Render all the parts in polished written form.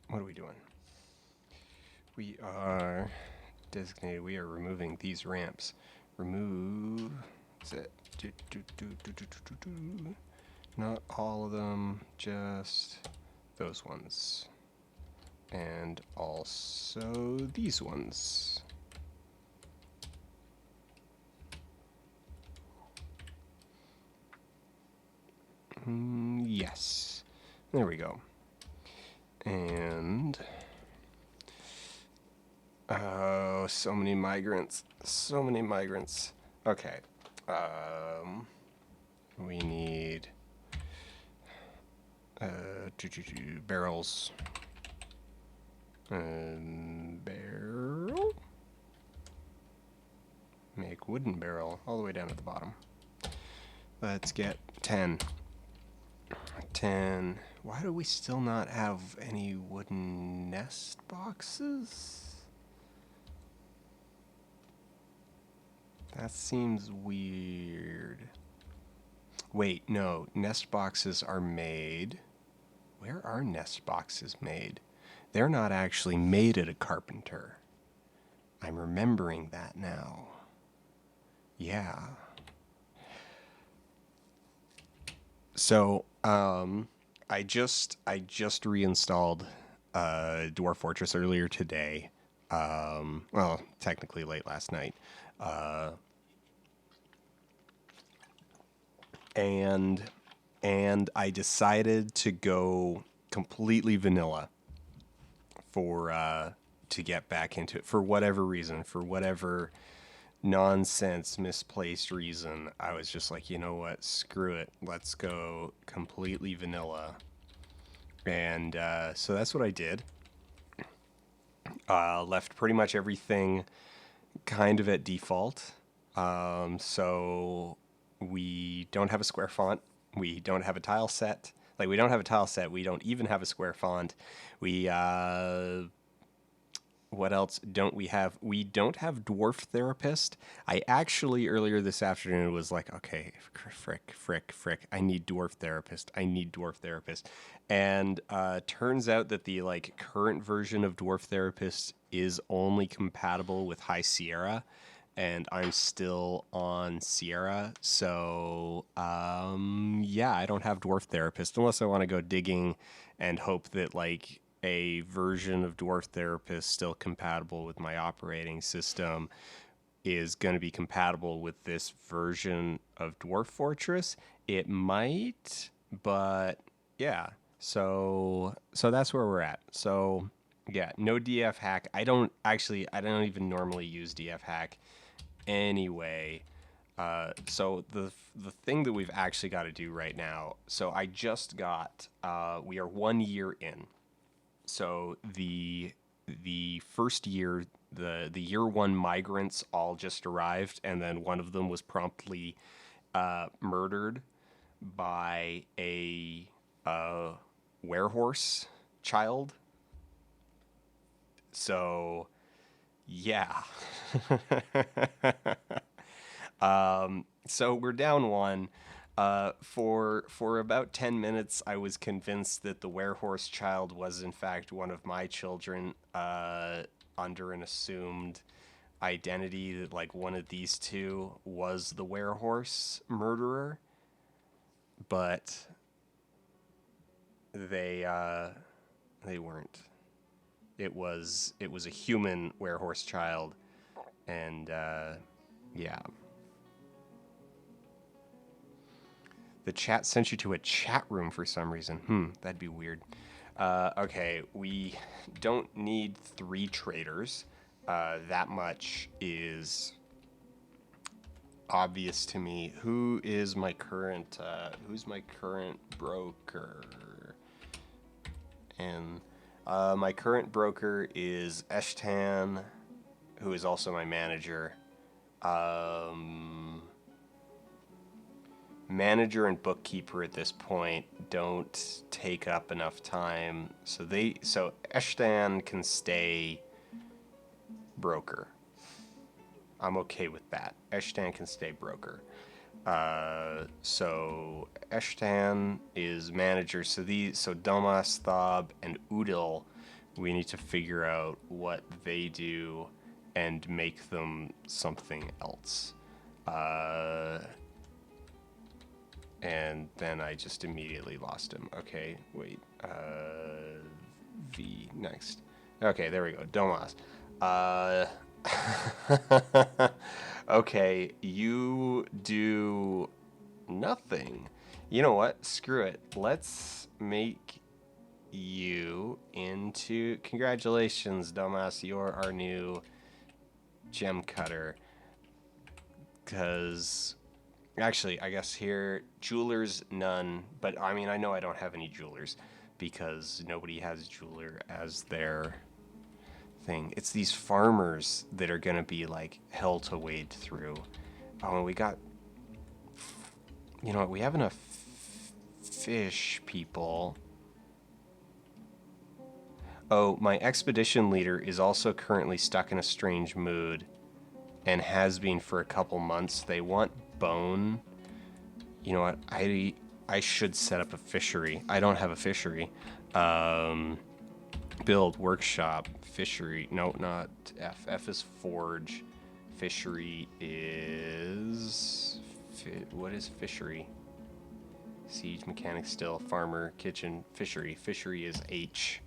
what are we doing? We are designated. We are removing these ramps. Remove. Is it? Not all of them, just those ones. And also these ones. Yes. There we go. And oh, so many migrants. So many migrants. Okay. We need barrels. Barrel. Make wooden barrel all the way down at the bottom. Let's get 10. 10. Why do we still not have any wooden nest boxes? That seems weird. Wait, no. Nest boxes are made. Where are nest boxes made? They're not actually made at a carpenter. I'm remembering that now. Yeah. So, I just reinstalled Dwarf Fortress earlier today. Well, technically late last night. And I decided to go completely vanilla for to get back into it for whatever reason, for whatever nonsense, misplaced reason. I was just like, you know what, screw it, let's go completely vanilla. And so that's what I did. Left pretty much everything kind of at default. So we don't have a square font. We don't have a tile set. Like, we don't have a tile set. We don't even have a square font. We what else don't we have? We don't have Dwarf Therapist. I actually earlier this afternoon was like, okay, frick. I need Dwarf Therapist. I need Dwarf Therapist. And turns out that the like current version of Dwarf Therapist is only compatible with High Sierra, and I'm still on Sierra. So yeah, I don't have Dwarf Therapist unless I want to go digging and hope that like a version of Dwarf Therapist still compatible with my operating system is going to be compatible with this version of Dwarf Fortress. It might, but yeah. So that's where we're at. So yeah, no DF hack. I don't even normally use DF hack anyway. So the thing that we've actually got to do right now. So I just got. We are 1 year in. So the first year, the year one migrants all just arrived, and then one of them was promptly murdered by a werehorse child. So yeah. So we're down one. For about 10 minutes, I was convinced that the werehorse child was in fact one of my children, under an assumed identity that like one of these two was the werehorse murderer, but they weren't. It was a human werehorse child, and yeah. The chat sent you to a chat room for some reason. That'd be weird. Okay, we don't need 3 traders. That much is obvious to me. Who's my current broker? And my current broker is Eshtan, who is also my manager. Manager and bookkeeper at this point don't take up enough time, so Eshtan can stay broker. I'm okay with that. Eshtan can stay broker. So Eshtan is manager. So Domas, Thob, and Udil, we need to figure out what they do and make them something else. And then I just immediately lost him. Okay, wait. V next. Okay, there we go. Domas. Okay, you do nothing. You know what? Screw it. Let's make you into... Congratulations, Domas. You're our new gem cutter. Because... Actually, I guess here, jewelers, none. But, I mean, I know I don't have any jewelers because nobody has jeweler as their thing. It's these farmers that are going to be, like, hell to wade through. Oh, and we got... You know what? We have enough fish people. Oh, my expedition leader is also currently stuck in a strange mood and has been for a couple months. They want bone. You know what? I should set up a fishery. I don't have a fishery. Build workshop fishery. No, not F. F is forge. Fishery is what is fishery? Siege, mechanic, still, farmer, kitchen, fishery. Fishery is H.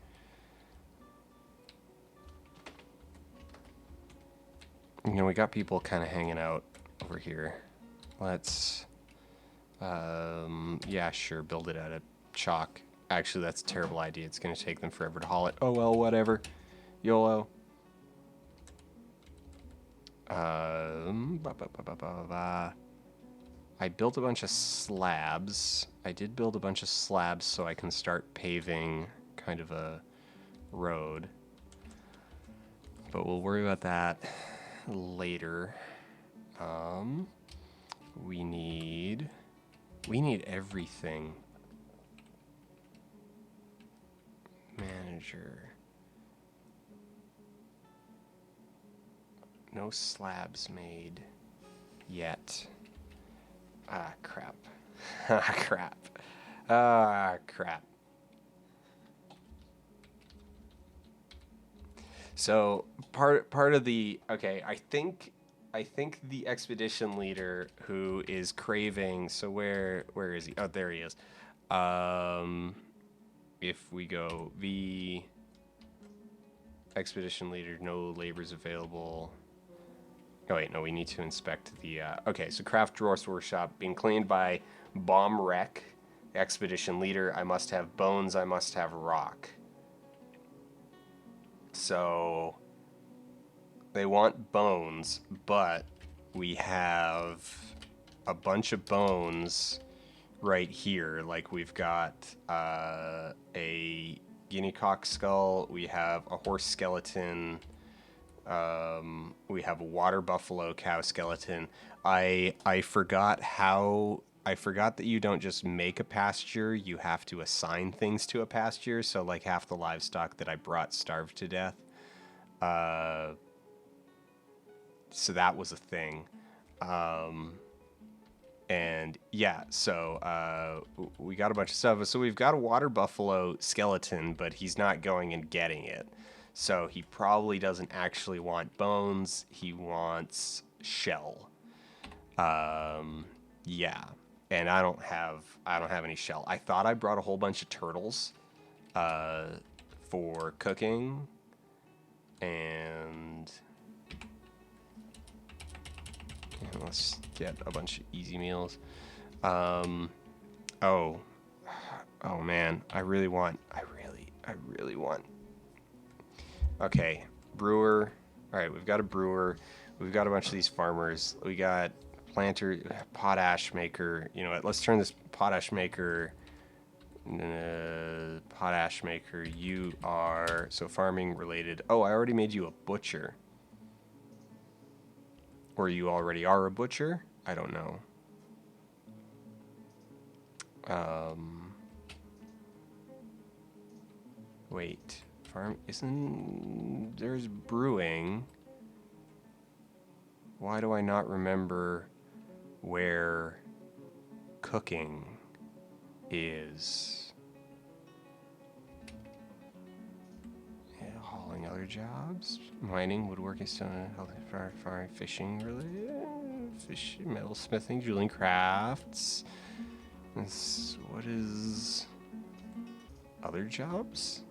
You know, we got people kind of hanging out over here. Let's, yeah, sure, build it out of chalk. Actually, that's a terrible idea. It's going to take them forever to haul it. Oh, well, whatever. YOLO. I built a bunch of slabs. I did build a bunch of slabs so I can start paving kind of a road. But we'll worry about that later. We need everything. Manager. No slabs made yet. Ah, crap. Ah, crap. Ah, crap. So part of the okay, I think the expedition leader who is craving. So where is he? Oh, there he is. If we go the expedition leader, no labors available. Oh wait, no, we need to inspect the. Okay, so Carpenters Workshop being cleaned by Bomb Wreck, expedition leader. I must have bones. I must have rock. So they want bones, but we have a bunch of bones right here. Like we've got a guinea cock skull, we have a horse skeleton, we have a water buffalo cow skeleton. I forgot that you don't just make a pasture, you have to assign things to a pasture. So like half the livestock that I brought starved to death. So that was a thing. And yeah, so we got a bunch of stuff. So we've got a water buffalo skeleton, but he's not going and getting it. So he probably doesn't actually want bones. He wants shell. Yeah. And I don't have any shell. I thought I brought a whole bunch of turtles for cooking. And let's get a bunch of easy meals. Oh man, I really want. Okay, brewer. All right, we've got a brewer. We've got a bunch of these farmers. We got planter, potash maker. You know what? Let's turn this potash maker. Potash maker. You are so farming related. Oh, I already made you a butcher. Or you already are a butcher? I don't know. Wait. Farm isn't there's brewing. Why do I not remember where cooking is? Other jobs? Mining, woodworking, stone, farming, fishing, metal smithing, jeweling, crafts. What is... Other jobs?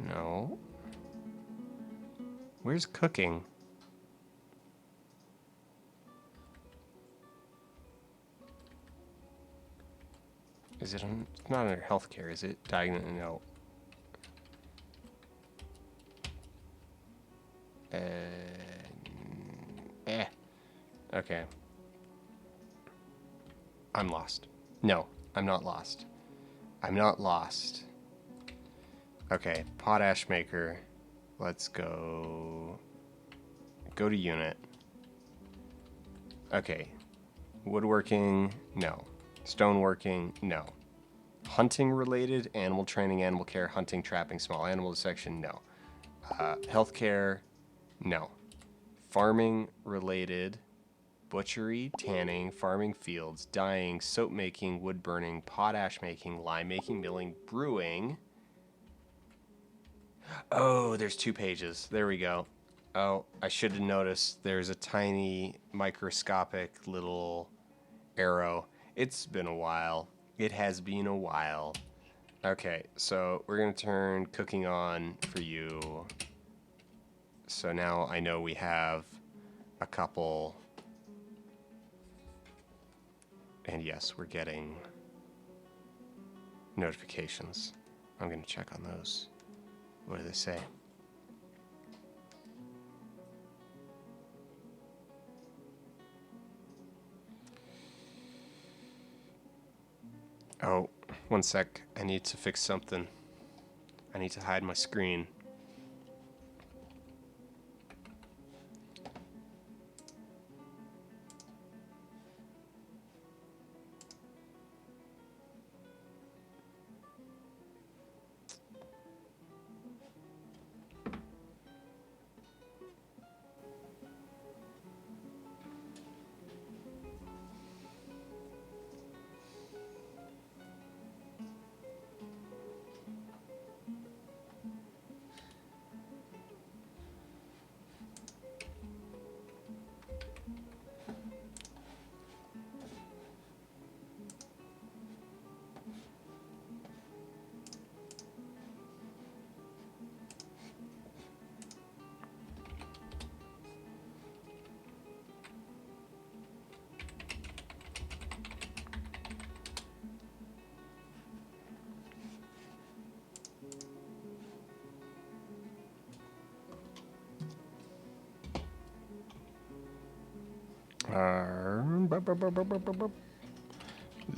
No. Where's cooking? Is it on... It's not under healthcare, is it? No. Okay. I'm lost. No, I'm not lost. I'm not lost. Okay, potash maker. Let's go... Go to unit. Okay. Woodworking, no. Stoneworking, no. Hunting related, animal training, animal care, hunting, trapping, small animal dissection, no. Healthcare, no. Farming related, butchery, tanning, farming fields, dyeing, soap making, wood burning, potash making, lime making, milling, brewing. Oh, there's 2 pages. There we go. Oh, I should have noticed there's a tiny microscopic little arrow. It's been a while. It has been a while. Okay, so we're going to turn cooking on for you. So now I know we have a couple. And yes, we're getting notifications. I'm going to check on those. What do they say? Oh, one sec. I need to fix something. I need to hide my screen.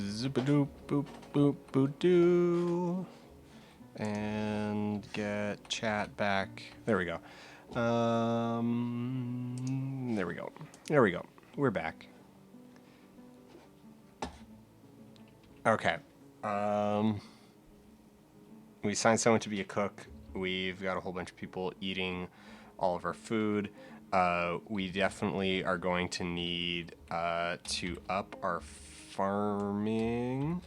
Zip-a-doop, boop, boop, boop, doo. And get chat back. There we go. There we go. There we go. We're back. Okay. We assigned someone to be a cook. We've got a whole bunch of people eating all of our food. We definitely are going to need to up our farming.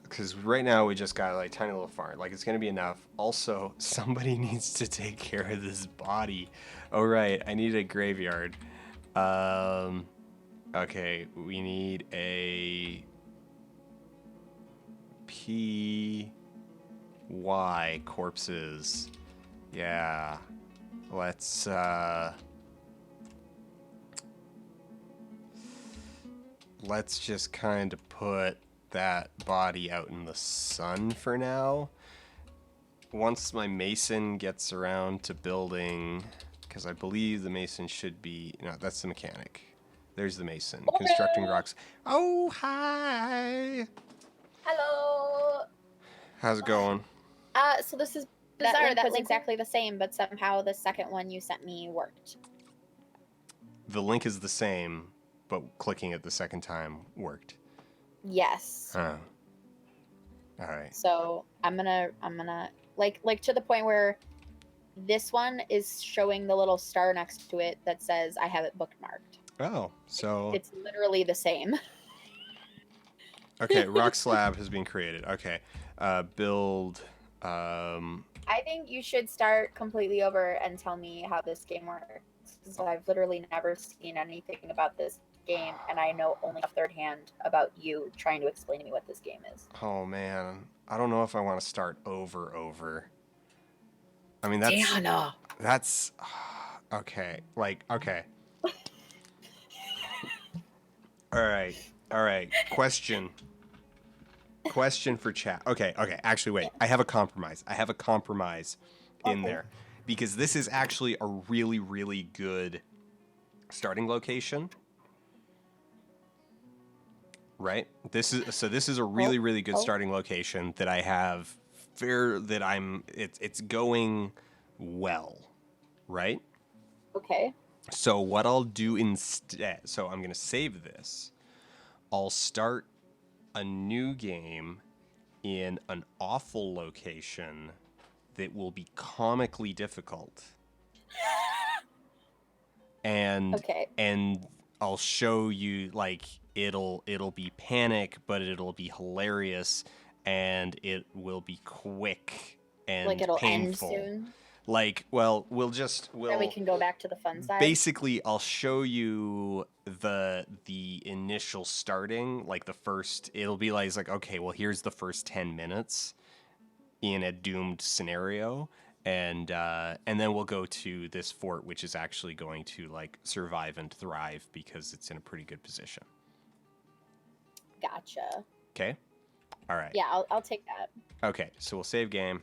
Because right now we just got like tiny little farm. Like it's going to be enough. Also, somebody needs to take care of this body. Oh, right. I need a graveyard. Okay. We need a PY corpses. Yeah. Let's just kind of put that body out in the sun for now. Once my mason gets around to building, because I believe the mason should be, no, that's the mechanic. There's the mason. Okay. Constructing rocks. Oh, hi. Hello. How's it going? So this is bizarre. That was exactly the same, but somehow the second one you sent me worked. The link is the same, but clicking it the second time worked. Yes. Huh. All right. So I'm gonna like to the point where this one is showing the little star next to it that says I have it bookmarked. Oh, so it's literally the same. Okay, rock slab has been created. Okay, build I think you should start completely over and tell me how this game works. Because I've literally never seen anything about this game, and I know only third hand about you trying to explain to me what this game is. Oh man, I don't know if I want to start over. I mean, Diana. that's okay. Like, okay. All right. Question for chat. Okay. Actually, wait. I have a compromise. In Okay. there because this is actually a really, really good starting location. Right? This is a really, really good starting location that I have it's going well, right? Okay. So what I'll do instead, so I'm going to save this. I'll start a new game in an awful location that will be comically difficult. And Okay. and I'll show you like it'll be panic, but it'll be hilarious and it will be quick and Like it'll painful. end soon. Like, well, Then we can go back to the fun side. Basically, I'll show you the initial starting, like the first. It'll be like okay, well, here's the first 10 minutes in a doomed scenario, and then we'll go to this fort, which is actually going to like survive and thrive because it's in a pretty good position. Gotcha. Okay. All right. Yeah, I'll take that. Okay, so we'll save game.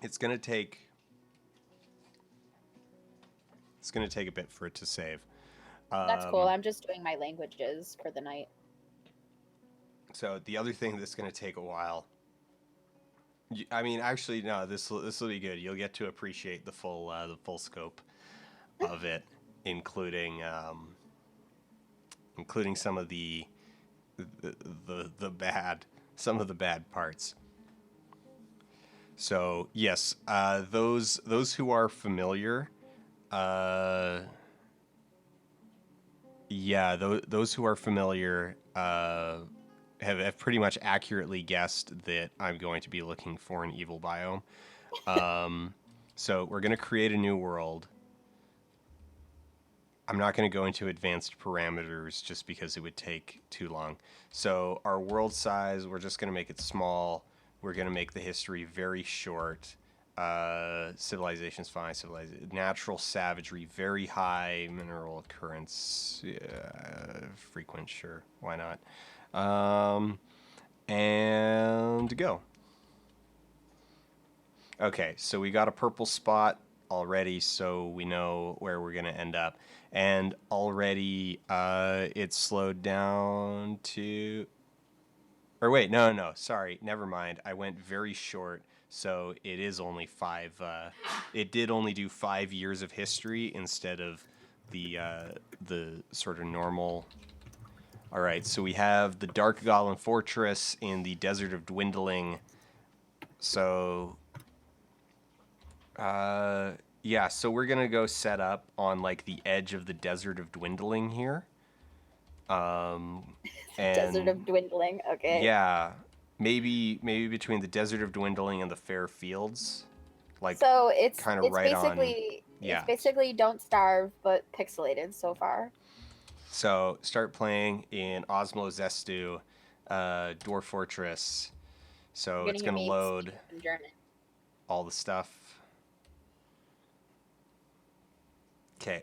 It's gonna take a bit for it to save. That's cool. I'm just doing my languages for the night. So the other thing that's gonna take a while. I mean, actually, no. This will be good. You'll get to appreciate the full scope of it, including some of the bad parts. So yes, those who are familiar, those who are familiar have pretty much accurately guessed that I'm going to be looking for an evil biome. So we're going to create a new world. I'm not going to go into advanced parameters just because it would take too long. So our world size, we're just going to make it small. We're going to make the history very short. Civilization's fine. Natural savagery, very high. Mineral occurrence, frequent, sure. Why not? And go. Okay, so we got a purple spot already, so we know where we're going to end up. And already it's slowed down to... Or wait, no, sorry, never mind. I went very short, so it is only 5... it did only do 5 years of history instead of the sort of normal... All right, so we have the Dark Goblin Fortress in the Desert of Dwindling. So... yeah, so we're gonna go set up on like the edge of the Desert of Dwindling here. And Desert of Dwindling, okay. Yeah, maybe between the Desert of Dwindling and the Fair Fields, like so it's kind of right basically on. Yeah, it's basically Don't Starve but pixelated so far. So start playing in Osmo Zestu, Dwarf Fortress. So it's gonna load all the stuff. Okay,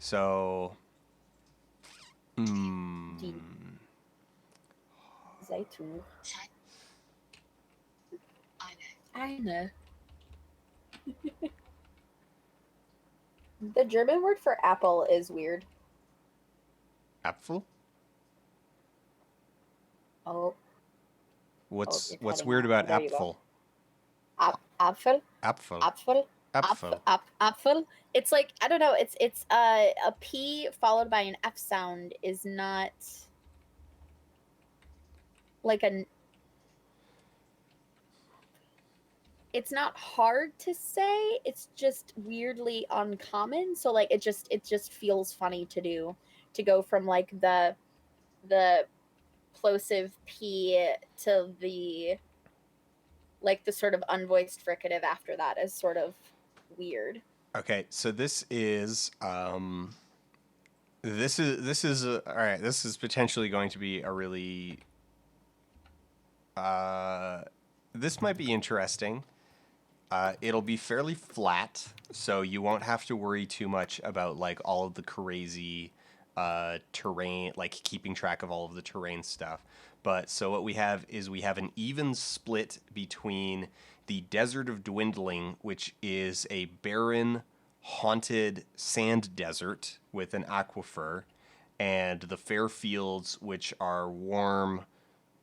so Zeitung. Eine. The German word for apple is weird. Apfel? Oh. What's weird about Apfel? Apfel? Apfel. Apfel? Apfel? It's like, I don't know, it's a P followed by an F sound is not like a... it's not hard to say. It's just weirdly uncommon. So like it just feels funny to do, to go from like the plosive P to the sort of unvoiced fricative after that is sort of weird. Okay, so this is all right. This is potentially going to be a really uh, this might be interesting. It'll be fairly flat, so you won't have to worry too much about like all of the crazy terrain, like keeping track of all of the terrain stuff. But so what we have is we have an even split between the Desert of Dwindling, which is a barren, haunted sand desert with an aquifer, and the fair fields, which are warm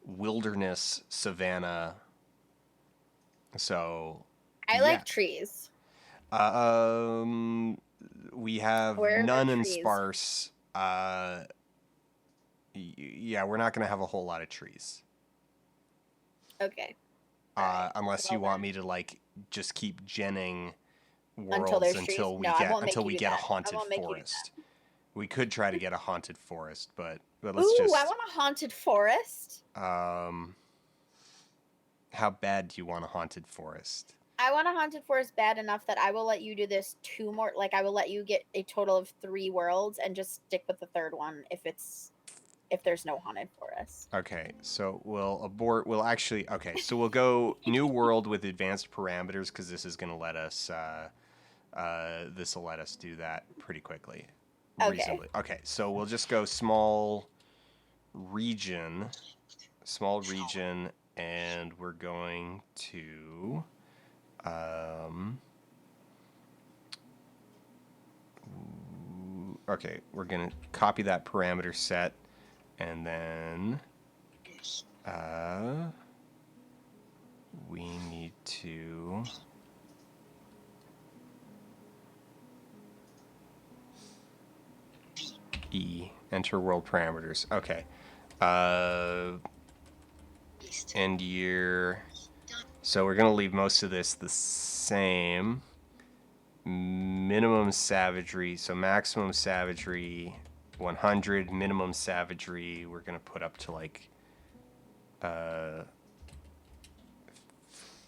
wilderness savanna. So I yeah. like trees. Um, we have Where are the none and trees? sparse. Yeah, we're not going to have a whole lot of trees. Okay. All right. Unless you Well want then, me to like just keep genning until worlds there's trees. until No, I won't make until you we do get a that. I haunted won't make you do forest. We could try to get a haunted forest, but that. let's Ooh, I just want a haunted forest. um how bad do you want a haunted forest? I want a haunted forest bad enough that I will let you do this two more. Like I will let you get a total of 3 worlds and just stick with the third one if there's no haunted forest. Okay, so we'll abort. We'll actually. Okay, so we'll go new world with advanced parameters because this is going to let us. This will let us do that pretty quickly, Okay. reasonably. Okay, so we'll just go region, small region, and we're going to. Okay, we're gonna copy that parameter set, and then we need to. Interworld Parameters. Okay. End year. So we're going to leave most of this the same. Minimum savagery. So maximum savagery 100. Minimum savagery we're going to put up to like.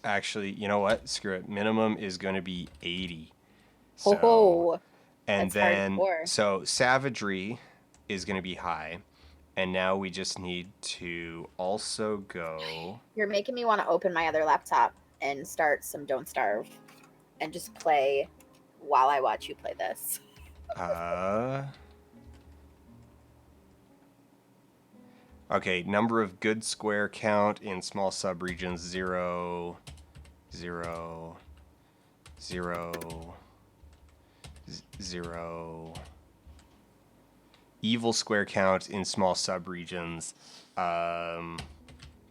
Actually, you know what? Screw it. Minimum is going to be 80. So. Oh, And that's then. hardcore. So savagery is going to be high. And now we just need to also go. You're making me want to open my other laptop and start some Don't Starve and just play while I watch you play this. Uh, okay, number of good square count in small subregions 0, 0, 0, 0. Evil square count in small subregions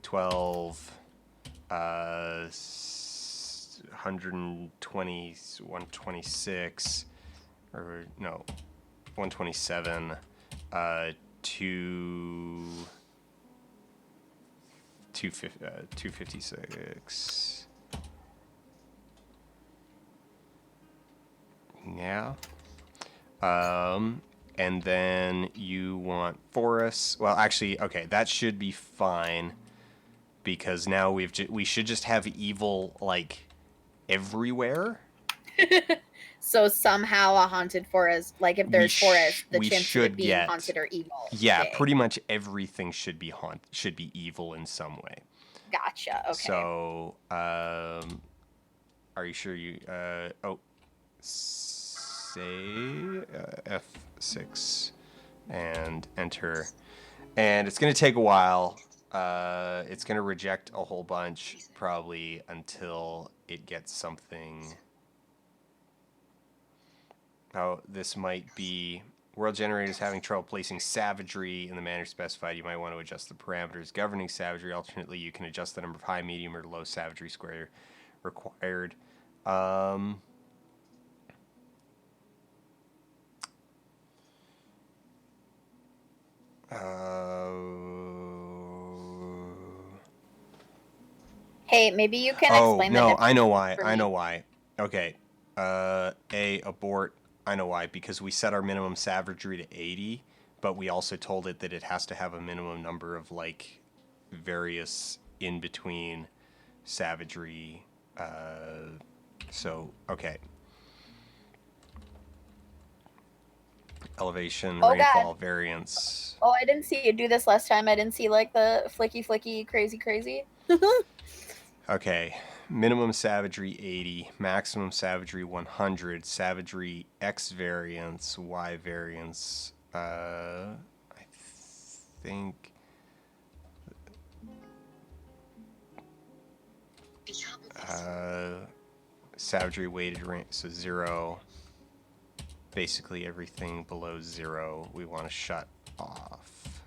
12, 120, 126, or no, 127, 256. Yeah. And then you want forests. Well, actually, okay, that should be fine because now we should just have evil like everywhere. So somehow a haunted forest, like if there's forest, the We chances of it should being get, haunted or evil. yeah, Big. pretty much everything should be evil in some way. Gotcha. Okay. So, are you sure you? Say F6 and enter, and it's gonna take a while. It's gonna reject a whole bunch probably until it gets something. Oh, this might be world generators having trouble placing savagery in the manner specified. You might want to adjust the parameters governing savagery. Alternately, you can adjust the number of high, medium, or low savagery square required. Hey, maybe you can Oh, explain the no, I difference know why. for I know me. why. Okay. Abort. I know why. Because we set our minimum savagery to 80, but we also told it that it has to have a minimum number of, like, various in-between savagery. Okay. Elevation, Oh God. rainfall, variance. Oh, I didn't see you do this last time. I didn't see like the flicky flicky crazy crazy. Okay. Minimum savagery 80, maximum savagery 100, savagery X variance, Y variance. I think. Uh, Savagery weighted range, so 0. Basically everything below 0 we want to shut off.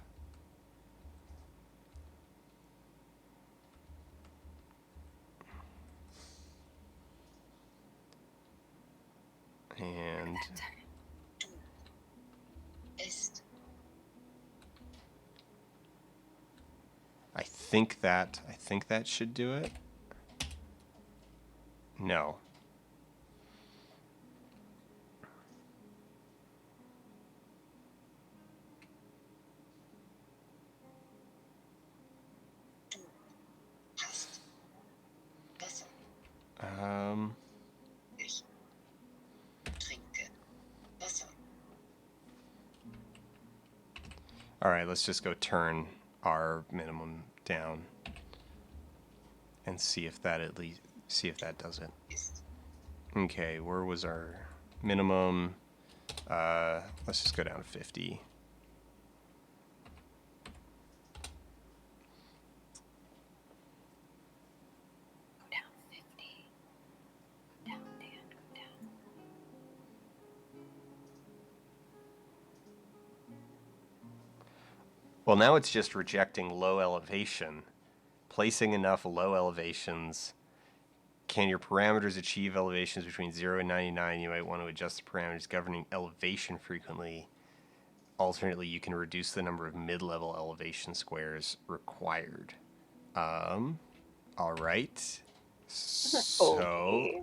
And I think that should do it. No. Um, all right, let's just go turn our minimum down and see if that does it. Okay, where was our minimum? Let's just go down to 50. Go down 50. Down, Dan, go down. Well, now it's just rejecting low elevation. Placing enough low elevations. Can your parameters achieve elevations between 0 and 99? You might want to adjust the parameters governing elevation frequently. Alternately, you can reduce the number of mid-level elevation squares required. All right. So Okay.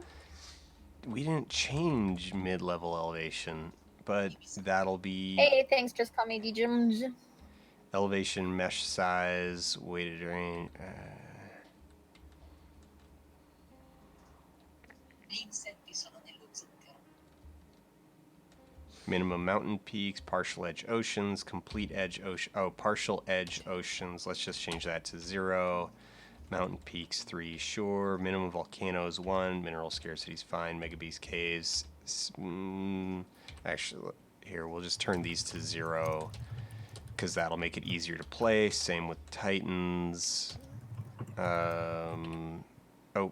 we didn't change mid-level elevation, but that'll be Hey, thanks. Just call me DJs. elevation mesh size, weighted range. Minimum mountain peaks, partial edge oceans, complete edge ocean. Oh, partial edge oceans. Let's just change that to 0. Mountain peaks 3, sure. Minimum volcanoes 1. Mineral scarcity's fine. Mega beast caves. Actually, here we'll just turn these to 0 because that'll make it easier to play. Same with titans. Oh.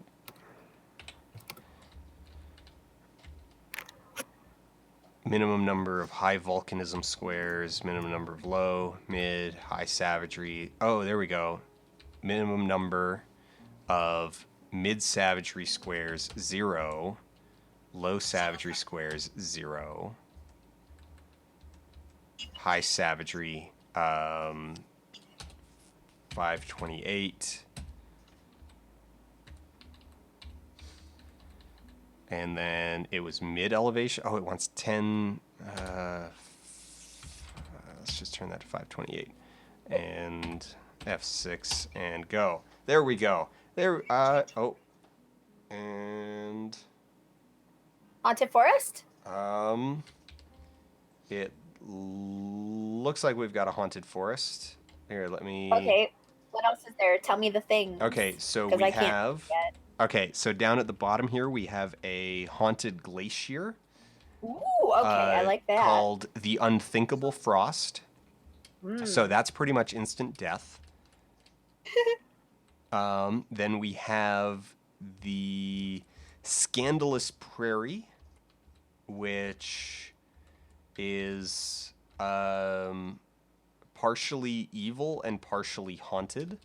Minimum number of high volcanism squares, minimum number of low, mid, high savagery. Oh, there we go. Minimum number of mid savagery squares, 0. Low savagery squares, 0. High savagery, 528. And then it was mid elevation. Oh, it wants 10. Let's just turn that to 528. And F6 and go. There we go. There. And Haunted Forest? it looks like we've got a haunted forest. Here, let me. Okay. What else is there? Tell me the things. Okay, so Because we I can't have. yet. Okay, so down at the bottom here we have a haunted glacier. Ooh, okay. I like that. Called the Unthinkable Frost. So Mm. that's pretty much instant death. Then we have the Scandalous Prairie, which is partially evil and partially haunted.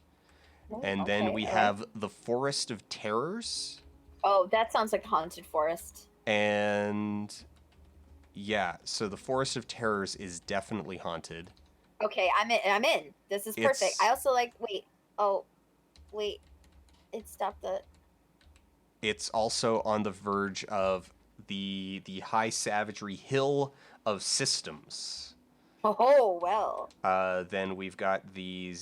And then we have the Forest of Terrors. Oh, that sounds like a haunted forest. And yeah, so the Forest of Terrors is definitely haunted. Okay, I'm in. This is perfect. I also like. Wait. Oh, wait. It stopped at. It's also on the verge of the high savagery hill of systems. Oh well. Then we've got the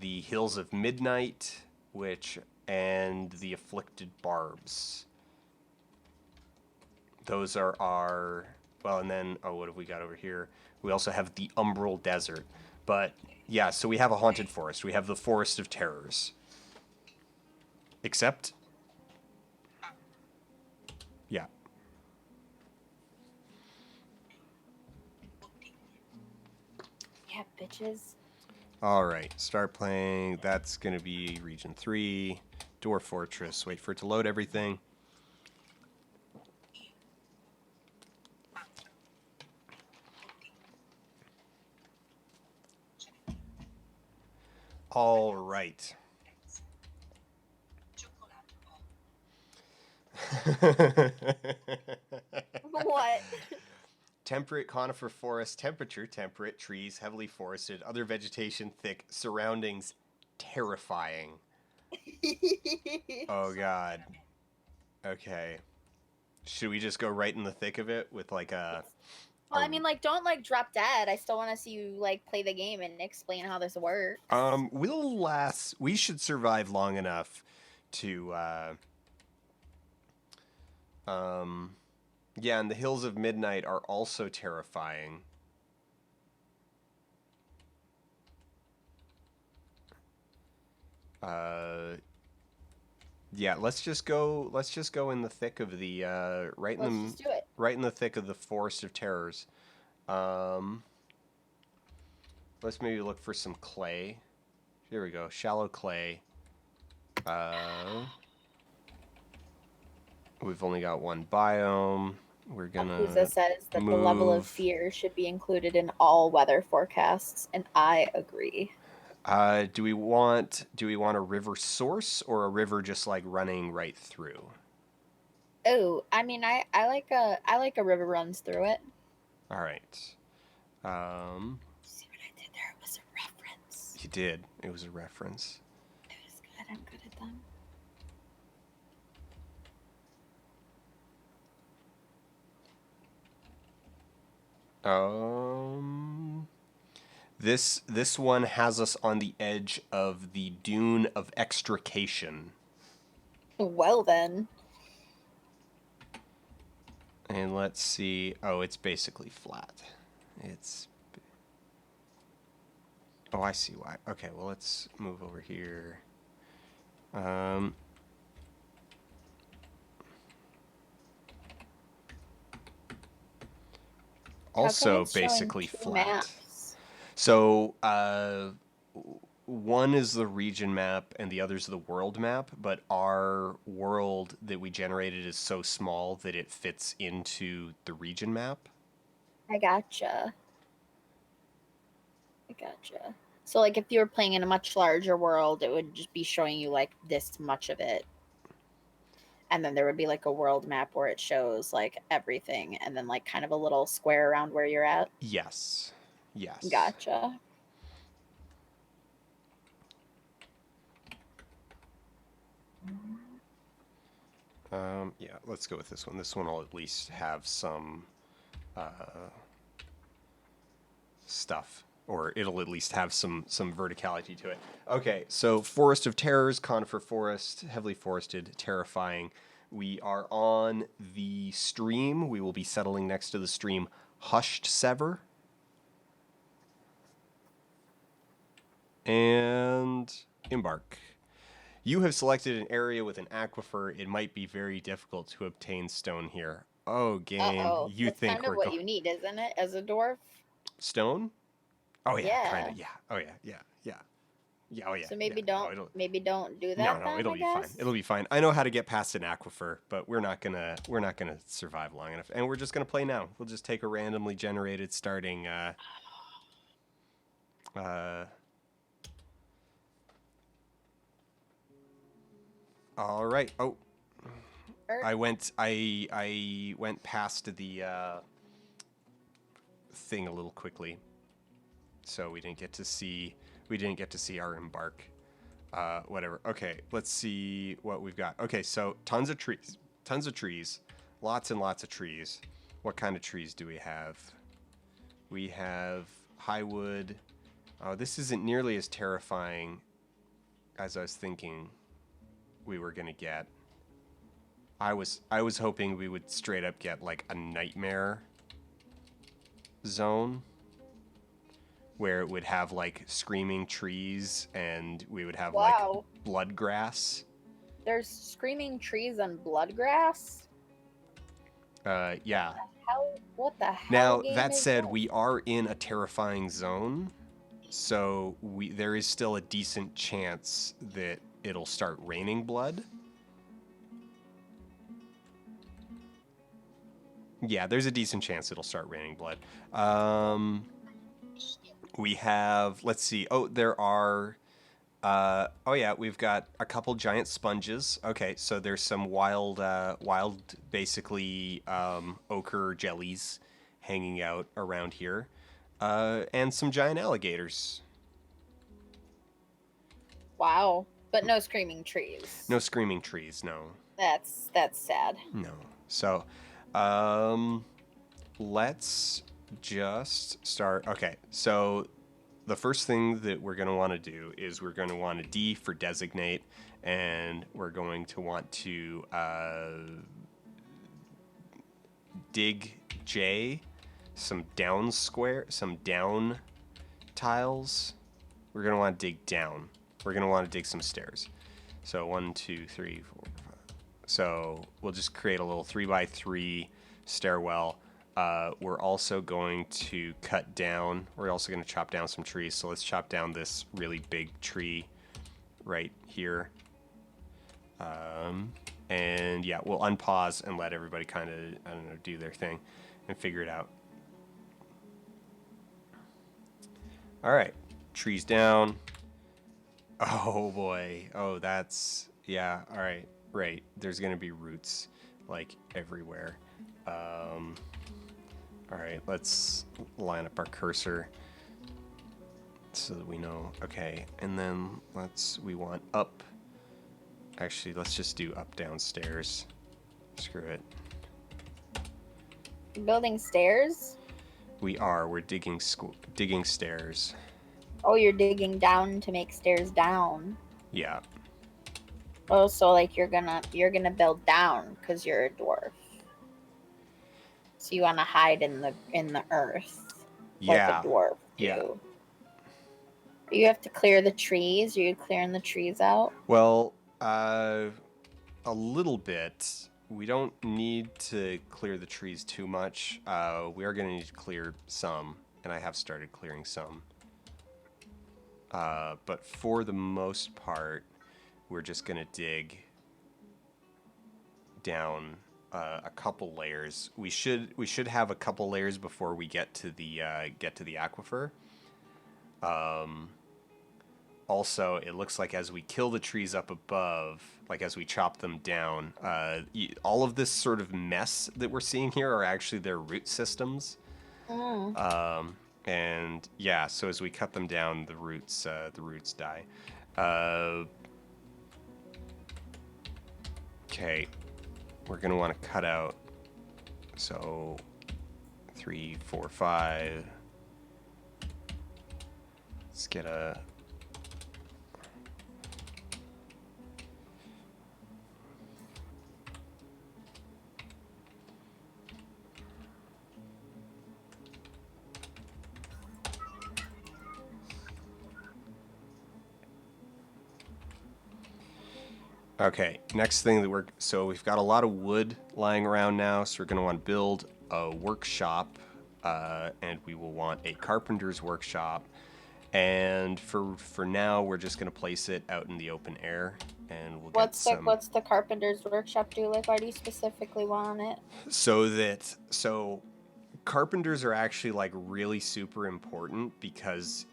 hills of midnight, and the afflicted barbs. Those are our and then what have we got over here? We also have the umbral desert. But yeah, so we have a haunted forest. We have the forest of terrors. Except, yeah. Yeah, bitches. All right, start playing. That's going to be Region 3, Dwarf Fortress. Wait for it to load everything. All right. What? Temperate conifer forest, temperature temperate, trees heavily forested, other vegetation thick, surroundings terrifying. Oh god. Okay. Should we just go right in the thick of it with like Well, I mean, like, don't like drop dead. I still want to see you like play the game and explain how this works. we'll last. We should survive long enough to yeah, and the hills of midnight are also terrifying. Yeah, let's just go in the thick of the Let's just do it. right in the thick of the forest of terrors. Um let's maybe look for some clay. Here we go. Shallow clay. We've only got one biome. We're Akuza gonna says that the level of move. fear should be included in all weather forecasts, and I agree. Do we want a river source or a river just like running right through? Oh, I mean, I like a river runs through it. All right. See what I did there? It was a reference. You did. It was a reference. It was good. I'm good at them. This one has us on the edge of the dune of extrication. Well then. And let's see. Oh, it's basically flat. It's. Oh, I see why. Okay, well, let's move over here. Also basically flat. Maps? So, one is the region map and the other's the world map, but our world that we generated is so small that it fits into the region map. I gotcha. So, like, if you were playing in a much larger world, it would just be showing you like this much of it, and then there would be like a world map where it shows like everything, and then like kind of a little square around where you're at. Yes. Gotcha. Yeah, let's go with this one. This one will at least have some stuff, or it'll at least have some verticality to it. Okay, so Forest of Terrors, conifer forest, heavily forested, terrifying. We are on the stream. We will be settling next to the stream Hushed Sever. And embark. You have selected an area with an aquifer. It might be very difficult to obtain stone here. Oh, game. Uh-oh. You That's think kind of we're what going... you need, isn't it, as a dwarf? Stone? Oh, yeah, kind Yeah. of. Yeah. Oh, yeah, yeah, yeah. Yeah, oh, yeah. So maybe yeah. don't do that. No, then, it'll I be fine. guess. It'll be fine. I know how to get past an aquifer, but we're not gonna survive long enough. And we're just gonna play now. We'll just take a randomly generated starting all right. Oh, I went past the thing a little quickly, so we didn't get to see our embark. Whatever. Okay, let's see what we've got. Okay, so tons of trees. Tons of trees. Lots and lots of trees. What kind of trees do we have? We have high wood. Oh, this isn't nearly as terrifying as I was thinking we were gonna get. I was hoping we would straight up get like a nightmare zone where it would have like screaming trees and we would have like Wow. blood grass. There's screaming trees and blood grass? Yeah. What the hell Now, game that is said, this? we are in a terrifying zone, so there is still a decent chance that it'll start raining blood. Yeah, there's a decent chance it'll start raining blood. We have, let's see. Oh, there are. Oh yeah, we've got a couple giant sponges. Okay, so there's some wild, basically ochre jellies hanging out around here, and some giant alligators. Wow. But no screaming trees. No screaming trees. No, That's sad. no. So, let's just start. Okay, so the first thing that we're going to want to do is we're going to want to D for designate, and we're going to want to dig J, some down tiles. We're going to want to dig down. We're going to want to dig some stairs. So 1, 2, 3, 4, 5. So we'll just create a little 3x3 stairwell. We're also going to cut down, we're also going to chop down some trees. So let's chop down this really big tree right here. And yeah, we'll unpause and let everybody kind of, I don't know, do their thing and figure it out. All right, trees down. Oh boy. Oh, that's, yeah, all right, right. There's going to be roots like everywhere. All right, let's line up our cursor so that we know. Okay, and then we want up. Actually, let's just do up downstairs. Screw it. Building stairs? We're digging stairs. Oh, you're digging down to make stairs down. Yeah. Oh, so like you're gonna build down because you're a dwarf. So you want to hide in the earth, Yeah. like a dwarf do. Yeah. You have to clear the trees. Are you clearing the trees out? Well, a little bit. We don't need to clear the trees too much. We are going to need to clear some, and I have started clearing some. But for the most part, we're just going to dig down a couple layers. We should have a couple layers before we get to the aquifer. Also, it looks like as we kill the trees up above, like as we chop them down, all of this sort of mess that we're seeing here are actually their root systems. And yeah, so as we cut them down, the roots die. Okay, we're gonna want to cut out. So 3, 4, 5. Let's get a. Okay, next thing that we've got a lot of wood lying around now, so we're going to want to build a workshop, and we will want a Carpenters Workshop, and for now we're just going to place it out in the open air, and we'll What's the Carpenters Workshop do? Like, why do you specifically want it? So carpenters are actually like really super important because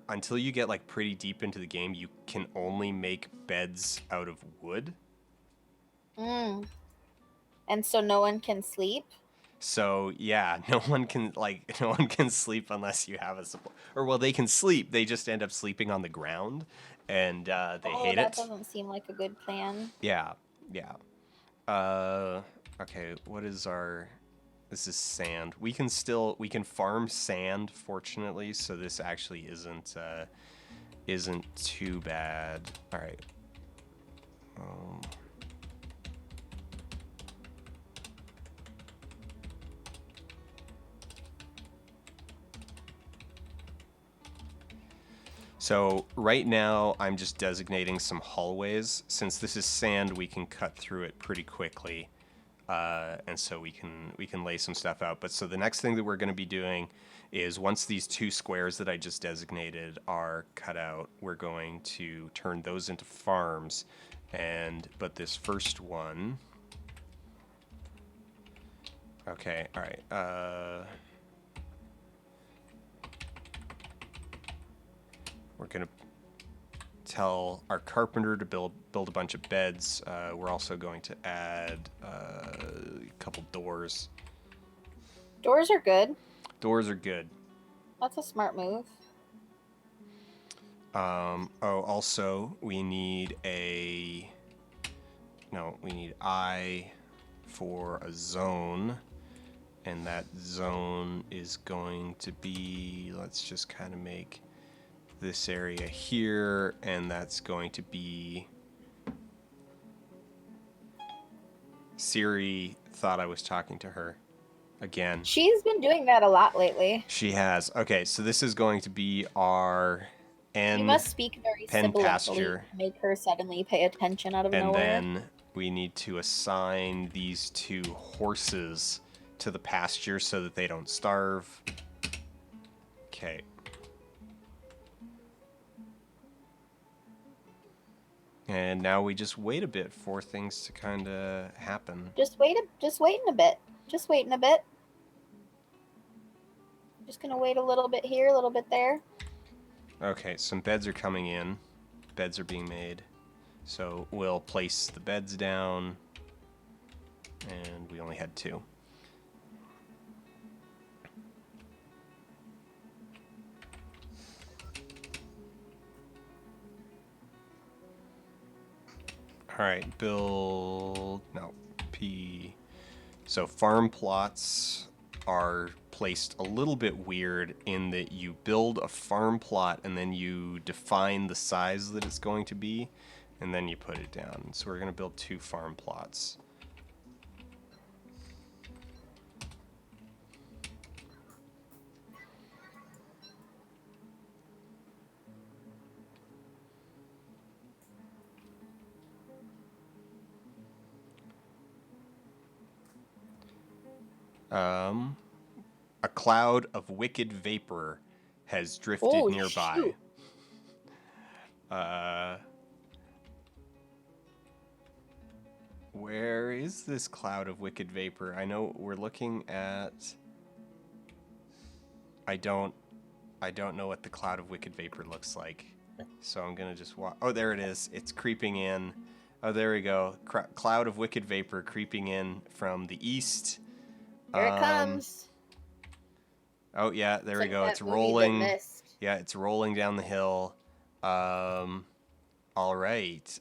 until you get like pretty deep into the game, you can only make beds out of wood. And so no one can sleep? So yeah, no one can sleep unless you have a supply. Or well, they can sleep. They just end up sleeping on the ground, and they Oh, hate that it. doesn't seem like a good plan. Yeah, yeah. Uh, okay. What is our? This is sand. We can farm sand. Fortunately, so this actually isn't too bad. All right. Um, So right now I'm just designating some hallways. Since this is sand, we can cut through it pretty quickly, and so we can lay some stuff out. But so the next thing that we're going to be doing is once these two squares that I just designated are cut out, we're going to turn those into farms. But this first one, okay, all right. We're gonna tell our carpenter to build a bunch of beds. We're also going to add a couple doors. Doors are good. Doors are good. That's a smart move. Also we need I for a zone, and that zone is going to be, let's just kind of make this area here, and that's going to be, Siri thought I was talking to her again. She's been doing that a lot lately. She has. Okay, so this is going to be our You must speak very pen sibilantly pasture, to make her suddenly pay attention out of and nowhere. then we need to assign these two horses to the pasture so that they don't starve. Okay. And now we just wait a bit for things to kind of happen. Just wait in a bit. Just wait in a bit. I'm just gonna wait a little bit here, a little bit there. Okay, some beds are coming in. Beds are being made. So we'll place the beds down. And we only had two. All right, P. So farm plots are placed a little bit weird in that you build a farm plot and then you define the size that it's going to be, and then you put it down. So we're going to build two farm plots. A cloud of wicked vapor has drifted nearby. Shoot. Where is this cloud of wicked vapor? I know we're looking at... I don't know what the cloud of wicked vapor looks like. So I'm going to just walk... Oh, there it is. It's creeping in. Oh, there we go. Cloud of wicked vapor creeping in from the east. Here it comes. Oh, yeah, there we go. It's rolling. Yeah, it's rolling down the hill. All right.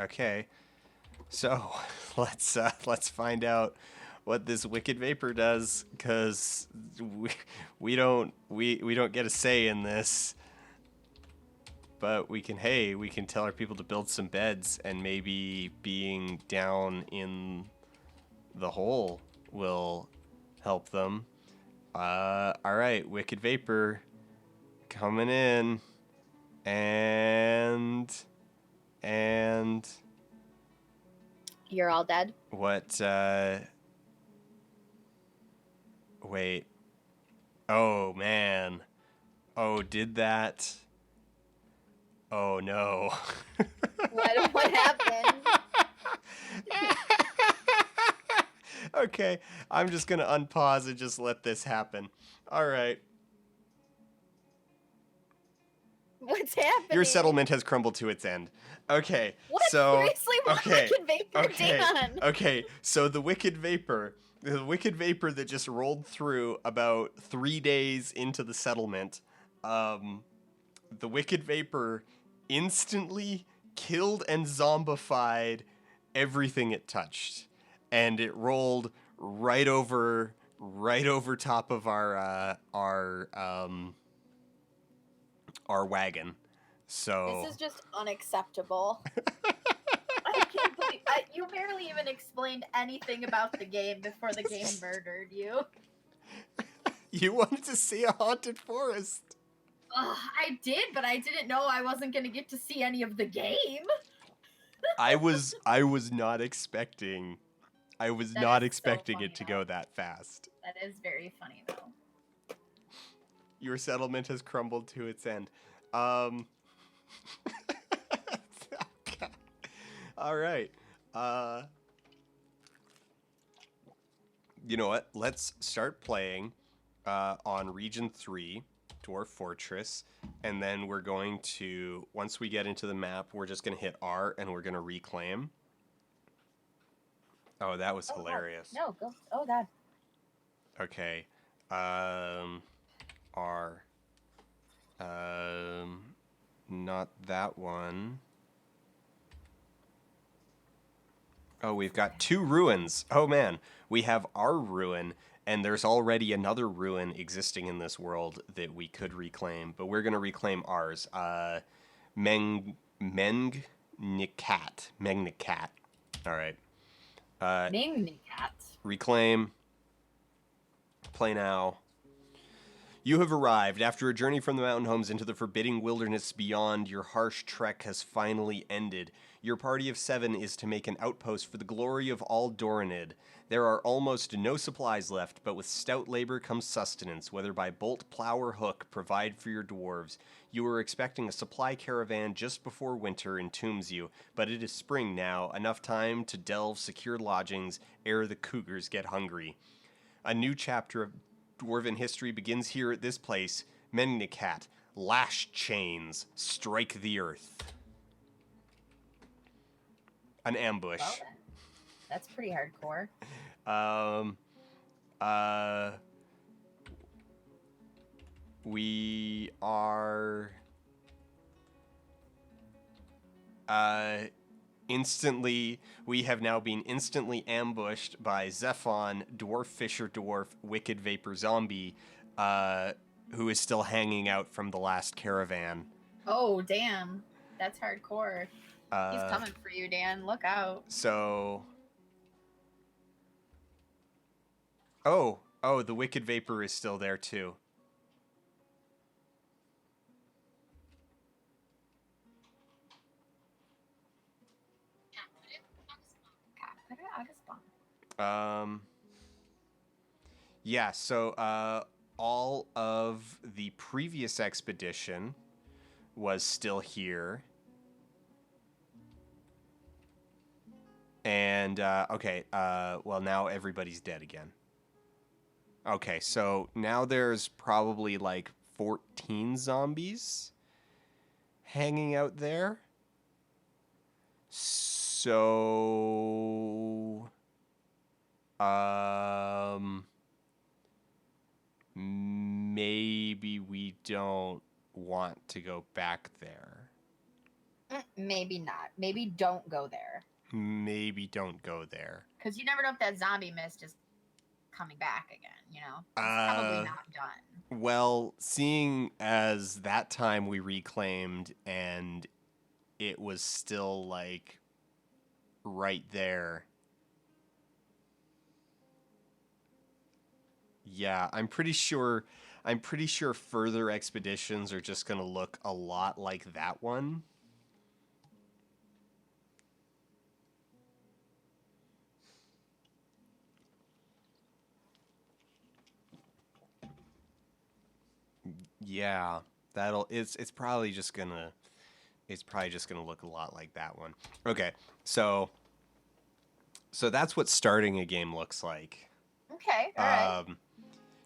Okay. So, let's find out what this wicked vapor does, because we don't get a say in this. But we can tell our people to build some beds, and maybe being down in the hole will help them. All right, wicked vapor coming in, and You're all dead. what? Wait. Oh man. Oh, did that? Oh no. What happened? Okay, I'm just gonna unpause and just let this happen. All right. What's happening? Your settlement has crumbled to its end. Okay, What? so Seriously? What wicked vapor, Dan? okay. So the wicked vapor that just rolled through about 3 days into the settlement, the wicked vapor instantly killed and zombified everything it touched, and it rolled right over top of our wagon. So This is just unacceptable. I can't believe you barely even explained anything about the game before the game murdered you. You wanted to see a haunted forest. I did, but I didn't know I wasn't going to get to see any of the game. I was not expecting. I was not expecting it to go that fast. That is very funny, though. Your settlement has crumbled to its end. All right. You know what? Let's start playing on Region 3, Dwarf Fortress, and then we're going to, once we get into the map, we're just going to hit R and we're going to reclaim. Oh, that was hilarious. God. No, go. Oh, God. Okay. R. Not that one. Oh, we've got 2 ruins. Oh, man. We have our ruin, and there's already another ruin existing in this world that we could reclaim, but we're going to reclaim ours. Mengnikat. All right. Mengnikat. Reclaim. Play now. You have arrived. After a journey from the mountain homes into the forbidding wilderness beyond, your harsh trek has finally ended. Your party of 7 is to make an outpost for the glory of all Doranid. There are almost no supplies left, but with stout labor comes sustenance, whether by bolt, plow, or hook, provide for your dwarves. You were expecting a supply caravan just before winter entombs you, but it is spring now, enough time to delve secure lodgings ere the cougars get hungry. A new chapter of Dwarven history begins here at this place, Mengnikat. Lash chains, strike the earth. An ambush. Well, that's pretty hardcore. We are we have now been instantly ambushed by Zephon, Dwarf Fisher Dwarf, Wicked Vapor Zombie, who is still hanging out from the last caravan. Oh, damn. That's hardcore. He's coming for you, Dan. Look out. So... Oh, the Wicked Vapor is still there, too. Yeah, so all of the previous expedition was still here. And, okay, well, now everybody's dead again. Okay, so now there's probably like 14 zombies hanging out there. So... maybe we don't want to go back there. Maybe not. Maybe don't go there. Maybe don't go there. Because you never know if that zombie mist is coming back again, you know? It's probably not done. Well, seeing as that time we reclaimed and it was still, like, right there... Yeah, I'm pretty sure further expeditions are just going to look a lot like that one. Yeah, it's probably just going to look a lot like that one. Okay. So that's what starting a game looks like. Okay, all right.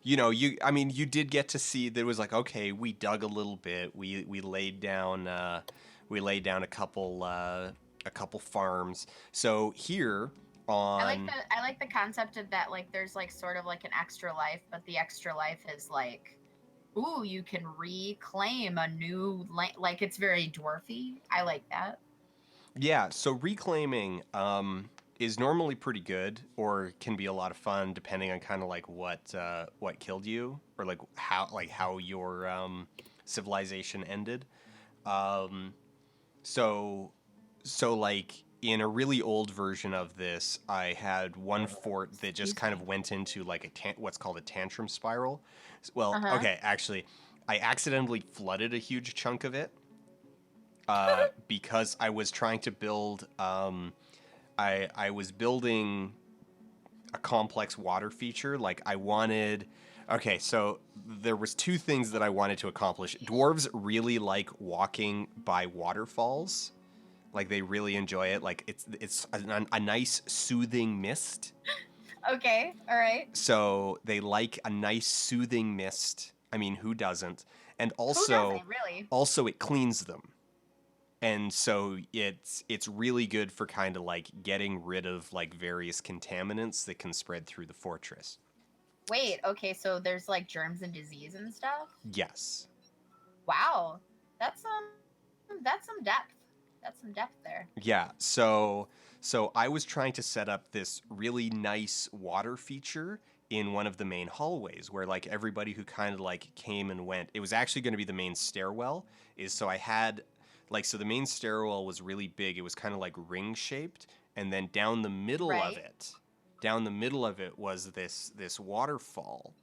you did get to see that it was like, okay, we dug a little bit. We laid down a couple farms. So here on I like the concept of that, like there's like sort of like an extra life, but the extra life is like, ooh, you can reclaim a new like it's very dwarfy. I like that. Yeah, so reclaiming is normally pretty good, or can be a lot of fun depending on kind of like what killed you, or like how your civilization ended. Um, so like in a really old version of this, I had one fort that just Excuse kind me. of went into like what's called a tantrum spiral. Well, Uh-huh. okay, actually, I accidentally flooded a huge chunk of it because I was trying to build. I was building a complex water feature. Like I wanted. Okay, so there was two things that I wanted to accomplish. Dwarves really like walking by waterfalls. Like they really enjoy it. Like it's a nice soothing mist. Okay. All right. So they like a nice soothing mist. I mean, who doesn't? And Who doesn't really? also it cleans them. And so it's really good for kind of like getting rid of like various contaminants that can spread through the fortress. Wait. Okay. So there's like germs and disease and stuff. Yes. Wow. That's some. That's some depth. That's some depth there. Yeah. So I was trying to set up this really nice water feature in one of the main hallways where like everybody who kind of like came and went, it was actually going to be the main stairwell. Is so I had like so the main stairwell was really big. It was kind of like ring shaped, and then Right. down the middle of it was this waterfall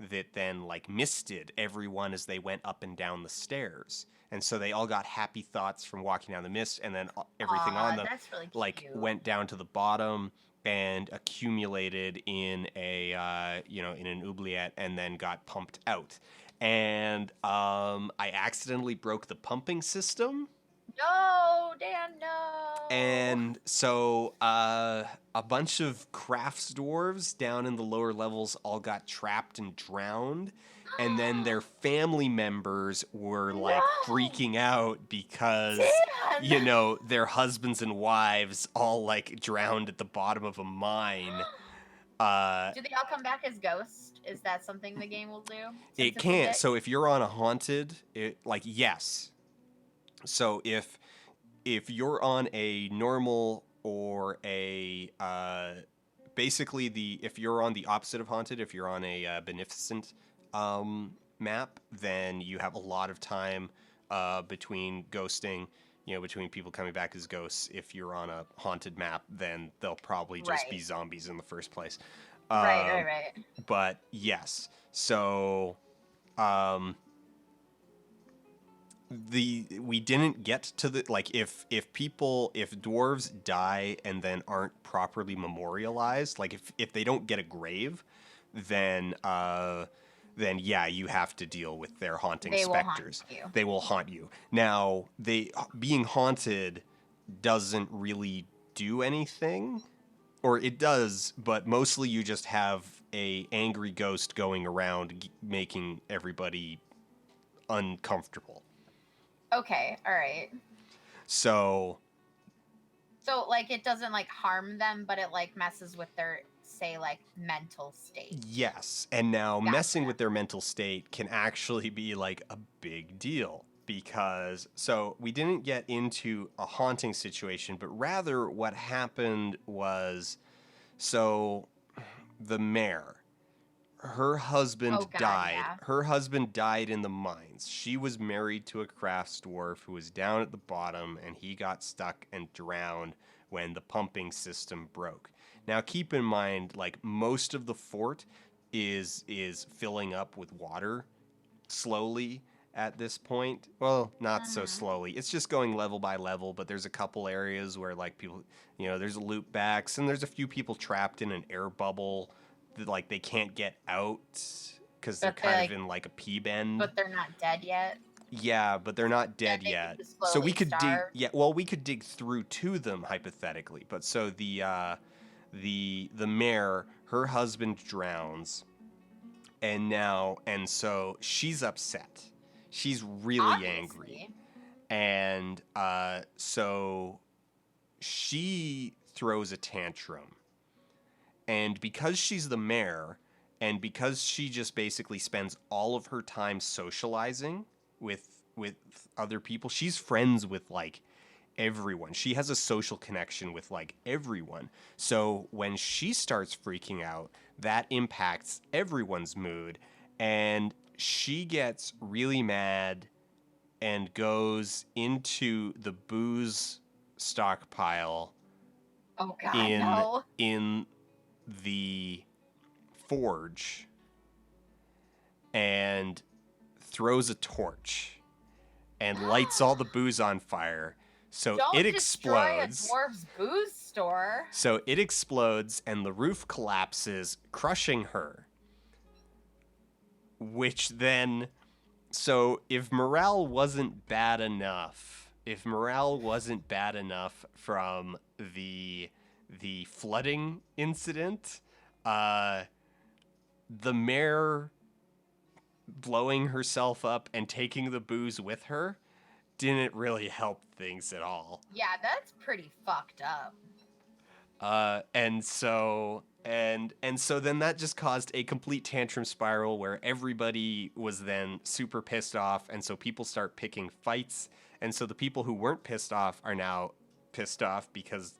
that then like misted everyone as they went up and down the stairs. And so they all got happy thoughts from walking down the mist, and then everything on Aw, them that's really like cute. went down to the bottom and accumulated in a in an oubliette and then got pumped out. And I accidentally broke the pumping system, No, Dan, no. and so a bunch of crafts dwarves down in the lower levels all got trapped and drowned. And then their family members were like No, freaking out because, Dan. their husbands and wives all like drowned at the bottom of a mine. Uh, Do they all come back as ghosts? Is that something the game will do since it it's a can't. hit? So if you're on a haunted, yes. So if you're on a normal or a basically the if you're on the opposite of haunted, if you're on a beneficent map, then you have a lot of time between ghosting, between people coming back as ghosts. If you're on a haunted map, then they'll probably just be Right, zombies in the first place. right, right, Um, right. but yes, so um, we didn't get to the like if dwarves die and then aren't properly memorialized, like if they don't get a grave, then yeah, you have to deal with their haunting They will haunt specters. you. They will haunt you. Now, they being haunted doesn't really do anything, or it does, but mostly you just have a angry ghost going around making everybody uncomfortable. Okay, all right. So, So like it doesn't like harm them, but it like messes with their say like mental state. yes. And now messing Gotcha. with their mental state can actually be like a big deal because so we didn't get into a haunting situation, but rather what happened was so the mayor, her Oh husband God, died. yeah. Her husband died in the mines. She was married to a crafts dwarf who was down at the bottom, and he got stuck and drowned when the pumping system broke. Now, keep in mind, like most of the fort is filling up with water slowly at this point. Well, not so Mm-hmm. slowly. It's just going level by level, but there's a couple areas where like people, there's loop backs and there's a few people trapped in an air bubble that like they can't get out because they're But they kind of like, in like a P bend. but they're not dead yet. Yeah, but they're not Then dead they yet. can just So we slowly could dig. starve. Yeah, well, we could dig through to them hypothetically. But so the mayor, her husband drowns, And so she's upset. She's really angry. Obviously. And so she throws a tantrum. And because she's the mayor, and because she just basically spends all of her time socializing with other people, she's friends with like everyone. She has a social connection with like everyone. So when she starts freaking out, that impacts everyone's mood, and she gets really mad and goes into the booze stockpile Oh God, in no. the forge and throws a torch and lights all the booze on fire. So Don't it destroy a explodes. dwarf's booze store. So it explodes and the roof collapses, crushing her. Which then, so if morale wasn't bad enough, from the flooding incident, the mayor blowing herself up and taking the booze with her didn't really help things at all. Yeah, that's pretty fucked up. And so then that just caused a complete tantrum spiral where everybody was then super pissed off, and so people start picking fights, and so the people who weren't pissed off are now pissed off because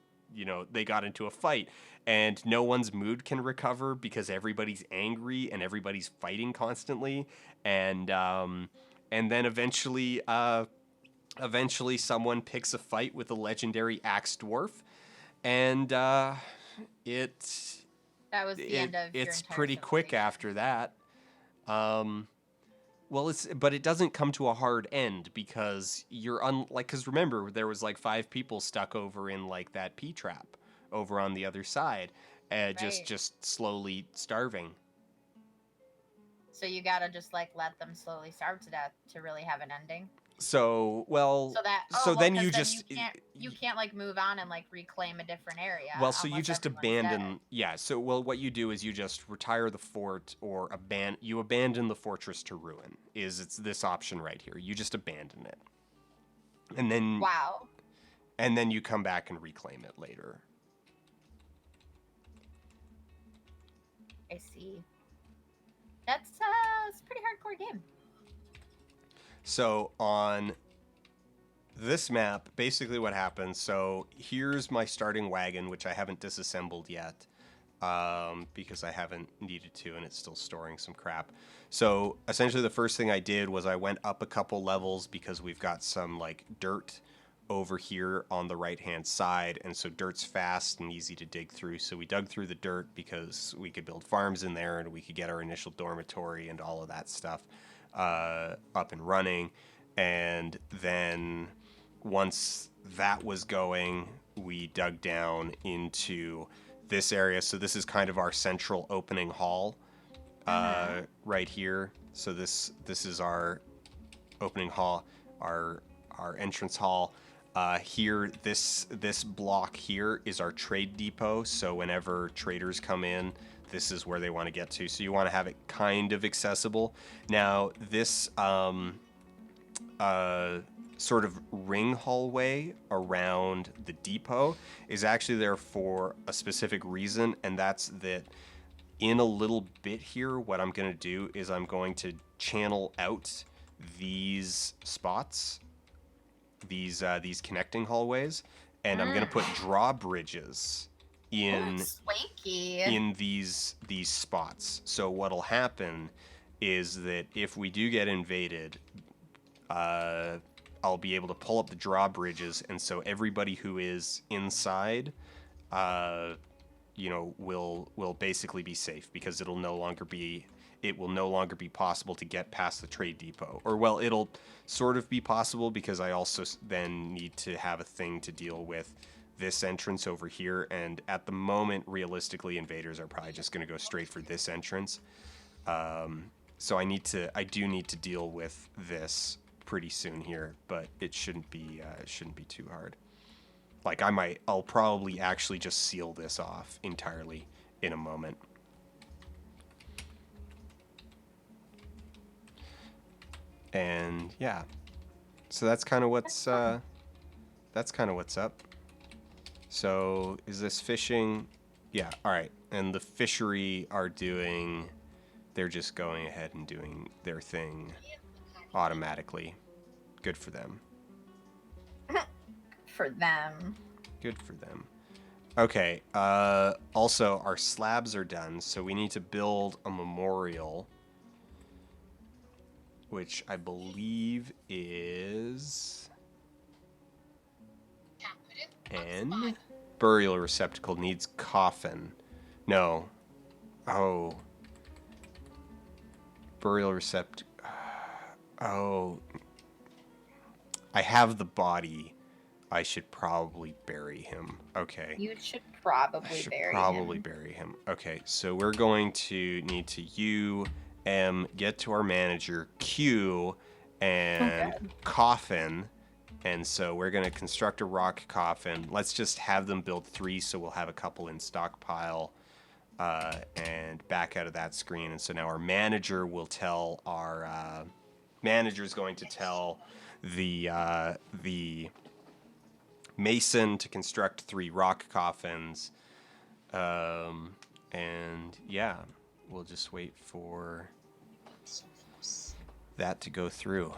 they got into a fight, and no one's mood can recover because everybody's angry and everybody's fighting constantly, and then eventually someone picks a fight with a legendary axe dwarf, and That was the end of your it's entire pretty quick civilization. after that. But it doesn't come to a hard end because because remember there was like 5 people stuck over in like that P trap over on the other side, Right. just slowly starving. So you gotta just like let them slowly starve to death to really have an ending. So then you just you can't like move on and like reclaim a different area. so you just abandon. Yeah. So what you do is you just retire the fort or abandon the fortress to ruin. It's this option right here. You just abandon it, and then Wow. And then you come back and reclaim it later. I see. That's it's a pretty hardcore game. So on this map, basically what happens, so here's my starting wagon, which I haven't disassembled yet, because I haven't needed to, and it's still storing some crap. So essentially the first thing I did was I went up a couple levels because we've got some like dirt over here on the right-hand side, and so dirt's fast and easy to dig through. So we dug through the dirt because we could build farms in there and we could get our initial dormitory and all of that stuff up and running. And then once that was going, we dug down into this area. So this is kind of our central opening hall right here. So this is our opening hall, our entrance hall. Here, this block here is our trade depot. So whenever traders come in, this is where they want to get to. So you want to have it kind of accessible. Now, this sort of ring hallway around the depot is actually there for a specific reason, and that's that in a little bit here, what I'm going to do is I'm going to channel out these spots, these connecting hallways, and I'm going to put drawbridges in these spots. So what'll happen is that if we do get invaded, I'll be able to pull up the drawbridges, and so everybody who is inside, will basically be safe because it will no longer be possible to get past the trade depot. Or, well, it'll sort of be possible because I also then need to have a thing to deal with this entrance over here. And at the moment, realistically, invaders are probably just going to go straight for this entrance. So I do need to deal with this pretty soon here, but it shouldn't be too hard. Like I'll probably actually just seal this off entirely in a moment. And yeah, so that's kind of what's up. So is this fishing? Yeah, all right. And the fishery are doing, they're just going ahead and doing their thing automatically. Good for them. For them. Good for them. Okay, also our slabs are done, so we need to build a memorial, which I believe is N. Burial receptacle needs coffin. No. Oh. Burial receptacle. Oh. I have the body. I should probably bury him. Okay. You should probably bury him. Okay, so we're going to need to get to our manager, Q, and coffin. And so we're going to construct a rock coffin. Let's just have them build 3 so we'll have a couple in stockpile. And back out of that screen. And so now our manager will tell our... manager is going to tell the mason to construct 3 rock coffins. And yeah, we'll just wait for that to go through.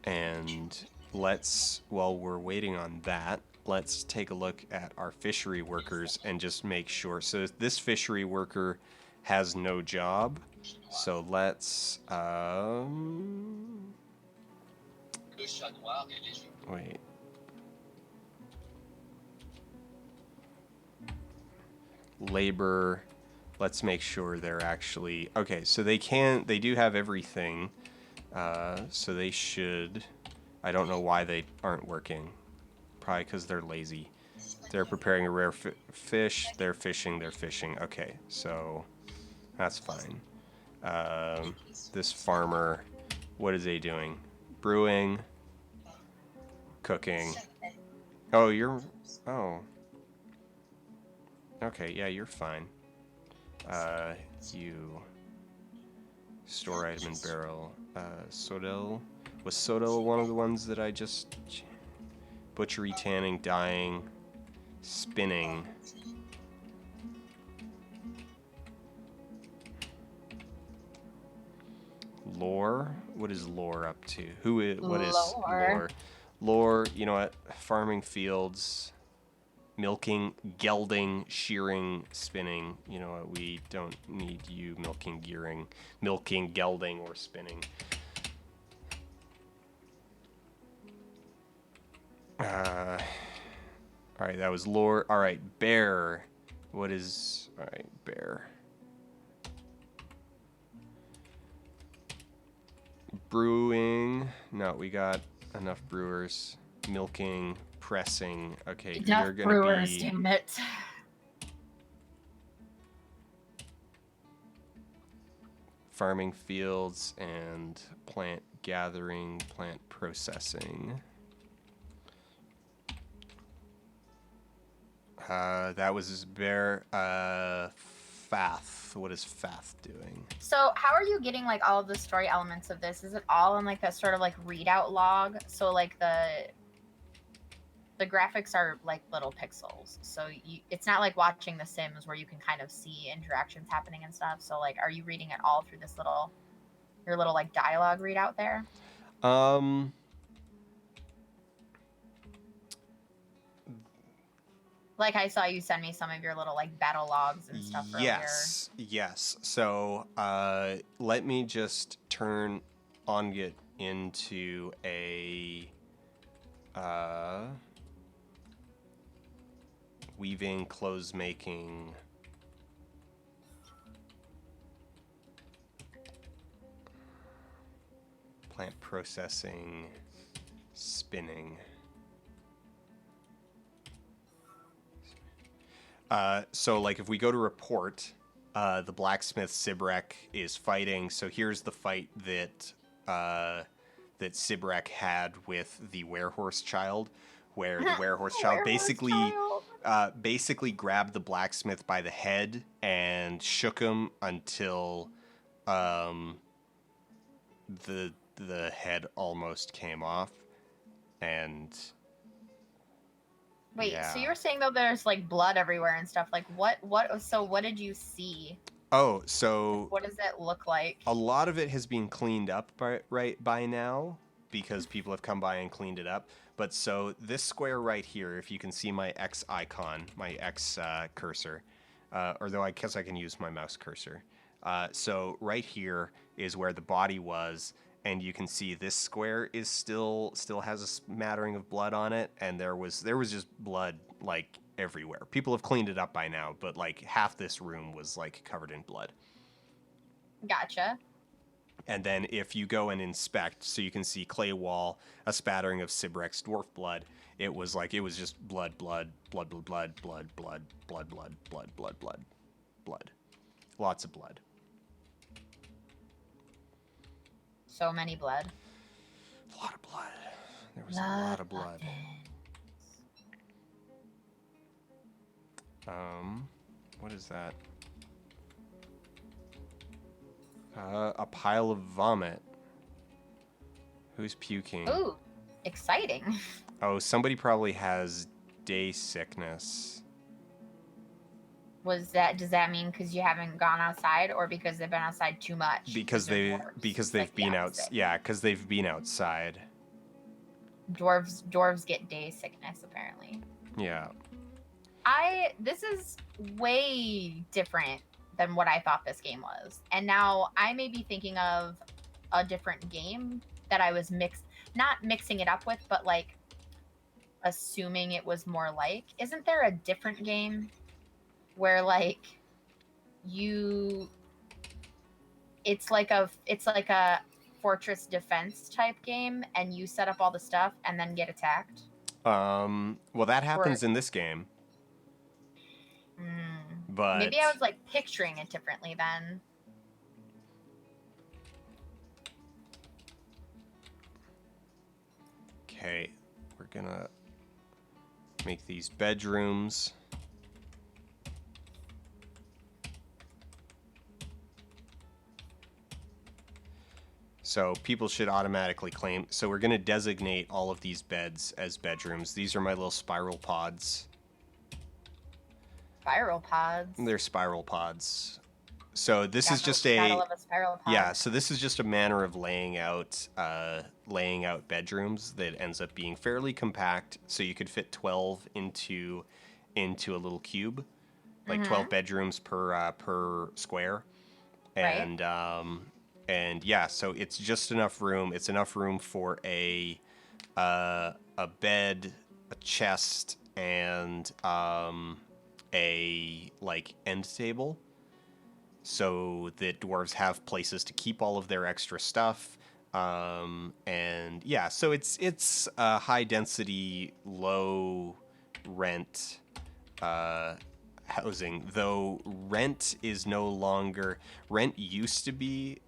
And while we're waiting on that, let's take a look at our fishery workers and just make sure. So this fishery worker has no job. So let's, wait. Labor, let's make sure they're actually, okay, so they do have everything. So they should, I don't know why they aren't working. Probably because they're lazy. They're preparing a rare fish. They're fishing. Okay, so that's fine. This farmer, what is he doing? Brewing, cooking. Oh, okay, yeah, you're fine. You store item in barrel. Sodel, was Sodel one of the ones that I just... Butchery, tanning, dyeing, spinning. Lore? What is Lore up to? What is Lore? Lore, you know what? Farming fields, milking, gelding, shearing, spinning. You know what? We don't need you milking, gelding, or spinning. Alright, that was lore. Alright, bear. What is... Alright, bear. Brewing. No, we got enough brewers. Milking, pressing. Okay, you're gonna brewers, be... damn it. Farming fields and plant gathering, plant processing. That was his bear. Fath. What is Fath doing? So how are you getting like all of the story elements of this? Is it all in like a sort of like readout log? So like the graphics are like little pixels. So it's not like watching The Sims where you can kind of see interactions happening and stuff. So like, are you reading it all through this your little like dialogue readout there? Like I saw you send me some of your little like battle logs and stuff earlier. Yes. So let me just turn Ongit into a weaving, clothes making, plant processing, spinning. So like if we go to report, the blacksmith Sibrek is fighting. So here's the fight that Sibrek had with the werehorse child, where the werehorse child basically grabbed the blacksmith by the head and shook him until the the head almost came off, and Wait, so yeah. you're saying though there's like blood everywhere and stuff. Like what did you see? Oh, Like, so what does it look like? a lot of it has been cleaned up by now because people have come by and cleaned it up. But so this square right here, if you can see my X icon, my X cursor, or though I guess I can use my mouse cursor. So right here is where the body was, and you can see this square is still has a smattering of blood on it, and there was just blood like everywhere. People have cleaned it up by now, but like half this room was like covered in blood. Gotcha. And then if you go and inspect, so you can see clay wall, a spattering of Sibrex dwarf blood. It was just blood, blood, blood, blood, blood, blood, blood, blood, blood, blood, blood, blood, blood. Lots of blood. So many blood. A lot of blood. There was a lot of blood. What is that? A pile of vomit. Who's puking? Ooh, exciting. Oh, somebody probably has day sickness. Does that mean because you haven't gone outside, or because they've been outside too much? Because they've been out. Yeah, because they've been outside. Dwarves get day sickness apparently. Yeah. This is way different than what I thought this game was, and now I may be thinking of a different game that I was not mixing it up with, but like assuming it was more like. Isn't there a different game where like it's like a fortress defense type game, and you set up all the stuff and then get attacked? Well, that happens in this game. But maybe I was like picturing it differently then. Okay, we're gonna make these bedrooms. So people should automatically claim. So we're going to designate all of these beds as bedrooms. These are my little spiral pods. Spiral pods? They're spiral pods. So this is just a spiral pod. Yeah, so this is just a manner of laying out bedrooms that ends up being fairly compact. So you could fit 12 into a little cube, like 12 bedrooms per square. And right. And yeah, so it's just enough room. It's enough room for a bed, a chest, and a like end table, so that dwarves have places to keep all of their extra stuff. And yeah, so it's high density, low rent housing. Though rent is no longer. Rent used to be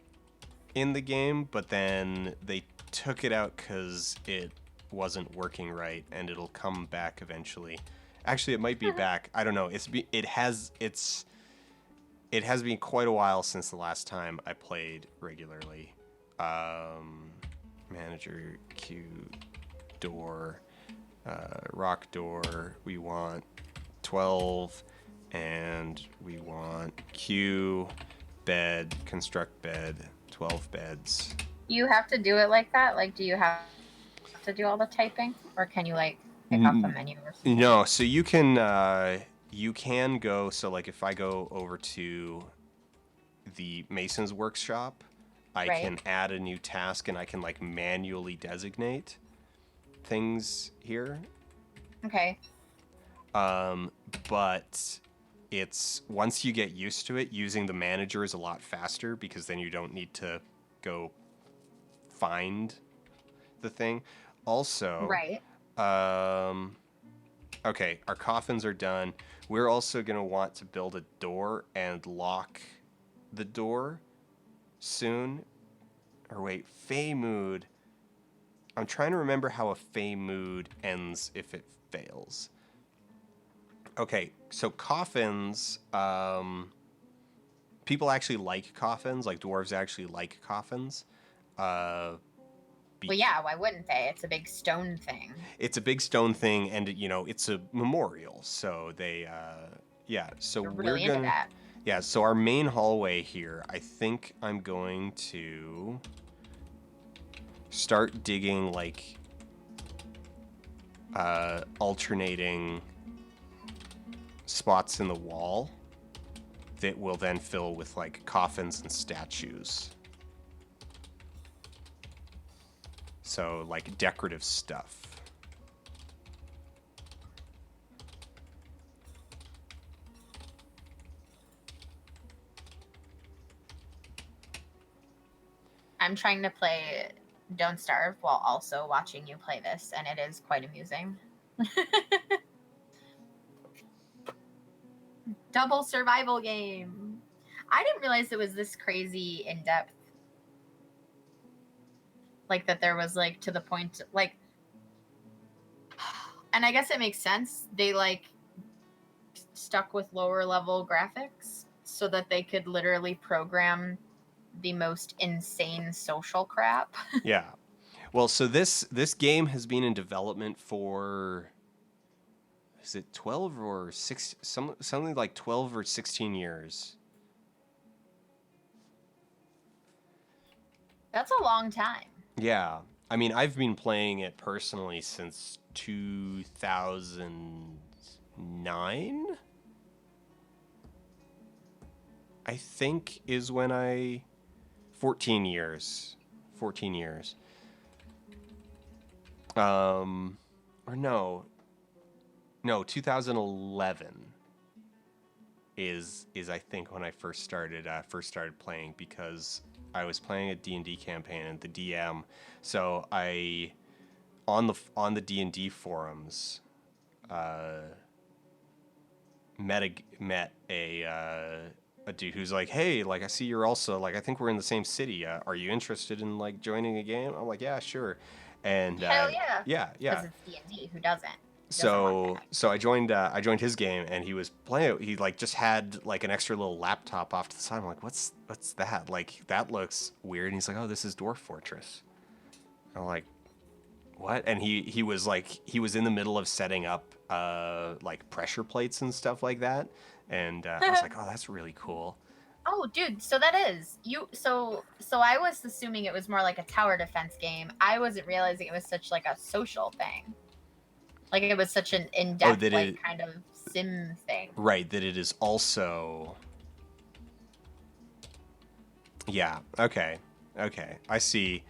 in the game, but then they took it out because it wasn't working right, and it'll come back eventually. Actually, it might be back. I don't know. It has been quite a while since the last time I played regularly. Manager Q door, rock door. We want 12, and we want Q bed, construct bed. 12 beds. You have to do it like that? Like, do you have to do all the typing, or can you like pick off the menu or something? No, so you can go. So like, if I go over to the Mason's Workshop, I can add a new task, and I can like manually designate things here. Okay. But it's once you get used to it, using the manager is a lot faster, because then you don't need to go find the thing. Also, right. Okay, our coffins are done. We're also going to want to build a door and lock the door soon. Or wait, Fey Mood. I'm trying to remember how a Fey Mood ends if it fails. Okay, so coffins, people actually like coffins, like dwarves actually like coffins. Well, yeah, why wouldn't they? It's a big stone thing. It's a big stone thing, and it's a memorial. So they, yeah. So They're we're really into gonna, that. yeah. So our main hallway here, I think I'm going to start digging like alternating spots in the wall that will then fill with like coffins and statues. So like decorative stuff. I'm trying to play Don't Starve while also watching you play this, and it is quite amusing. Double survival game. I didn't realize it was this crazy in depth. Like that there was like to the point like, and I guess it makes sense. They like stuck with lower level graphics so that they could literally program the most insane social crap. Yeah. Well, so this game has been in development for, is it 12 or 6, something like 12 or 16 years. That's a long time. Yeah. I mean, I've been playing it personally since 2009. I think is when 14 years. 14 years. Or no. No, 2011 is I think when I first started playing, because I was playing a D&D campaign and the DM. So I on the D&D forums met a dude who's like, "Hey, like I see you're also like I think we're in the same city. Are you interested in like joining a game?" I'm like, "Yeah, sure." And Hell yeah. yeah. Because it's D&D. Who doesn't? So I joined his game, and he was playing. He like just had like an extra little laptop off to the side. I'm like, what's that? Like that looks weird. And he's like, oh, this is Dwarf Fortress. I'm like, what? And he was in the middle of setting up like pressure plates and stuff like that. And I was like, oh, that's really cool. Oh, dude, so that is you. So I was assuming it was more like a tower defense game. I wasn't realizing it was such like a social thing. Like it was such an in-depth, like kind of sim thing. Right, that it is also. Yeah. Okay. I see.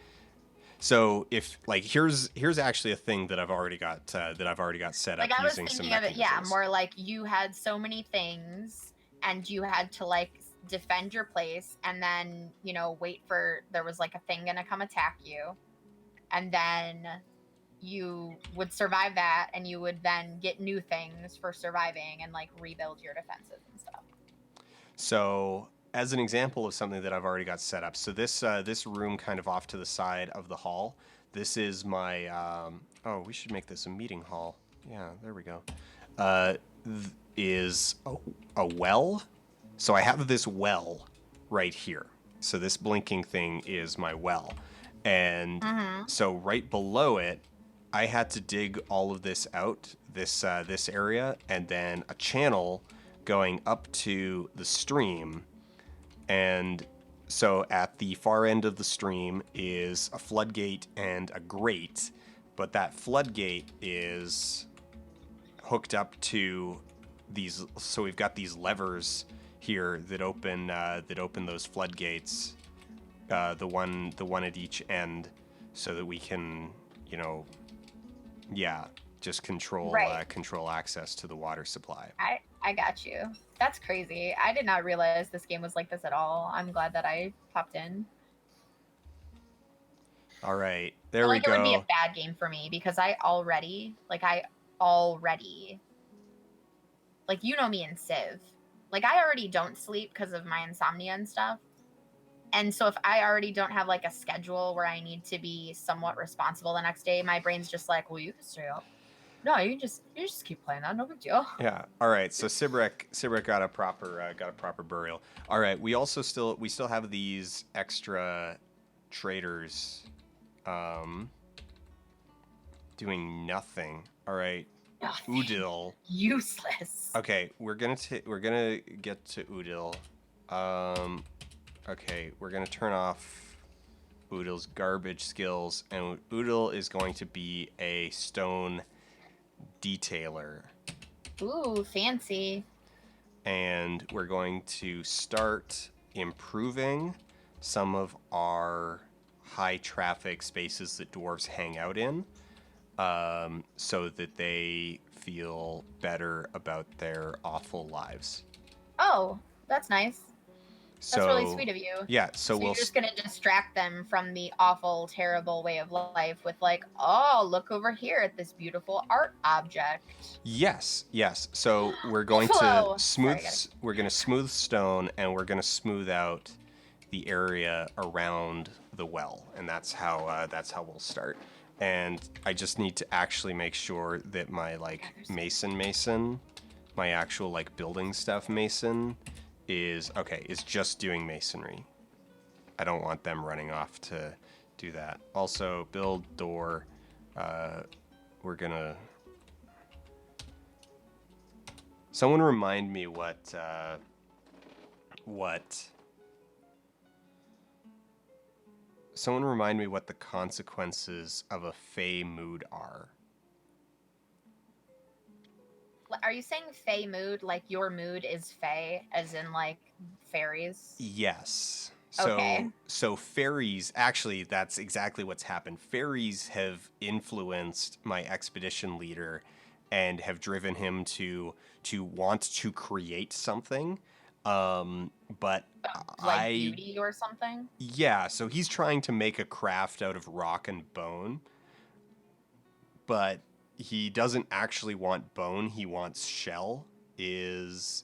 So if like here's actually a thing that I've already got set up like I was using some thinking of it, yeah, mechanisms. more like you had so many things and you had to like defend your place and then wait for there was like a thing gonna come attack you, and then you would survive that and you would then get new things for surviving and like rebuild your defenses and stuff. So as an example of something that I've already got set up, so this room kind of off to the side of the hall, this is my oh, we should make this a meeting hall. Yeah, there we go. Is a well. So I have this well right here. So this blinking thing is my well. And so right below it, I had to dig all of this out, this area, and then a channel going up to the stream. And so at the far end of the stream is a floodgate and a grate, but that floodgate is hooked up to these. So we've got these levers here that open those floodgates, the one at each end, so that we can, just control access to the water supply. I got you. That's crazy. I did not realize this game was like this at all. I'm glad that I popped in. All right, there we go. It would be a bad game for me because I already like you know me and Civ. Like I already don't sleep because of my insomnia and stuff. And so if I already don't have like a schedule where I need to be somewhat responsible the next day, my brain's just like, well, you can stay up. No, you just keep playing that. No big deal. Yeah. All right. So Sibrek got a proper burial. All right. We still have these extra traders Doing nothing. All right. Nothing. Udil. Useless. Okay, we're gonna get to Udil. Okay, we're gonna turn off Udil's garbage skills, and Udil is going to be a stone detailer. Ooh, fancy. And we're going to start improving some of our high traffic spaces that dwarves hang out in, so that they feel better about their awful lives. Oh, that's nice. That's really So sweet of you. yeah, so So we'll you're just gonna distract them from the awful, terrible way of life with like, oh, look over here at this beautiful art object. yes. So we're going Flow. to Sorry, we're going to smooth stone, and we're going to smooth out the area around the well, and that's how we'll start. And I just need to actually make sure that my like mason, my actual like building stuff mason is just doing masonry. I don't want them running off to do that. Also, build door. We're gonna. Someone remind me what. Someone remind me what the consequences of a fey mood are. Are you saying fey mood? Like your mood is fey, as in like fairies? Yes. Okay. So fairies, actually, that's exactly what's happened. Fairies have influenced my expedition leader and have driven him to want to create something. But Like beauty or something? yeah, so he's trying to make a craft out of rock and bone, but he doesn't actually want bone, he wants shell, is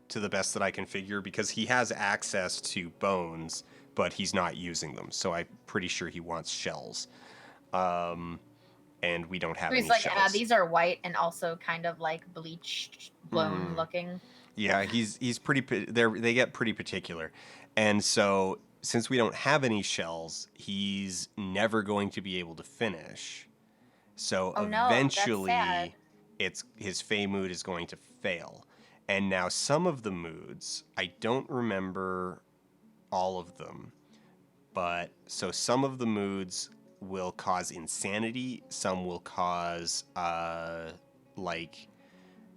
to the best that I can figure, because he has access to bones, but he's not using them. So I'm pretty sure he wants shells. And we don't have He's any like, shells. these are white and also kind of like bleached, blown looking. Yeah, he's pretty. They get pretty particular, and so since we don't have any shells, he's never going to be able to finish. So Oh no, that's sad. eventually, it's his Fey mood is going to fail. And now some of the moods, I don't remember all of them, but so some of the moods will cause insanity. Some will cause like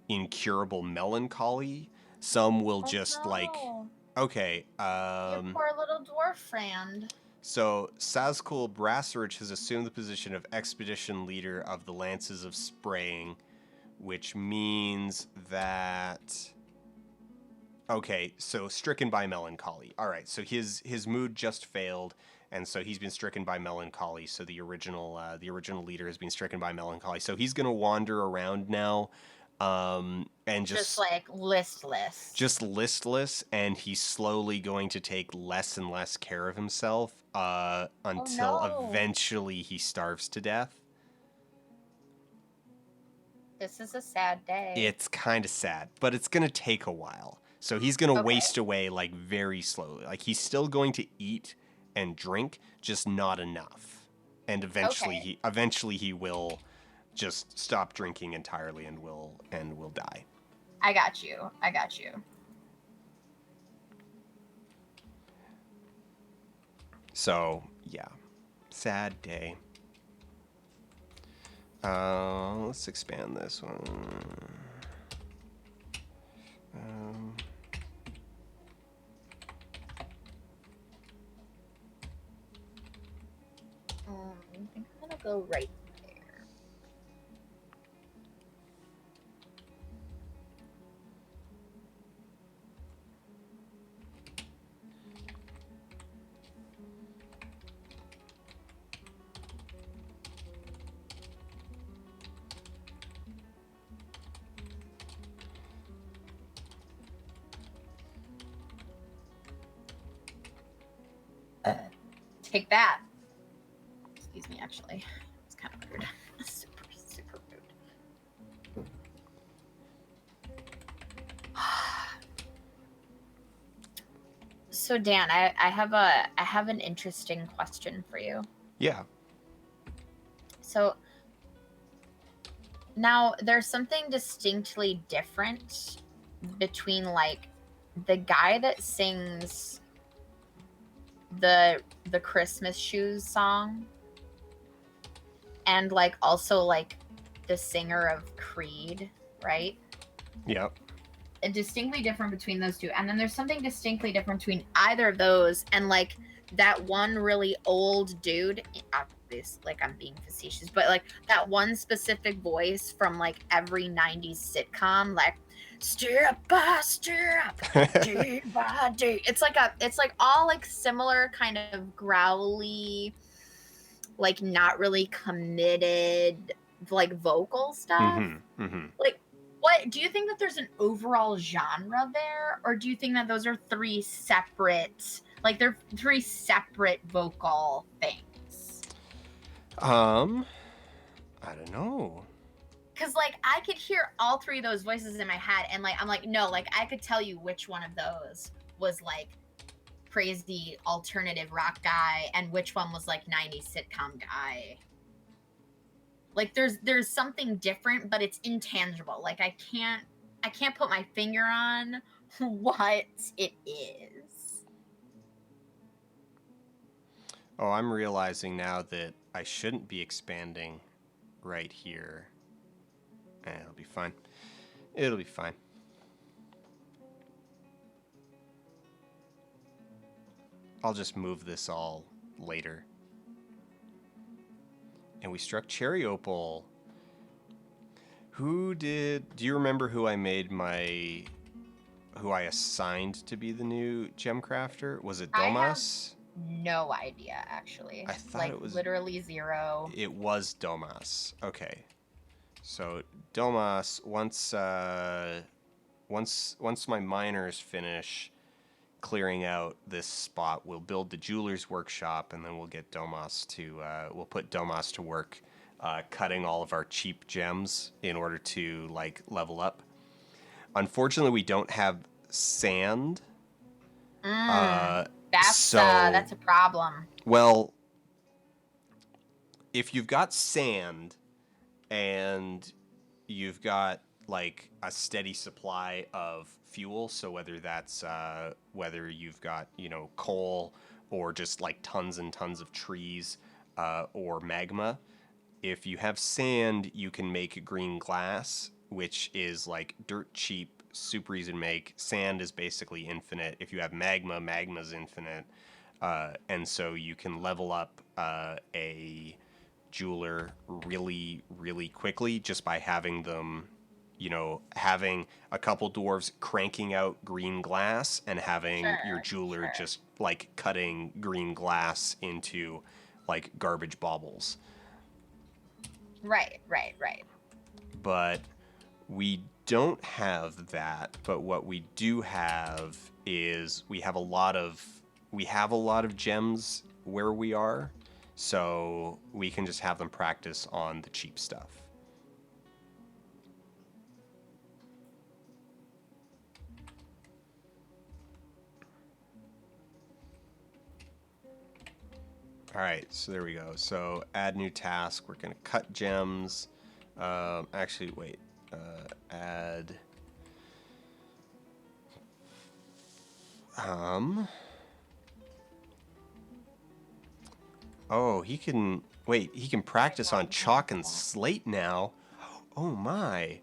incurable melancholy. Some will just like okay. Your poor little dwarf friend. So, Sazkul Brasserich has assumed the position of expedition leader of the Lances of Spraying, which means that. Okay, so stricken by melancholy. All right, so his mood just failed, and so he's been stricken by melancholy. So the original leader has been stricken by melancholy. So he's gonna wander around now, and just like listless. Just listless, and he's slowly going to take less and less care of himself until eventually he starves to death. This is a sad day. It's kind of sad, but it's going to take a while. So he's going to waste away like very slowly. Like he's still going to eat and drink, just not enough. And eventually he will just stop drinking entirely and will die. I got you. So, yeah. Sad day. Let's expand this one. I think I'm gonna go right there. Take that. Excuse me, actually. It's kind of weird. Super rude. So Dan, I have an interesting question for you. Yeah. So now there's something distinctly different between like the guy that sings the Christmas shoes song and like also like the singer of Creed, right? Yep. Distinctly different between those two. And then there's something distinctly different between either of those and like that one really old dude. Obviously, like I'm being facetious, but like that one specific voice from like every 90s sitcom, like step by step, day by day. It's like all like similar kind of growly, like not really committed like vocal stuff. Mm-hmm. Mm-hmm. Like, what do you think that there's an overall genre there, or do you think that those are three separate, like they're three separate vocal things? I don't know. Because like I could hear all three of those voices in my head, and like I'm like, no, like I could tell you which one of those was like crazy alternative rock guy and which one was like 90s sitcom guy. Like there's something different, but it's intangible. Like I can't put my finger on what it is. Oh, I'm realizing now that I shouldn't be expanding right here. It'll be fine. It'll be fine. I'll just move this all later. And we struck cherry opal. Do you remember who I assigned to be the new gem crafter? Was it Domas? No idea, actually. I thought like it was literally zero. It was Domas. Okay. So Domas, once my miners finish clearing out this spot, we'll build the jeweler's workshop, and then we'll get Domas to we'll put Domas to work cutting all of our cheap gems in order to like level up. Unfortunately, we don't have sand. That's a problem. Well, if you've got sand and you've got like a steady supply of fuel, so whether you've got coal or just like tons and tons of trees or magma, if you have sand you can make green glass, which is like dirt cheap, super easy to make. Sand is basically infinite. If you have magma's infinite, and so you can level up a jeweler really, really quickly just by having them, having a couple dwarves cranking out green glass and having your jeweler just like cutting green glass into like garbage baubles. Right. But we don't have that. But what we do have is we have a lot of gems where we are. So we can just have them practice on the cheap stuff. All right, so there we go. So add new task. We're going to cut gems. Actually, wait. Add... Oh, he can... Wait, he can practice on chalk and slate now. Oh, my.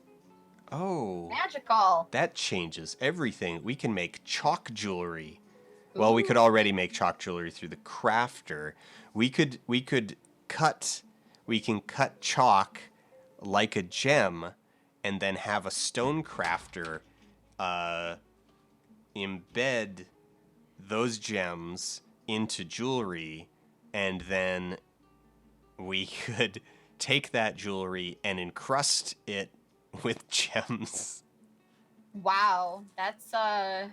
Oh. Magical. That changes everything. We can make chalk jewelry. Well, we could already make chalk jewelry through the crafter. We can cut chalk like a gem and then have a stone crafter embed those gems into jewelry, and then we could take that jewelry and encrust it with gems. Wow, that's a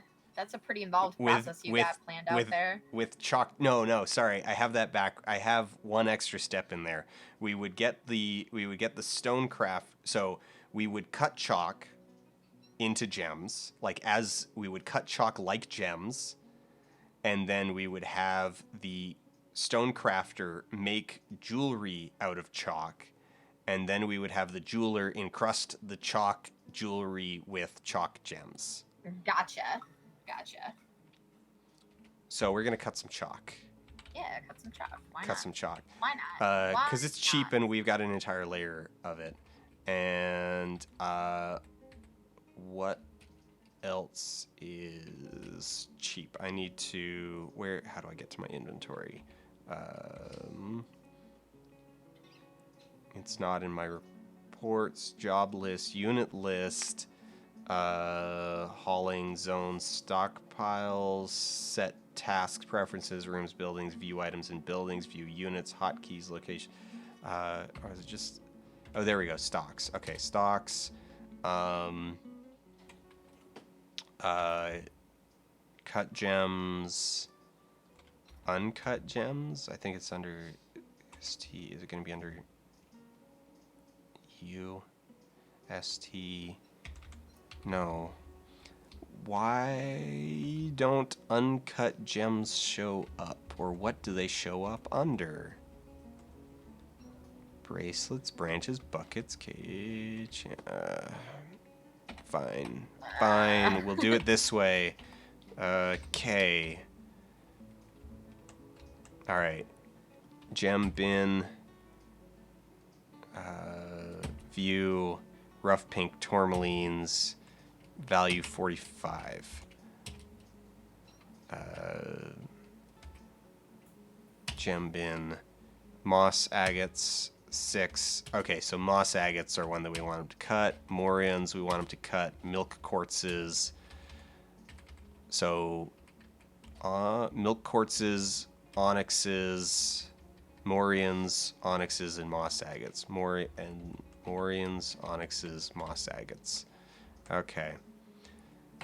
pretty involved process you got planned out there. With chalk. No, sorry. I have that back. I have one extra step in there. We would get the stone craft. So we would cut chalk into gems, we would cut chalk like gems, and then we would have the stonecrafter make jewelry out of chalk, and then we would have the jeweler encrust the chalk jewelry with chalk gems. Gotcha. So we're gonna cut some chalk. Yeah, cut some chalk. Why Cut not? some chalk. Why not? Because it's cheap and we've got an entire layer of it. And what else is cheap? I need to... How do I get to my inventory? It's not in my reports. Job list, unit list, hauling zones, stockpiles, set tasks, preferences, rooms, buildings, view items in buildings, view units, hotkeys, location. Or is it just... Oh, there we go. Stocks. Okay, stocks. Cut gems. Uncut gems? I think it's under ST. Is it going to be under U? ST? No. Why don't uncut gems show up? Or what do they show up under? Bracelets, branches, buckets, cage. Fine. We'll do it this way. Okay. Alright. Gem bin. View. Rough pink tourmalines. Value 45. Gem bin. Moss agates. 6. Okay, so moss agates are one that we want them to cut. Morians we want them to cut. Milk quartzes. So, milk quartzes, onyxes, Morians, onyxes, and moss agates. Morians, onyxes, moss agates. Okay.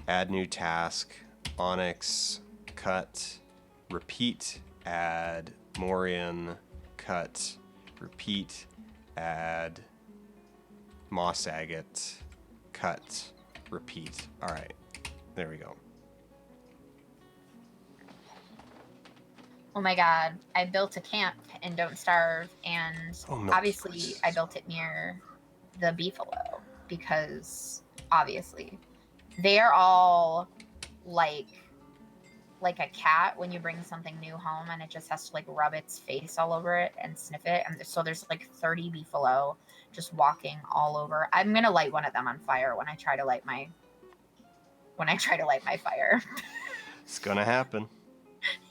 Add new task. Onyx, cut, repeat, add, Morian, cut, repeat, add, moss agate, cut, repeat. All right, there we go. Oh my god, I built a camp in Don't Starve, and obviously I built it near the beefalo because obviously they are all like a cat when you bring something new home and it just has to like rub its face all over it and sniff it. And so there's like 30 beefalo just walking all over. I'm gonna light one of them on fire when I try to light my fire. It's gonna happen.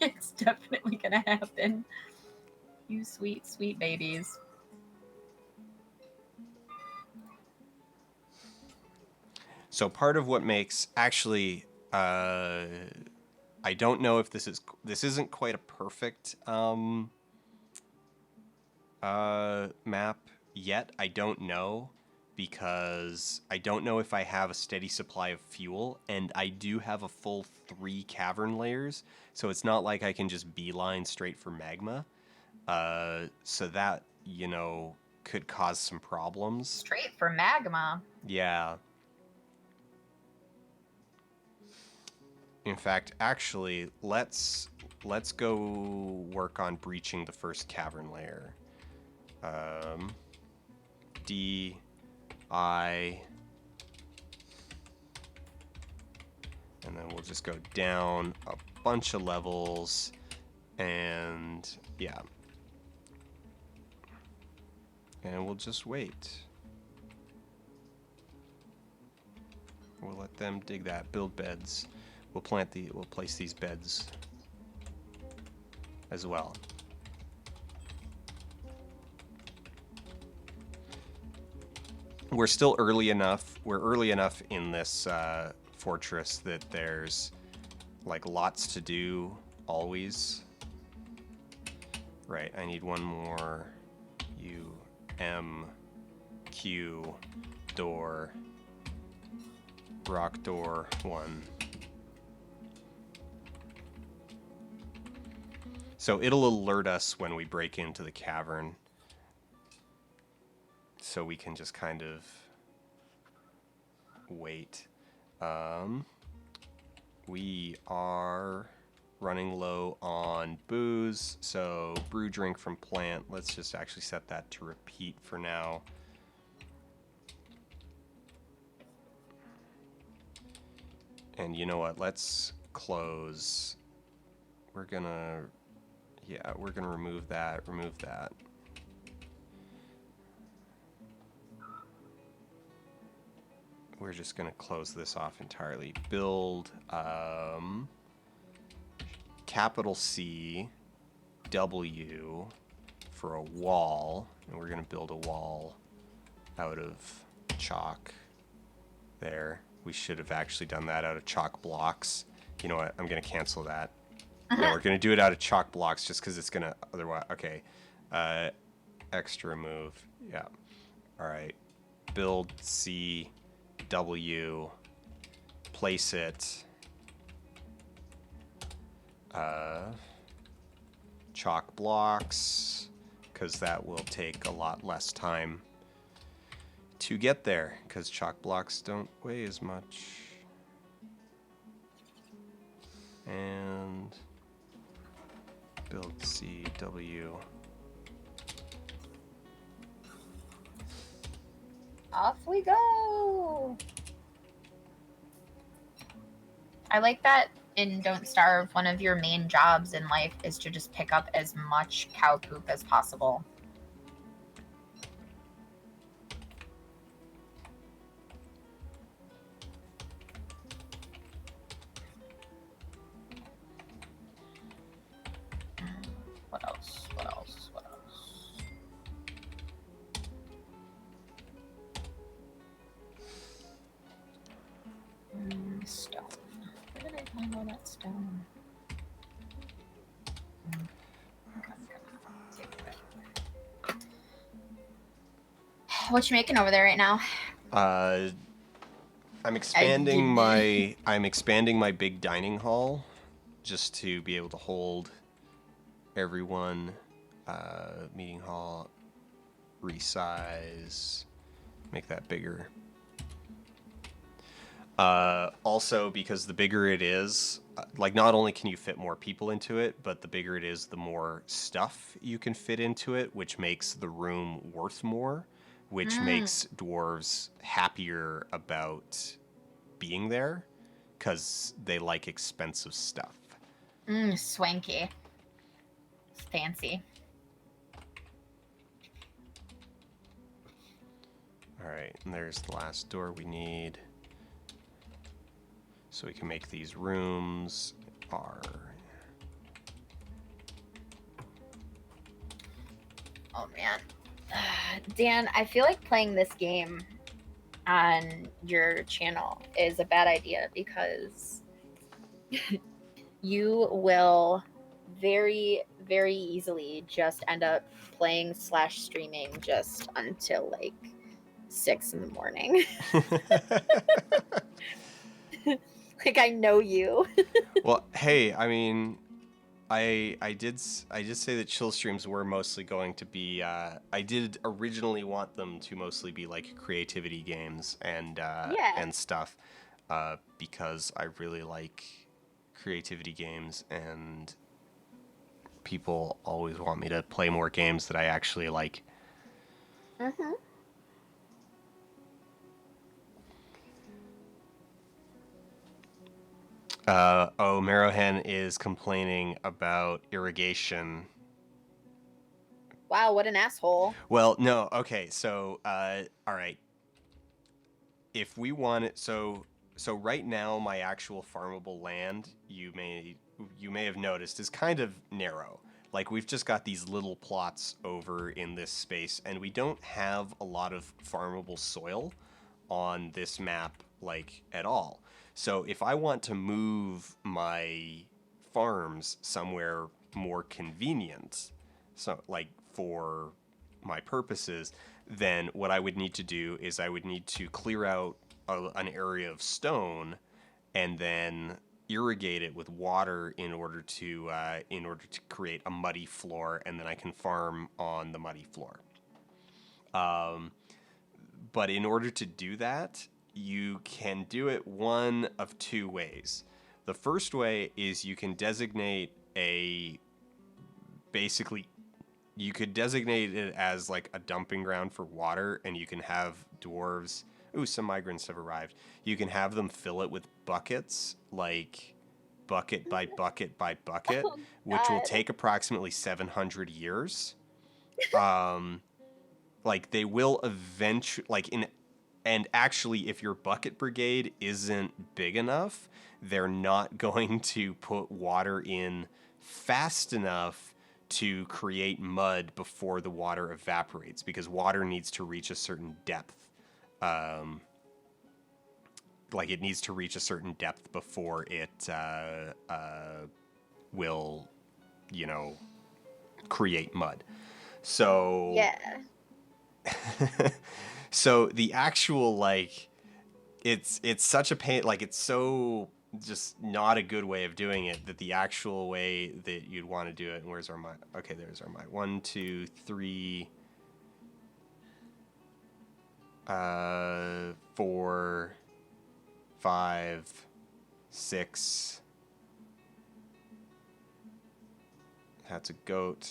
It's definitely gonna happen. You sweet, sweet babies. So part of what makes actually I don't know if this isn't quite a perfect map yet. I don't know because I don't know if I have a steady supply of fuel, and I do have a full 3 cavern layers, so it's not like I can just beeline straight for magma. So that, you know, could cause some problems. Straight for magma? Yeah. In fact, actually, let's go work on breaching the first cavern layer. D, I, and then we'll just go down a bunch of levels, and yeah. And we'll just wait. We'll let them dig that, build beds. We'll place these beds as well. We're still early enough. We're early enough in this fortress that there's like lots to do always. Right, I need one more U, M, Q, door, rock door, 1. So it'll alert us when we break into the cavern. So we can just kind of wait. We are running low on booze, so brew drink from plant. Let's just actually set that to repeat for now. And you know what? Let's close. We're gonna remove that, We're just gonna close this off entirely. Build capital C W for a wall, and we're gonna build a wall out of chalk there. We should have actually done that out of chalk blocks. You know what? I'm gonna cancel that. No, we're gonna do it out of chalk blocks just because it's gonna otherwise. Okay, extra move. Yeah. All right. Build C W. Place it. Chalk blocks, because that will take a lot less time to get there, because chalk blocks don't weigh as much. And build CW. Off we go. I like that in Don't Starve, one of your main jobs in life is to just pick up as much cow poop as possible. What else? Stone. Where did I find all that stone? What you making over there right now? I'm expanding my big dining hall just to be able to hold everyone. Meeting hall, resize, make that bigger. Also, because the bigger it is, like, not only can you fit more people into it, but the bigger it is, the more stuff you can fit into it, which makes the room worth more, which makes dwarves happier about being there, because they like expensive stuff. Swanky. Fancy. Alright, and there's the last door we need. So we can make these rooms are... Oh man. Dan, I feel like playing this game on your channel is a bad idea because you will very, very easily just end up playing / streaming just until like 6 in the morning. Like, I know you. Well, hey, I mean, I did say that Chillstreams were mostly going to be. I did originally want them to mostly be like creativity games and stuff, because I really like creativity games, and people always want me to play more games that I actually like. Mm-hmm. Marrowhen is complaining about irrigation. Wow, what an asshole. Well, no, okay, so, all right. If we want it, so right now my actual farmable land, you may have noticed, is kind of narrow. Like, we've just got these little plots over in this space, and we don't have a lot of farmable soil on this map, like, at all. So if I want to move my farms somewhere more convenient, so like for my purposes, then what I would need to do is I would need to clear out an area of stone and then irrigate it with water in order to create a muddy floor, and then I can farm on the muddy floor. But in order to do that, you can do it one of two ways. The first way is you can designate basically you could designate it as like a dumping ground for water, and you can have dwarves. Ooh, some migrants have arrived. You can have them fill it with buckets, like bucket by bucket by bucket, Oh which will God. take approximately 700 years. Um, like they will eventually, and actually, if your bucket brigade isn't big enough, they're not going to put water in fast enough to create mud before the water evaporates, because water needs to reach a certain depth. Like it needs to reach a certain depth before it will, you know, create mud. So, Yeah. so the actual like it's such a pain, like it's so just not a good way of doing it, that the actual way that you'd want to do it. And where's our mine? Okay, there's our mine. 1 2 3 4 5 6. That's a goat.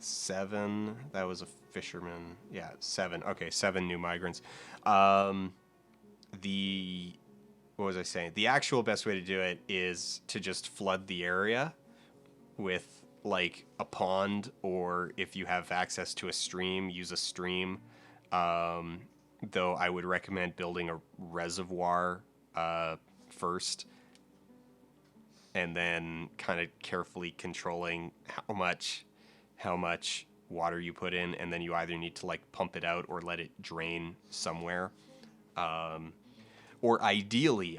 7, that was a fisherman. Yeah, 7. Okay, 7 new migrants. The What was I saying? The actual best way to do it is to just flood the area with like a pond, or if you have access to a stream, use a stream. Though I would recommend building a reservoir first, and then kind of carefully controlling how much water you put in, and then you either need to like pump it out or let it drain somewhere. Or ideally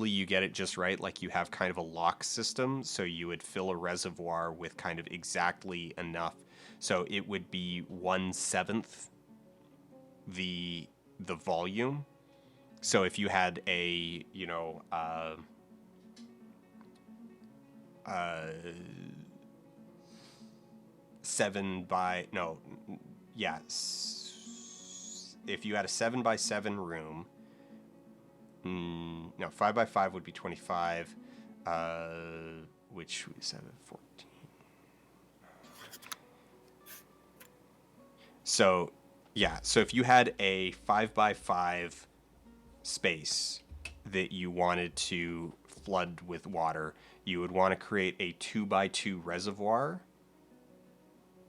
you get it just right, like you have kind of a lock system, so you would fill a reservoir with kind of exactly enough, so it would be 1/7 the volume. So if you had a, you know, 7 by no yeah if you had a 7 by 7 room, no, 5 by 5 would be 25, which 7 14. So yeah, so if you had a 5 by 5 space that you wanted to flood with water, you would want to create a 2 by 2 reservoir,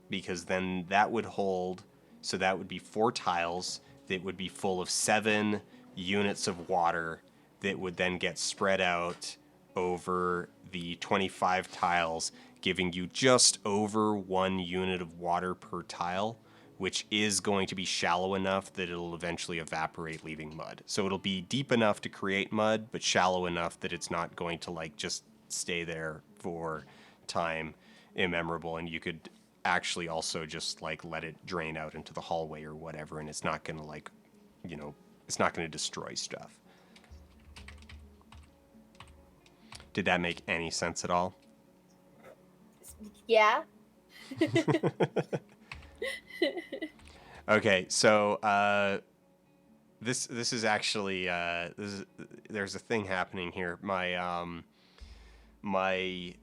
because then that would hold, so that would be 4 tiles that would be full of 7 units of water that would then get spread out over the 25 tiles, giving you just over 1 unit of water per tile, which is going to be shallow enough that it'll eventually evaporate, leaving mud. So it'll be deep enough to create mud, but shallow enough that it's not going to like just stay there for time immemorable, and you could actually also just like let it drain out into the hallway or whatever, and it's not going to like, you know, it's not going to destroy stuff. Did that make any sense at all? Yeah. Okay, so this is actually there's a thing happening here. My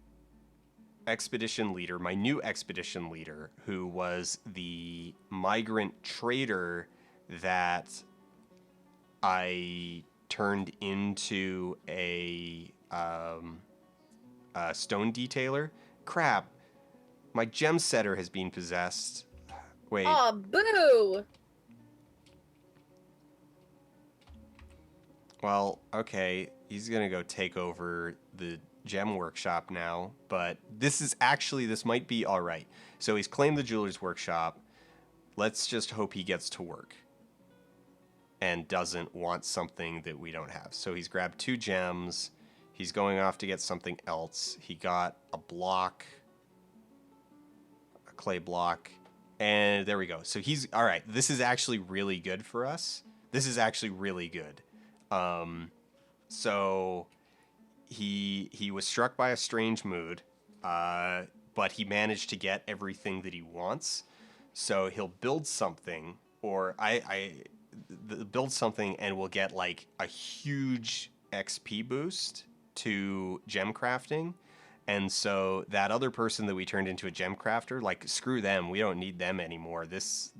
expedition leader, my new expedition leader, who was the migrant trader that I turned into a stone detailer. Crap, my gem setter has been possessed. Wait. Oh, boo! Well, okay, he's gonna go take over the gem workshop now, but this might be all right. So he's claimed the jeweler's workshop. Let's just hope he gets to work and doesn't want something that we don't have. So he's grabbed 2 gems. He's going off to get something else. He got a block, a clay block, and there we go. So he's all right. This is actually really good for us. This is actually really good. So he was struck by a strange mood, but he managed to get everything that he wants. So he'll build something, or build something, and we'll get like a huge XP boost to gem crafting. And so that other person that we turned into a gem crafter, like, screw them. We don't need them anymore. This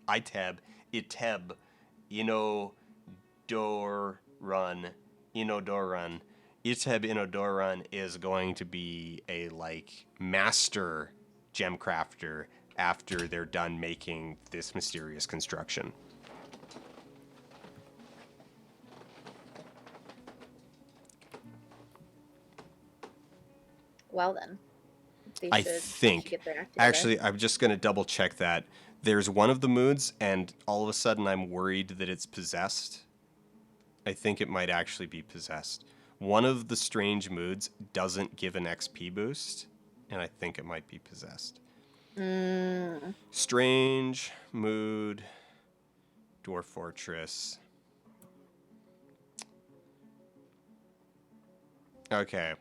Iteb, Inodoran, Inodoran, Iteb Inodoran is going to be a, like, master gem crafter after they're done making this mysterious construction. Well then, I they think. should get their act together. Actually, I'm just going to double check that. There's one of the moods, and all of a sudden I'm worried that it's possessed. I think it might actually be possessed. One of the strange moods doesn't give an XP boost, and I think it might be possessed. Strange mood, Dwarf Fortress. Okay.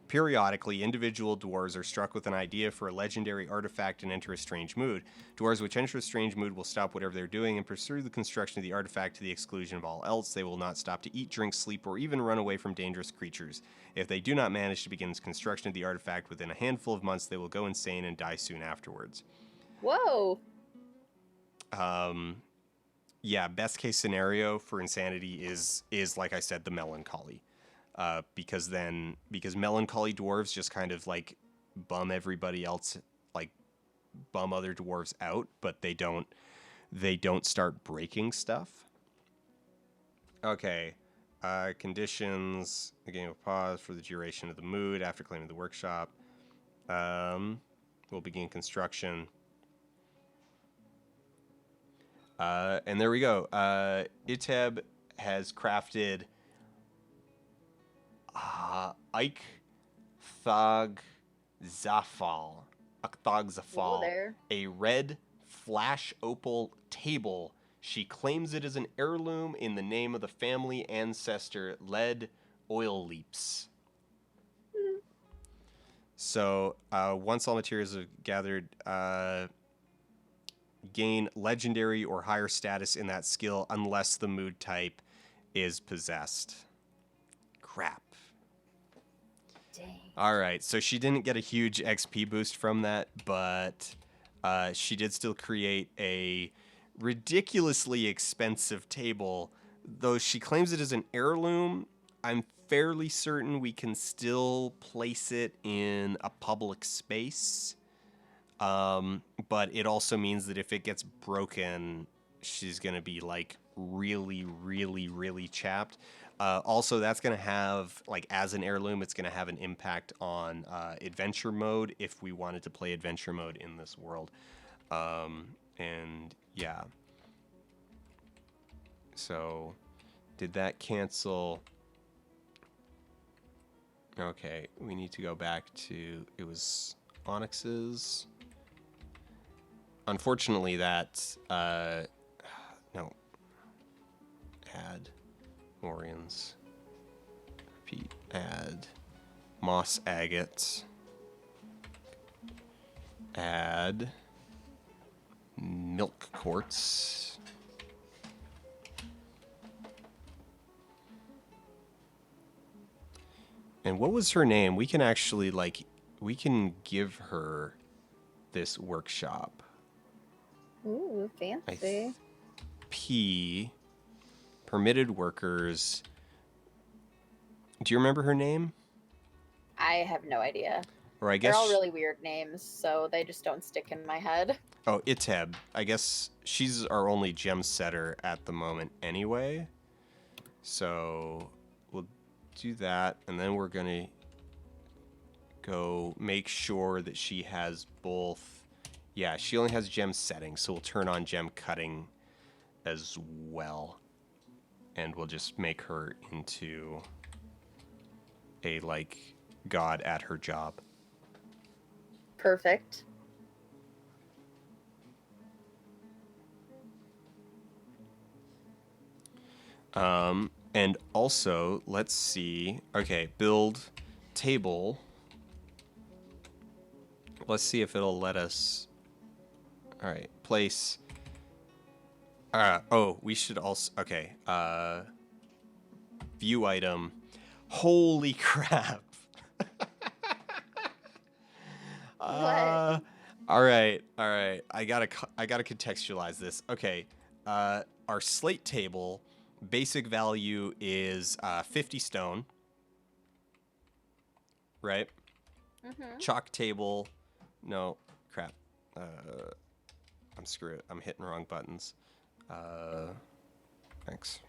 Periodically, individual dwarves are struck with an idea for a legendary artifact and enter a strange mood. Dwarves which enter a strange mood will stop whatever they're doing and pursue the construction of the artifact to the exclusion of all else. They will not stop to eat, drink, sleep, or even run away from dangerous creatures. If they do not manage to begin construction of the artifact within a handful of months, they will go insane and die soon afterwards. Whoa. Yeah, best case scenario for insanity is like I said, the melancholy. Because melancholy dwarves just kind of like bum everybody else, like bum other dwarves out, but they don't start breaking stuff. Okay. Conditions. The game will pause for the duration of the mood after claiming the workshop. We'll begin construction. And there we go. Iteb has crafted Ikthag Zafal, a red flash opal table. She claims it as an heirloom in the name of the family ancestor Led Oil Leaps. So once all materials are gathered, gain legendary or higher status in that skill unless the mood type is possessed. Crap. Dang. All right, so she didn't get a huge XP boost from that, but she did still create a ridiculously expensive table. Though she claims it as an heirloom, I'm fairly certain we can still place it in a public space. But it also means that if it gets broken, she's going to be like really, really, really chapped. Also, that's going to have, like, as an heirloom, it's going to have an impact on adventure mode if we wanted to play adventure mode in this world. And yeah. So, did that cancel? Okay, we need to go back to, it was Onyx's. Unfortunately, that, no. Add Orions. Repeat. Add Moss Agate. Add Milk Quartz. And what was her name? We can actually, like, we can give her this workshop. Ooh, fancy. P. Permitted workers. Do you remember her name? I have no idea. Or I guess they're all really weird names, so they just don't stick in my head. Oh, Iteb. I guess she's our only gem setter at the moment anyway. So we'll do that, and then we're gonna go make sure that she has both. Yeah, she only has gem setting, so we'll turn on gem cutting as well. And we'll just make her into a, like, god at her job. Perfect. And also, let's see. Okay, build table. Let's see if it'll let us. All right, place. Oh, we should also. Okay. View item. Holy crap. What? All right. I gotta contextualize this. Okay. Our slate table basic value is 50 stone, right? Mm-hmm. Chalk table, no, crap. I'm screwed. I'm hitting wrong buttons. Thanks.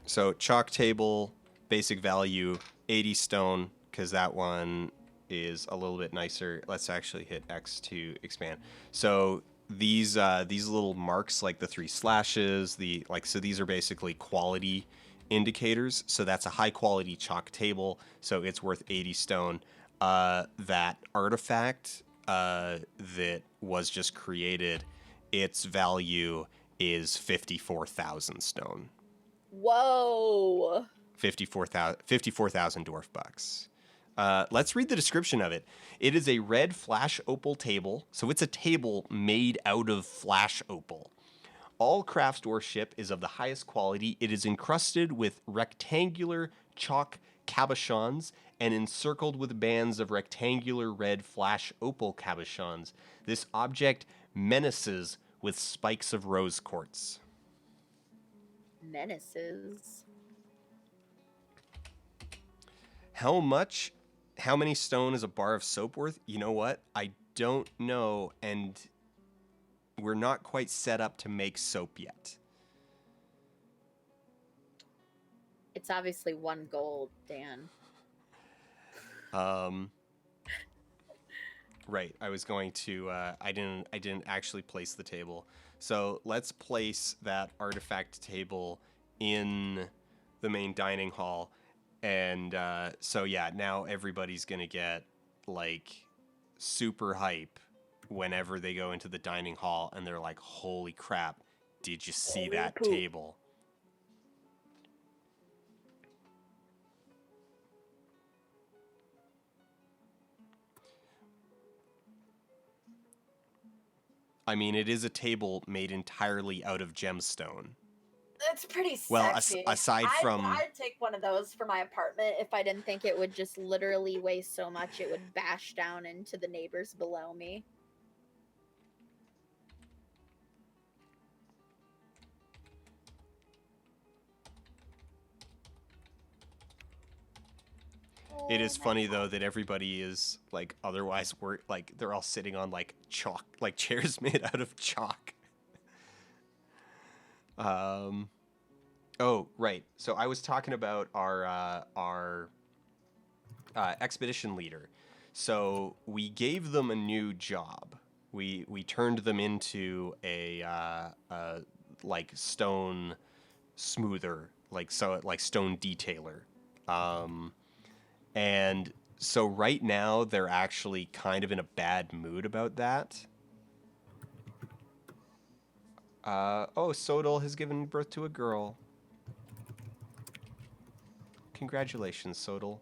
So chalk table, basic value, 80 stone, because that one is a little bit nicer. Let's actually hit X to expand. So these little marks, like the 3 slashes, so these are basically quality indicators. So that's a high quality chalk table. So it's worth 80 stone. That artifact that was just created, its value is 54,000 stone. Whoa. 54,000 dwarf bucks. Let's read the description of it. It is a red flash opal table, so it's a table made out of flash opal. All crafts dwarfship is of the highest quality. It is encrusted with rectangular chalk cabochons and encircled with bands of rectangular red flash opal cabochons. This object menaces with spikes of rose quartz. Menaces. How many stone is a bar of soap worth? You know what? I don't know, and we're not quite set up to make soap yet. It's obviously 1 gold, Dan. Right. I was going to. I didn't actually place the table. So let's place that artifact table in the main dining hall, and so yeah, now everybody's gonna get like super hype whenever they go into the dining hall, and they're like, "Holy crap! Did you see that table?" I mean, it is a table made entirely out of gemstone. That's pretty Well, sexy. aside from I'd take one of those for my apartment if I didn't think it would just literally weigh so much it would bash down into the neighbors below me. it is funny though that everybody is like otherwise like they're all sitting on like chalk, like chairs made out of chalk. Oh, right. So I was talking about our expedition leader. So we gave them a new job. We turned them into a like stone smoother, like stone detailer. And so right now they're actually kind of in a bad mood about that. Sodal has given birth to a girl. Congratulations, Sodal.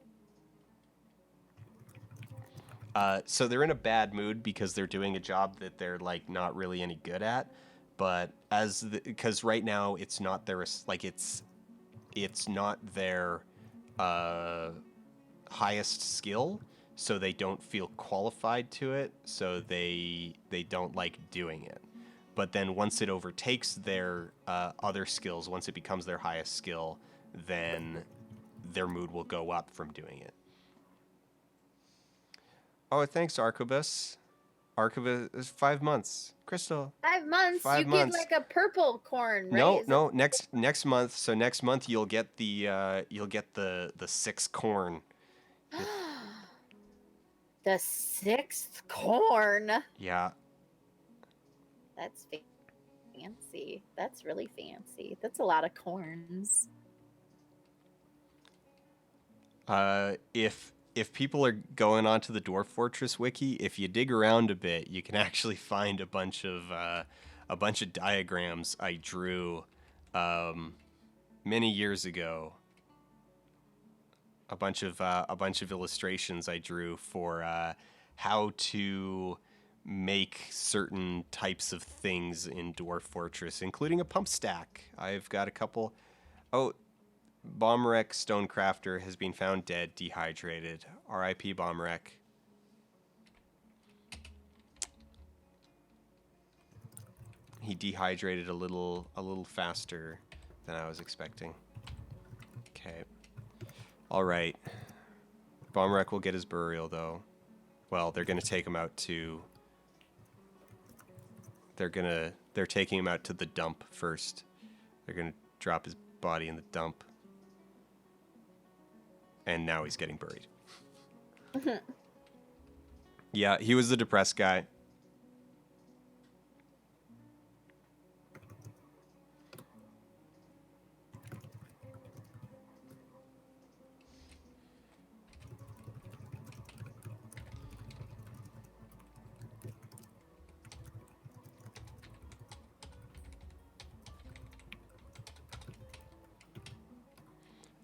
So they're in a bad mood because they're doing a job that they're like not really any good at. But because right now it's not their it's not their highest skill, so they don't feel qualified to it, so they don't like doing it. But then once it overtakes their other skills, once it becomes their highest skill, then their mood will go up from doing it. Oh, thanks, Arquebus. Arquebus is 5 months. Crystal. 5 months? 5 You get months. like a purple corn, right? No, Is no. Next month. So next month you'll get the 6 corn. The 6th corn? Yeah. That's fancy. That's really fancy. That's a lot of corns. If people are going onto the Dwarf Fortress wiki, if you dig around a bit, you can actually find a bunch of diagrams I drew many years ago. A bunch of illustrations I drew for how to make certain types of things in Dwarf Fortress, including a pump stack. I've got a couple. Oh, Bomberek Stonecrafter has been found dead, dehydrated. R.I.P. Bomberek. He dehydrated a little faster than I was expecting. Okay. All right. Bomberek will get his burial though. Well, they're gonna take him out to. They're taking him out to the dump first. They're gonna drop his body in the dump. And now he's getting buried. Yeah, he was the depressed guy.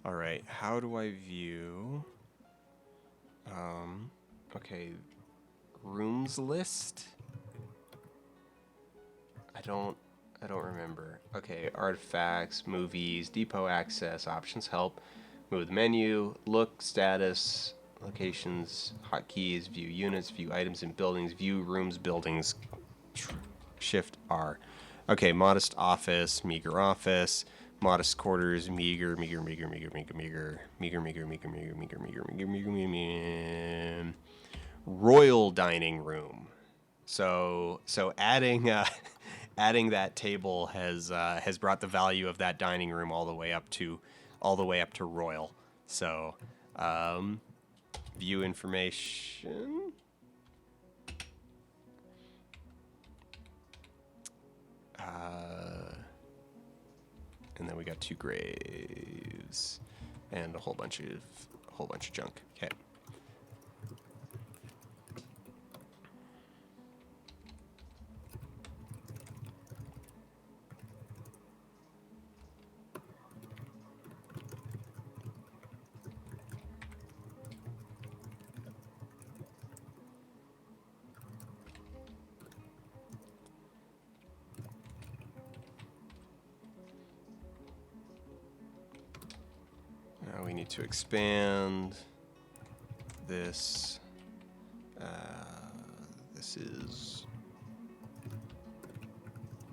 All right, how do I view? Okay, rooms list. I don't remember. Okay, artifacts, movies, depot access, options, help, move the menu, look, status, locations, hotkeys, view units, view items in buildings, view rooms, buildings. Shift R. Okay, modest office, meager office. Modest quarters, meager. Royal dining room. So adding adding that table has brought the value of that dining room all the way up to royal. So view information. And then we got 2 graves and a whole bunch of junk. Okay. Now we need to expand this. This is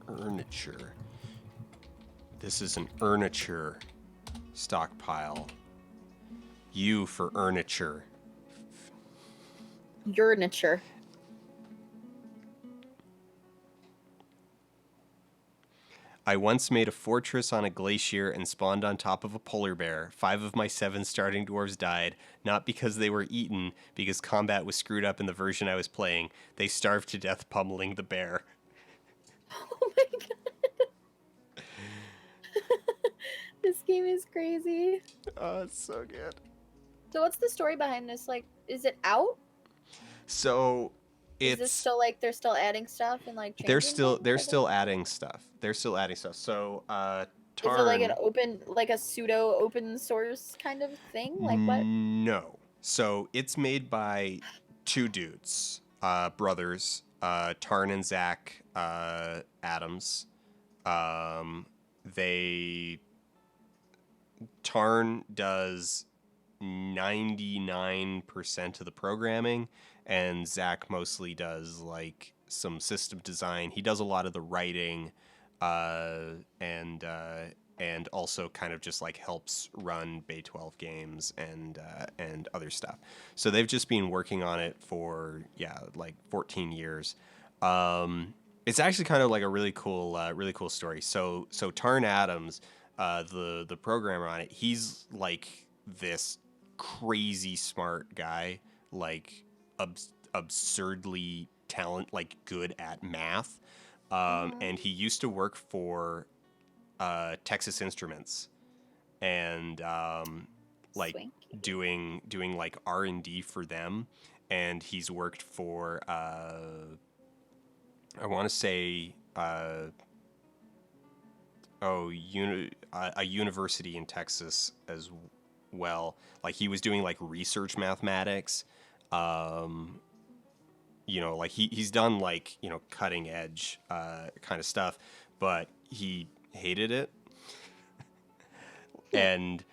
furniture. This is an furniture stockpile. U for furniture. Urniture. I once made a fortress on a glacier and spawned on top of a polar bear. 5 of my 7 starting dwarves died, not because they were eaten, because combat was screwed up in the version I was playing. They starved to death pummeling the bear. Oh my god. This game is crazy. Oh, it's so good. So what's the story behind this? Like, is it out? So Is this still like they're still adding stuff and like changing they're still things? adding stuff. They're still adding stuff. So Is it like Tarn. an open, like a pseudo open source kind of thing? Like what? No. So it's made by 2 dudes, brothers, Tarn and Zach Adams. They Tarn does 99% of the programming, and Zach mostly does like some system design. He does a lot of the writing, and also kind of just like helps run Bay 12 games and other stuff. So they've just been working on it for like 14 years. It's actually kind of like a really cool story. So Tarn Adams, the programmer on it, he's like this crazy smart guy, like absurdly like good at math. And he used to work for Texas Instruments, and like Swanky. doing like R&D for them. And he's worked for I want to say a university in Texas as well. Like he was doing like research mathematics. You know, like he's done like, you know, cutting edge kind of stuff, but he hated it and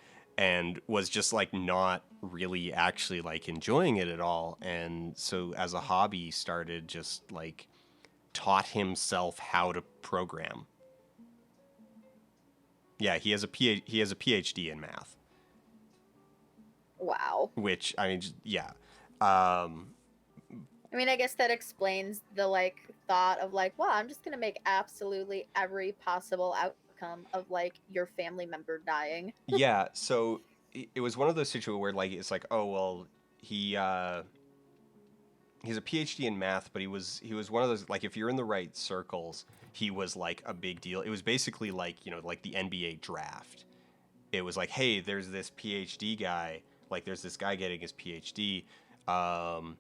was just like not really actually like enjoying it at all. And so as a hobby started just like taught himself how to program. Yeah, he has a PhD in math, Wow. which I mean, yeah. Um, I mean, I guess that explains the like thought of like, well, I'm just gonna make absolutely every possible outcome of like your family member dying. yeah, so it was one of those situations where like it's like, oh well, he he's a PhD in math, but he was one of those like if you're in the right circles, he was like a big deal. It was basically like, you know, like the NBA draft. It was like, hey, there's this PhD guy, like there's this guy getting his PhD. Um,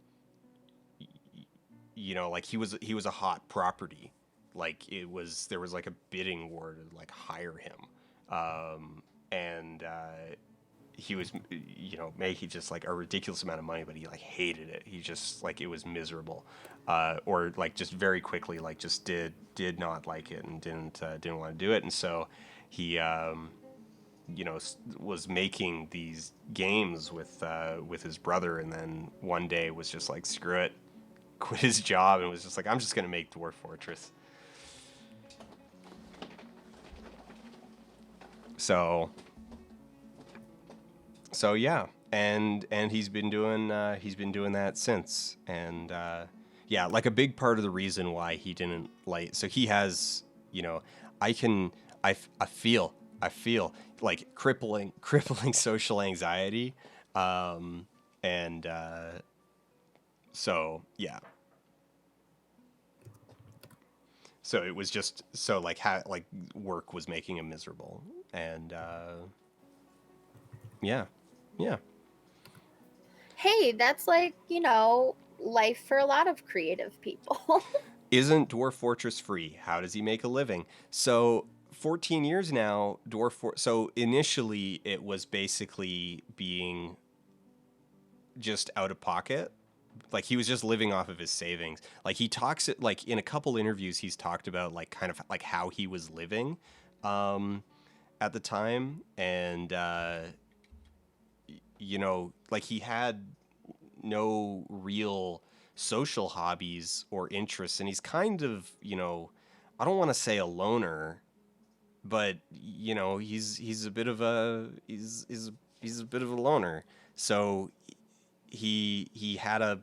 you know, like he was a hot property. Like it was there was like a bidding war to like hire him. And he was, you know, making just like a ridiculous amount of money, but he like hated it. He just like it was miserable, or like just very quickly like just did not like it and didn't want to do it. And so he you know, was making these games with his brother, and then one day was just like screw it, quit his job, and was just like I'm just gonna make Dwarf Fortress. So yeah, and he's been doing that since, and yeah, like a big part of the reason why he didn't like so he has, you know, I can I feel like crippling social anxiety, and so yeah, so it was just so like like work was making him miserable, and yeah, yeah. Hey, that's like, life for a lot of creative people. Isn't Dwarf Fortress free? How does he make a living? So 14 years now, so initially it was basically being just out of pocket. Like he was just living off of his savings. Like he talks it like in a couple interviews he's talked about like kind of like how he was living um at the time, and you know, like he had no real social hobbies or interests, and he's kind of, you know, I don't want to say a loner, but you know, he's a bit of a he's a bit of a loner. So he had a,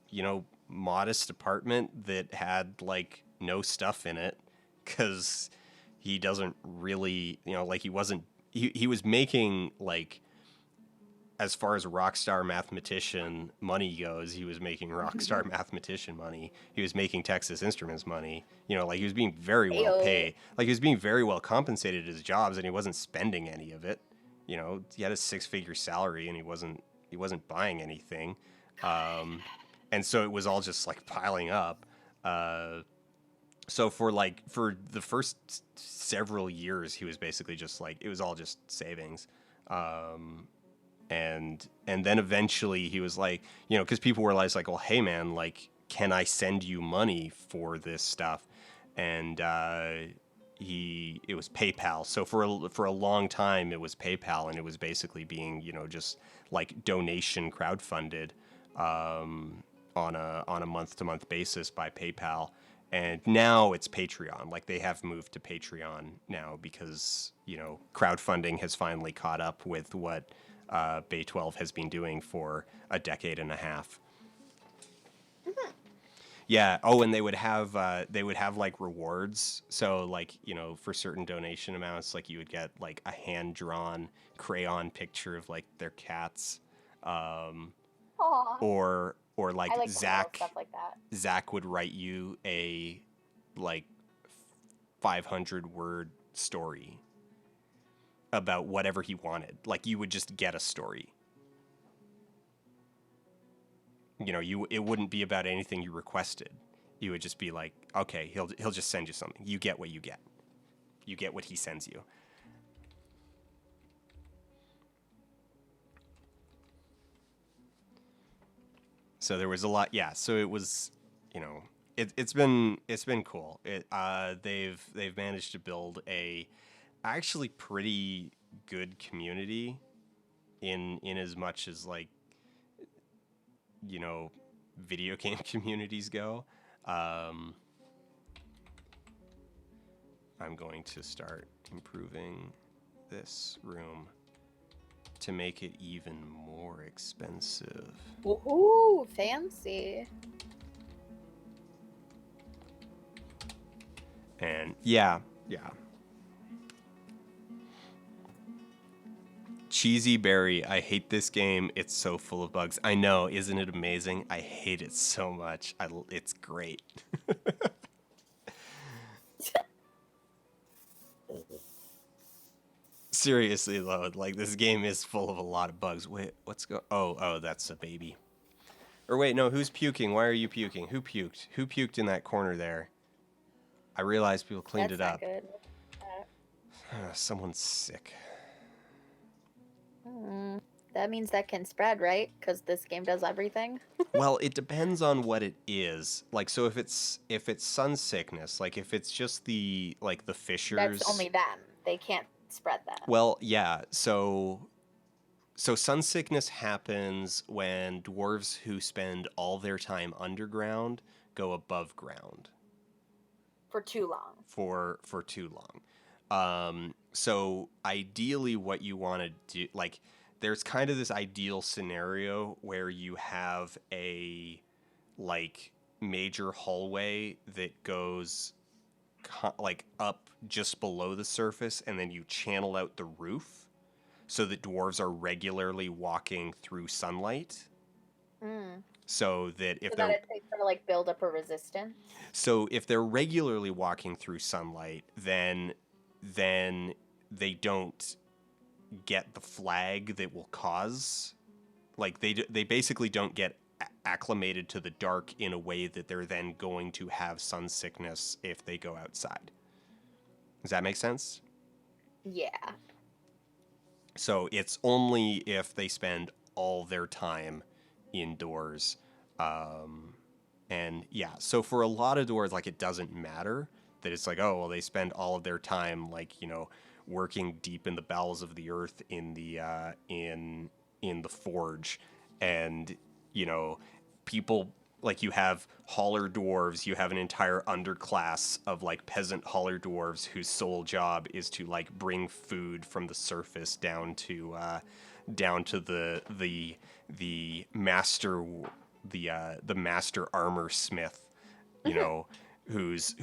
you know, modest apartment that had like no stuff in it cuz he doesn't really, you know, like he was making like as far as rockstar mathematician money goes, he was making rockstar mathematician money. He was making Texas Instruments money. You know, like he was being very well Ayo. paid. Like he was being very well compensated at his jobs, and he wasn't spending any of it. You know, he had a 6-figure salary, and he wasn't buying anything. And so it was all just like piling up. Uh, so for the first several years, he was basically just like it was all just savings. Um, and then eventually he was like, you know, because people were like, well, hey man, like, can I send you money for this stuff? And it was PayPal. So for a long time it was PayPal, and it was basically being, you know, just like donation crowdfunded on a month to month basis by PayPal. And now it's Patreon. Like they have moved to Patreon now because, you know, crowdfunding has finally caught up with what Bay 12 has been doing for a decade and a half. Yeah. Oh, and they would have like rewards. So like, you know, for certain donation amounts, like you would get like a hand drawn crayon picture of like their cats, Aw. or I like like the little stuff like that. Zach would write you a like 500-word story about whatever he wanted. Like you would just get a story. You know, it wouldn't be about anything you requested. You would just be like, okay, he'll just send you something. You get what you get. You get what he sends you. So there was a lot. Yeah. So it was. it's been cool. They've managed to build a actually pretty good community in as much as like video game communities go. Um, I'm going to start improving this room to make it even more expensive. Ooh, fancy. And yeah. Cheesy Berry, I hate this game. It's so full of bugs. I know, isn't it amazing? I hate it so much. It's great. Seriously though, like this game is full of a lot of bugs. Wait, Oh, that's a baby. Or wait, no, who's puking? Why are you puking? Who puked? Who puked in that corner there? I realized people cleaned That's it not up. good. Someone's sick. That means that can spread, right? Because this game does everything. Well, it depends on what it is. Like, so if it's sun sickness, like if it's just the fishers. That's only them. They can't spread that. Well, yeah. So sun sickness happens when dwarves who spend all their time underground go above ground For too long. for too long. So ideally, what you want to do, like, there's kind of this ideal scenario where you have a like major hallway that goes like up just below the surface, and then you channel out the roof so that dwarves are regularly walking through sunlight. So that if So they're that it's to like build up a resistance. so if they're regularly walking through sunlight, then they don't get the flag that will cause, like they basically don't get acclimated to the dark in a way that they're then going to have sun sickness if they go outside. Does that make sense? Yeah. So it's only if they spend all their time indoors. And yeah, so for a lot of dwarves, like, it doesn't matter that it's like, oh, well, they spend all of their time, like, working deep in the bowels of the earth in the forge. And, people, like, you have hauler dwarves, you have an entire underclass of like peasant hauler dwarves whose sole job is to like bring food from the surface down to the master the master armor smith, who's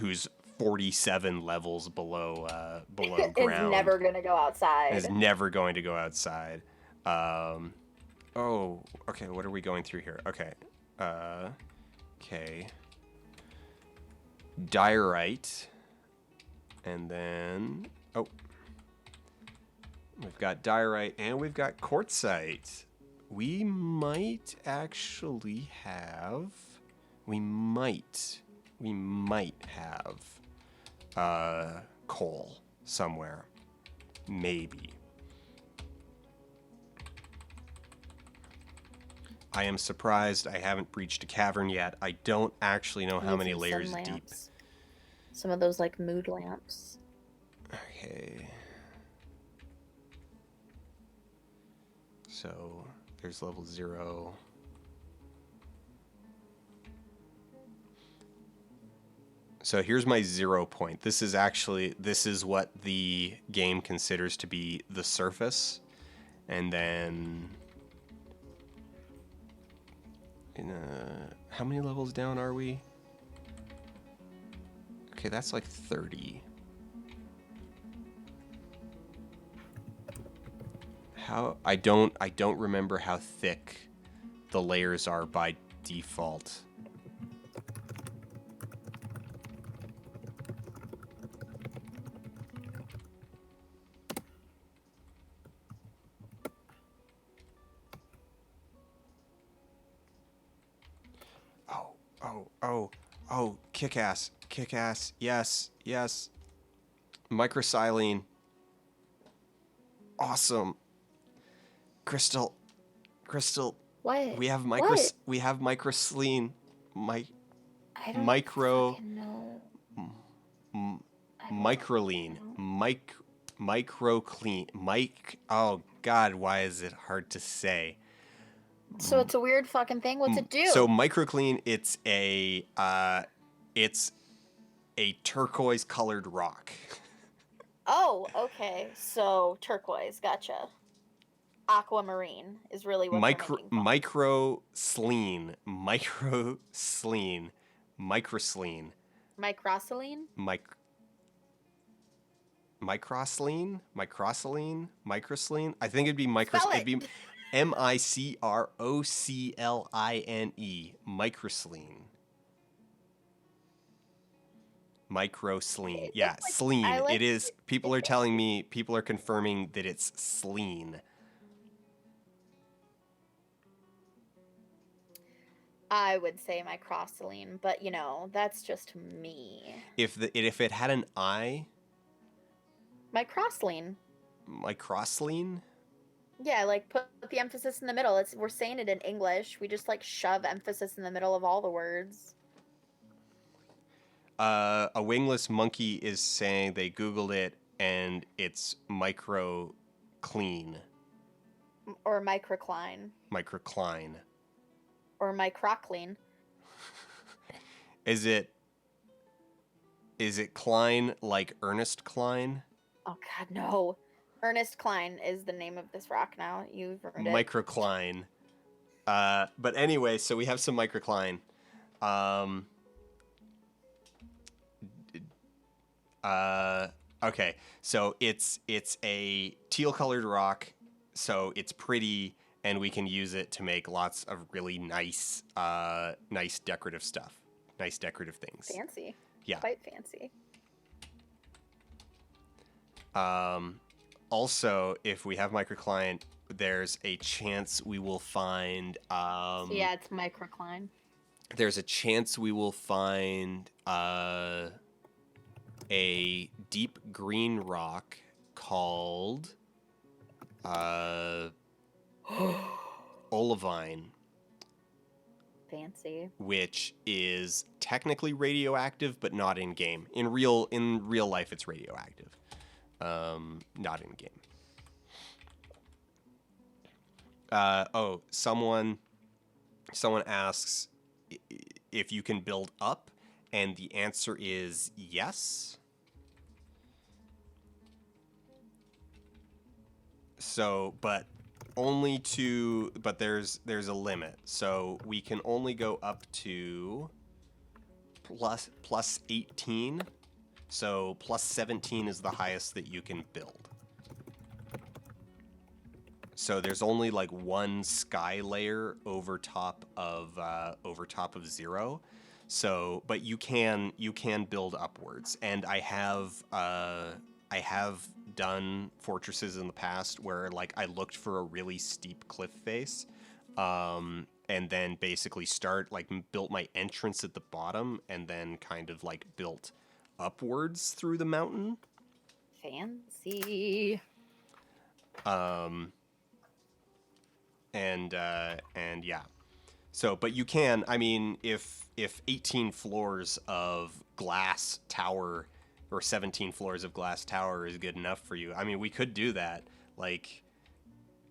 47 levels below ground. Is never gonna go outside. Is never going to go outside. Oh, okay. What are we going through here? Okay. Okay. Diorite. And then, we've got diorite and we've got quartzite. We might actually have, we might have coal somewhere. Maybe. I am surprised I haven't breached a cavern yet. I don't actually know how many layers deep. Some of those like mood lamps. Okay. So there's level 0. So here's my 0 point. This is what the game considers to be the surface. And then how many levels down are we? Okay, that's like 30. I don't remember how thick the layers are by default. Oh, kick ass. Yes. Microsilene. Awesome. Crystal. What? We have microsilene. I don't micro fucking know. m- I microlean, don't. microclean, oh god, why is it hard to say? So it's a weird fucking thing. What's it do? So microclean, it's a turquoise colored rock. Oh, okay. So turquoise, gotcha. Aquamarine is really what they're making fun of. Microsleen, microsleen, Microceline? mic, microsleen. I think it'd be Spell it'd be it. microcline, microsleen. Microsleen. Okay, Yeah, I sleen. like It is. People are it telling fancy. me, people are confirming that it's sleen. I would say microceline, but that's just me. If it had an I, Microceline. microsleen. Yeah, like put the emphasis in the middle. We're saying it in English. We just like shove emphasis in the middle of all the words. A wingless monkey is saying they Googled it and it's micro clean. Or microcline. Microcline. Or microcline. Is it Klein like Ernest Klein? Oh god, no. Ernest Klein is the name of this rock now. You've ruined it. Microcline. But anyway, so we have some microcline. Okay, so it's a teal colored rock, so it's pretty, and we can use it to make lots of really nice decorative stuff, nice decorative things. Fancy. Yeah. Quite fancy. Also, if we have microcline, there's a chance we will find. So yeah, it's microcline. There's a chance we will find a deep green rock called olivine, Fancy. which is technically radioactive, but not in game. In real life, it's radioactive. Not in game. Someone asks if you can build up, and the answer is yes. So, but there's a limit. So we can only go up to plus 18. So plus 17 is the highest that you can build. So there's only like one sky layer over top of 0. So, but you can build upwards, and I have done fortresses in the past where like I looked for a really steep cliff face, and then basically built my entrance at the bottom, and then kind of like built upwards through the mountain. Fancy. And yeah. So, but you can, I mean, if 18 floors of glass tower or 17 floors of glass tower is good enough for you, I mean, we could do that. Like,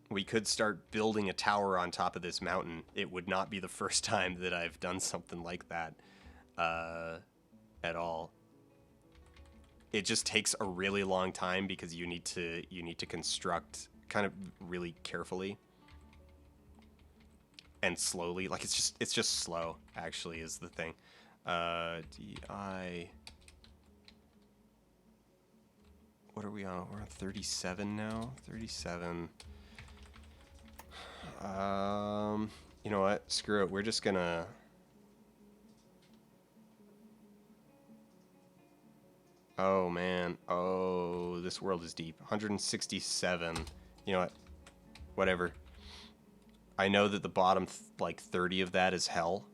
we could start building a tower on top of this mountain. It would not be the first time that I've done something like that at all. It just takes a really long time because you need to construct kind of really carefully and slowly. Like it's just slow, actually, is the thing. DI. What are we on? We're on 37 now. 37. You know what? Screw it. We're just gonna. Oh man. Oh, this world is deep. 167. You know what? Whatever. I know that the bottom, 30 of that is hell.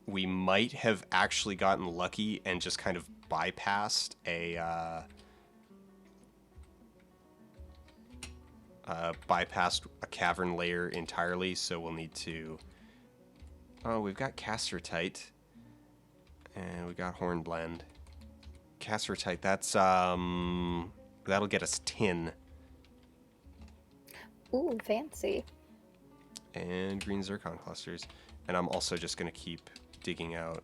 We might have actually gotten lucky and just kind of bypassed bypassed a cavern layer entirely, so we'll need to... Oh, we've got Castertite. And we got Hornblende. Castertite, that's, that'll get us tin. Ooh, fancy. And green zircon clusters. And I'm also just going to keep digging out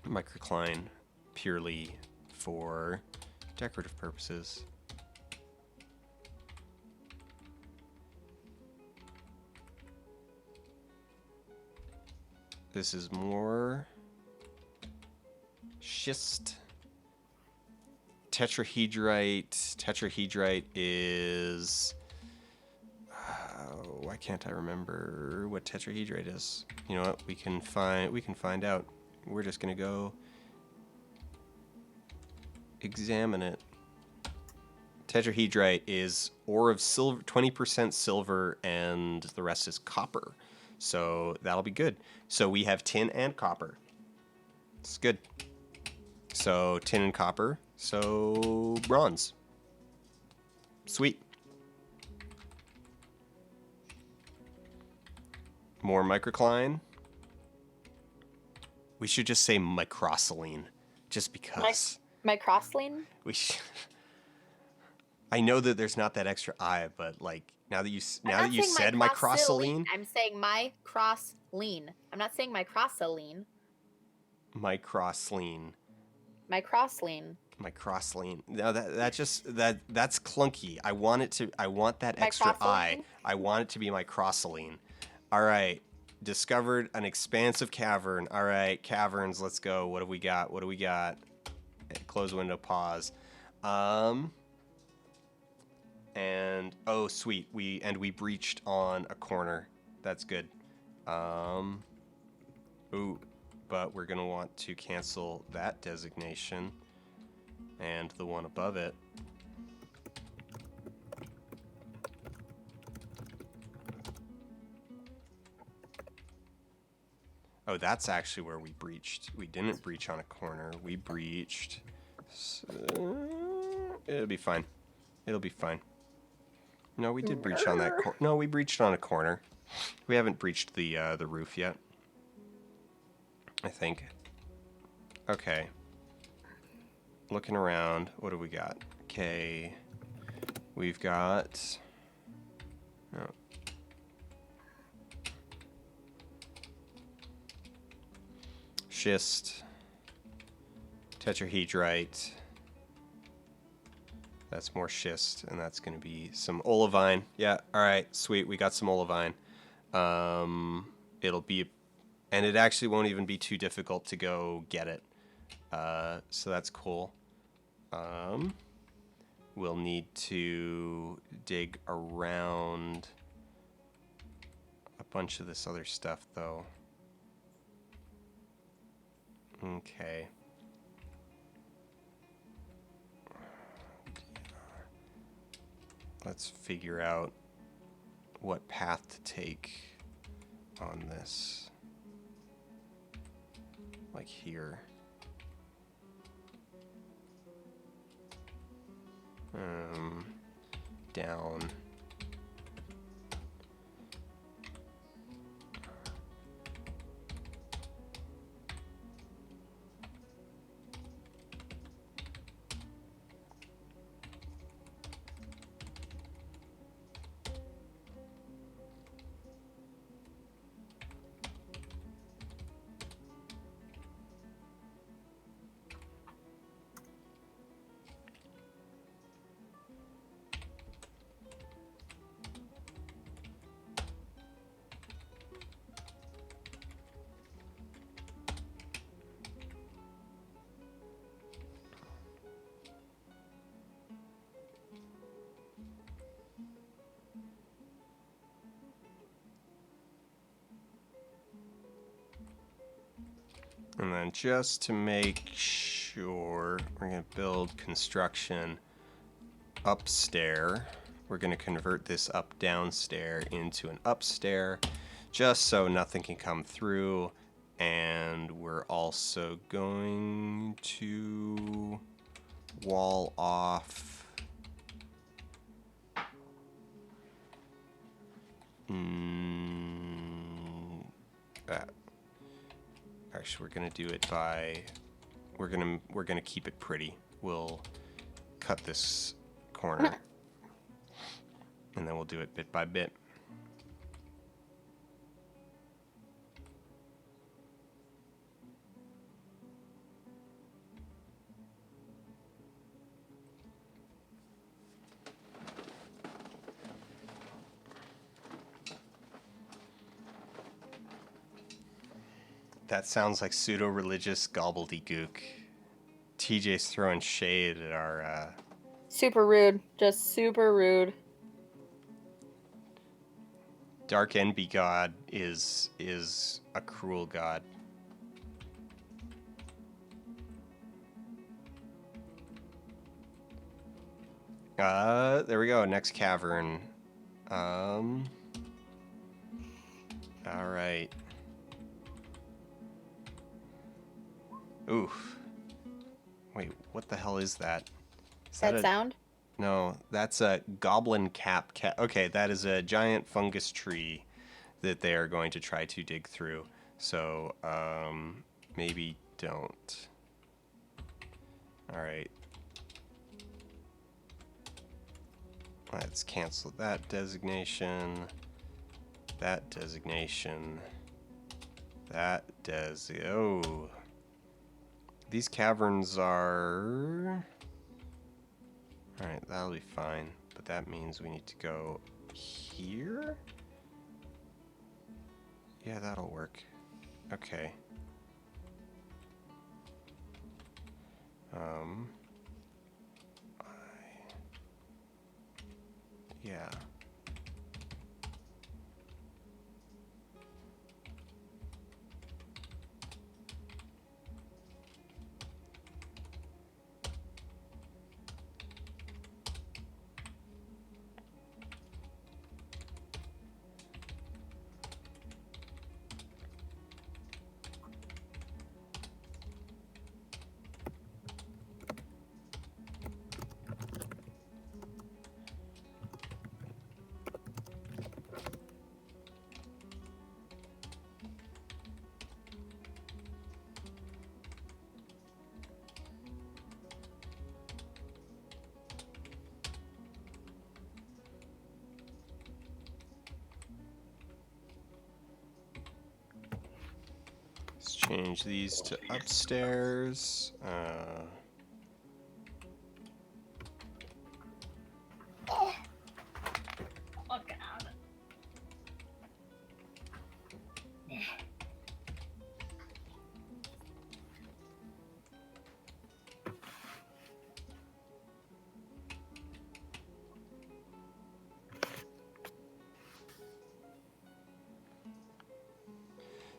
microcline purely for decorative purposes. This is more schist. Tetrahedrite. Tetrahedrite is... why can't I remember what tetrahedrite is? You know what? We can find out. We're just gonna go examine it. Tetrahedrite is ore of silver, 20% silver, and the rest is copper. So that'll be good. So we have tin and copper. It's good. So tin and copper. So bronze. Sweet. More microcline. We should just say microceline, just because. Microceline? We should. I know that there's not that extra I, but like now that you said microceline, I'm saying microceline. I'm not saying microceline. Microceline. Microceline. Microceline. No, that's clunky. I want that extra I. I want it to be microceline. All right. Discovered an expansive cavern. All right, caverns, let's go. What have we got? Close window, pause. And oh sweet, we breached on a corner. That's good. Ooh, but we're gonna want to cancel that designation and the one above it. Oh, that's actually where we breached. We didn't breach on a corner. We breached. It'll be fine. It'll be fine. No, we did breach on that corner. No, we breached on a corner. We haven't breached the roof yet, I think. Okay. Looking around. What do we got? Okay. We've got... Oh. Schist, tetrahedrite, that's more schist, and that's going to be some olivine. Yeah, all right, sweet, we got some olivine. It'll be, and it actually won't even be too difficult to go get it, so that's cool. We'll need to dig around a bunch of this other stuff, though. Okay. Let's figure out what path to take on this. Like here. Down. And then just to make sure, we're going to build construction upstairs. We're going to convert this up downstairs into an upstairs, just so nothing can come through. And we're also going to wall off Actually, we're gonna do it by. We're gonna keep it pretty. We'll cut this corner, and then we'll do it bit by bit. That sounds like pseudo-religious gobbledygook. TJ's throwing shade at our. Super rude. Just super rude. Dark Envy God is a cruel god. There we go. Next cavern. All right. Oof. Wait, what the hell is that? Is that sound? No, that's a goblin cap. Okay, that is a giant fungus tree that they are going to try to dig through. So, maybe don't. All right. Let's cancel that designation. That designation. That oh. These caverns are... Alright, that'll be fine. But that means we need to go here? Yeah, that'll work. Okay. Yeah. Let's change these to upstairs.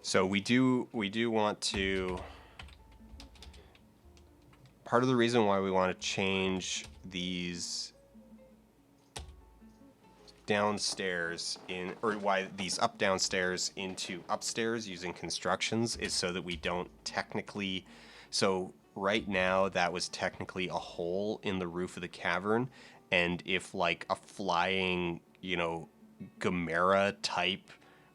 So we do want to... Part of the reason why we want to change these downstairs or why these up downstairs into upstairs using constructions is so that we don't technically... So right now that was technically a hole in the roof of the cavern, and if like a flying, Gamera type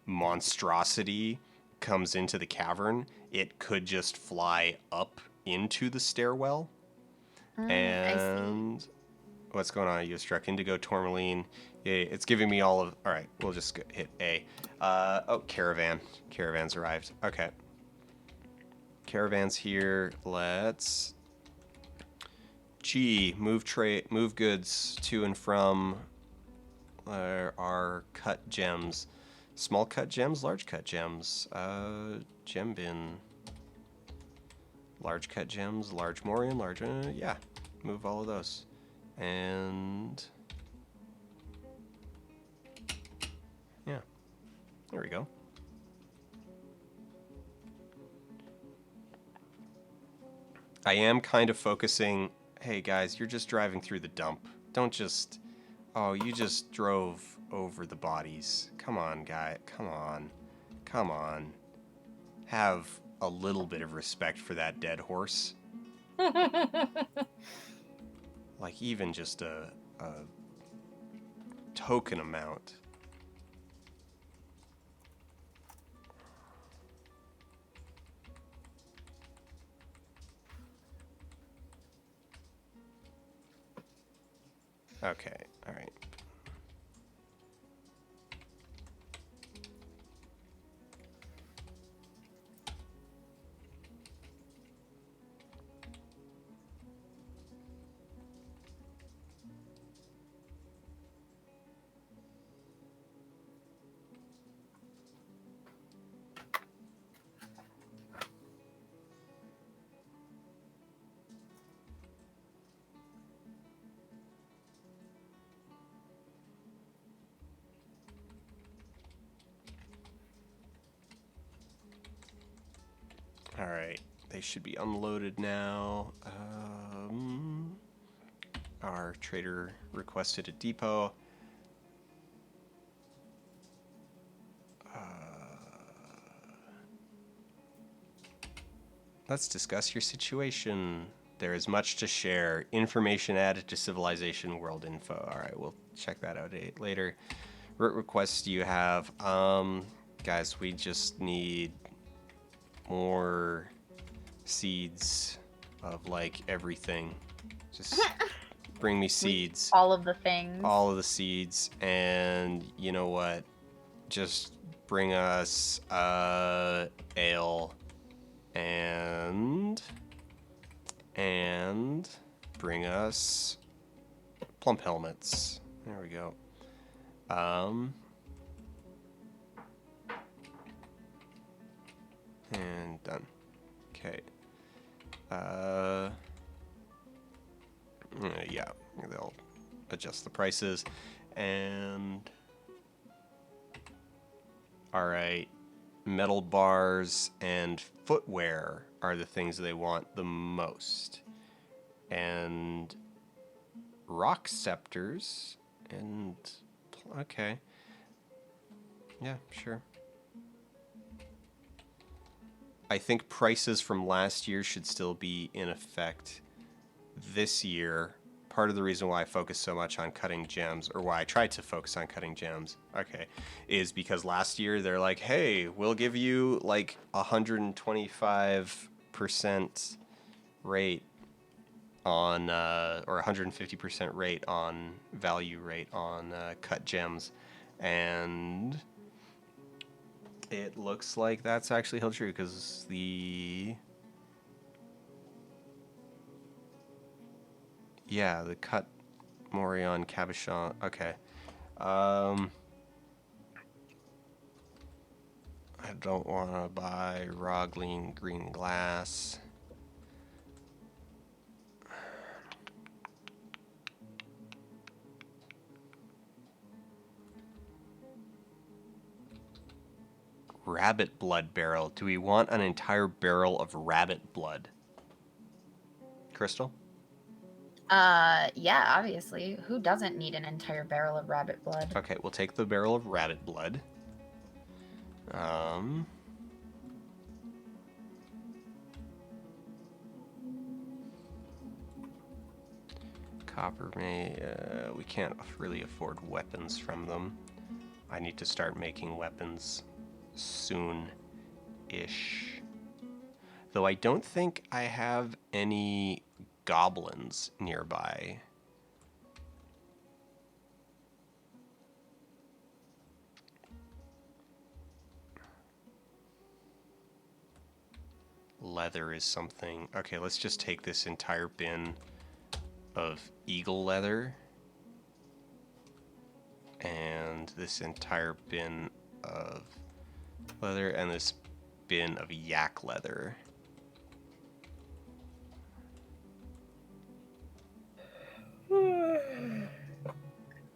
monstrosity comes into the cavern, it could just fly up into the stairwell. And what's going on? You struck Indigo Tourmaline. Yeah, it's giving me all of... All right, we'll just hit A. Caravan. Caravan's arrived. Okay. Caravan's here. Let's... G, move goods to and from our cut gems. Small cut gems, large cut gems. Gem bin. Large cut gems, large Morian, large... yeah, move all of those. And... yeah, there we go. I am kind of focusing... Hey guys, you're just driving through the dump. Don't just... Oh, you just drove over the bodies. Come on, guy. Come on. Come on. Have a little bit of respect for that dead horse. Like, even just a token amount. Okay, all right. All right, they should be unloaded now. Our trader requested a depot. Let's discuss your situation. There is much to share. Information added to Civilization World Info. All right, we'll check that out later. What requests do you have? Guys, we just need more seeds of like everything. Just bring me seeds. All of the things. All of the seeds. And you know what? Just bring us ale and bring us plump helmets. There we go. And done. Okay. Yeah, they'll adjust the prices. And all right, metal bars and footwear are the things they want the most. And rock scepters and okay. Yeah, sure. I think prices from last year should still be in effect this year. Part of the reason why I focus so much on cutting gems, or why I tried to focus on cutting gems, okay, is because last year they're like, hey, we'll give you like 125% rate on, or 150% rate on value rate on cut gems. And it looks like that's actually held true because the cut Morion Cabochon. Okay. I don't want to buy Rogling green glass. Rabbit blood barrel. Do we want an entire barrel of rabbit blood? Crystal? Yeah, obviously. Who doesn't need an entire barrel of rabbit blood? Okay, we'll take the barrel of rabbit blood. Copper we can't really afford weapons from them. I need to start making weapons soon-ish. Though I don't think I have any goblins nearby. Leather is something. Okay, let's just take this entire bin of eagle leather and this entire bin of leather and this bin of yak leather.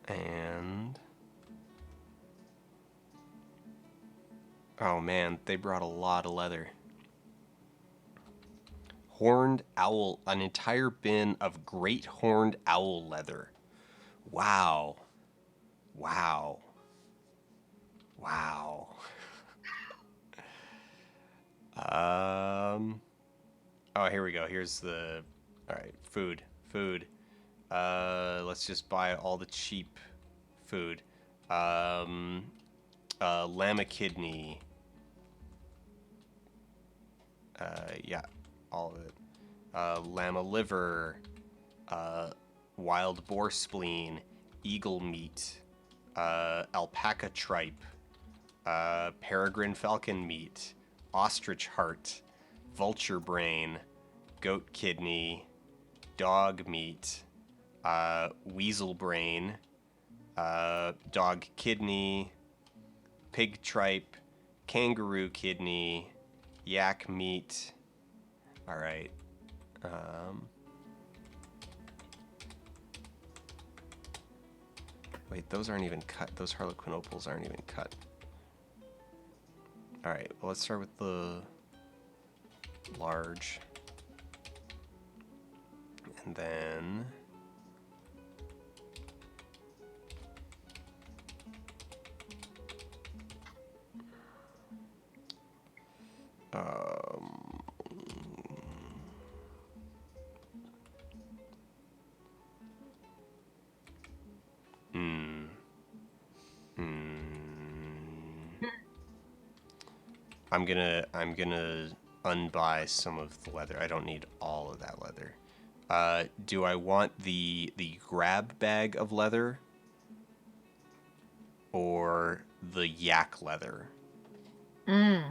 And oh man, they brought a lot of leather. Horned owl, an entire bin of great horned owl leather. Wow. Wow. Wow. Oh, here we go. Here's the, all right, food. Let's just buy all the cheap food. Llama kidney. Yeah, all of it. Llama liver. wild boar spleen, eagle meat, alpaca tripe, peregrine falcon meat, ostrich heart, vulture brain, goat kidney, dog meat, weasel brain, dog kidney, pig tripe, kangaroo kidney, yak meat. All right. Wait, those aren't even cut. Those Harlequin opals aren't even cut. All right, well, let's start with the large. And then... I'm gonna unbuy some of the leather. I don't need all of that leather. Do I want the grab bag of leather or the yak leather? Ooh.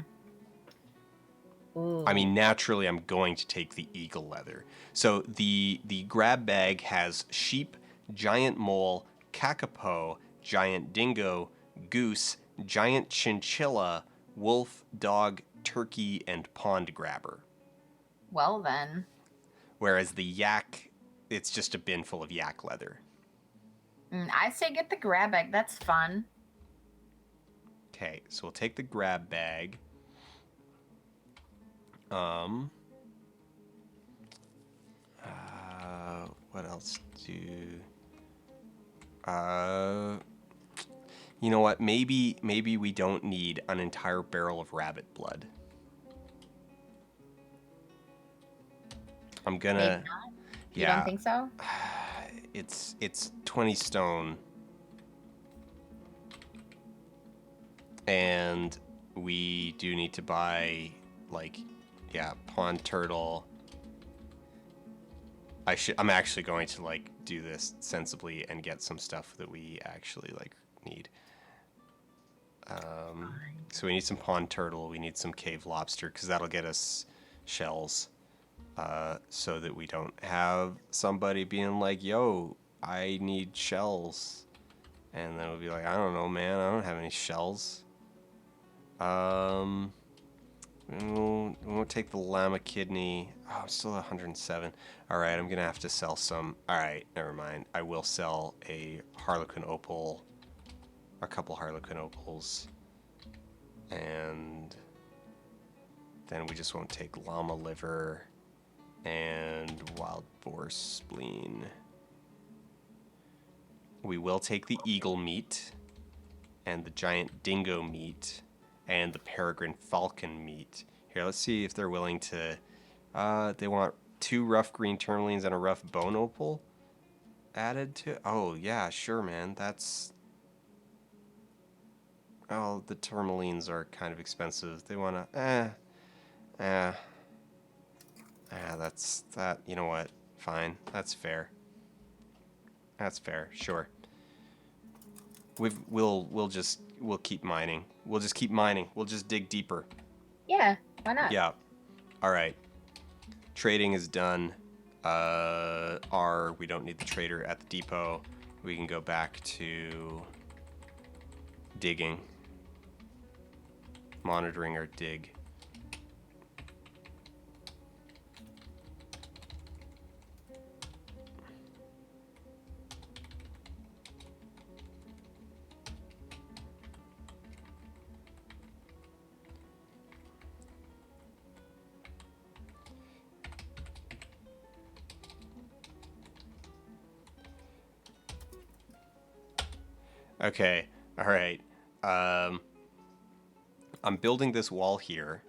I mean, naturally, I'm going to take the eagle leather. So the grab bag has sheep, giant mole, kakapo, giant dingo, goose, giant chinchilla, wolf, dog, turkey, and pond grabber. Well then. Whereas the yak, it's just a bin full of yak leather. I say get the grab bag. That's fun. Okay, so we'll take the grab bag. What else do... you know what? Maybe we don't need an entire barrel of rabbit blood. I'm gonna... Maybe not. You don't think so? It's 20 stone. And we do need to buy, like, yeah, pond turtle. I'm actually going to, like, do this sensibly and get some stuff that we actually, like, need. So we need some pond turtle. We need some cave lobster, because that'll get us shells. So that we don't have somebody being like, yo, I need shells. And then we'll be like, I don't know, man. I don't have any shells. We won't take the llama kidney. Oh, I'm still at 107. All right, I'm going to have to sell some. All right, never mind. I will sell a Harlequin opal, a couple Harlequin opals. And then we just won't take llama liver and wild boar spleen. We will take the eagle meat and the giant dingo meat and the peregrine falcon meat. Here, let's see if they're willing to... they want 2 rough green tourmalines and a rough bone opal added to... Oh, yeah, sure, man. That's... Oh, the tourmalines are kind of expensive. They want to... that's... That... You know what? Fine. That's fair. That's fair. Sure. We'll keep mining. We'll just keep mining. We'll just dig deeper. Yeah, why not? Yeah. All right. Trading is done. We don't need the trader at the depot. We can go back to digging. Monitoring our dig. Okay, all right. I'm building this wall here,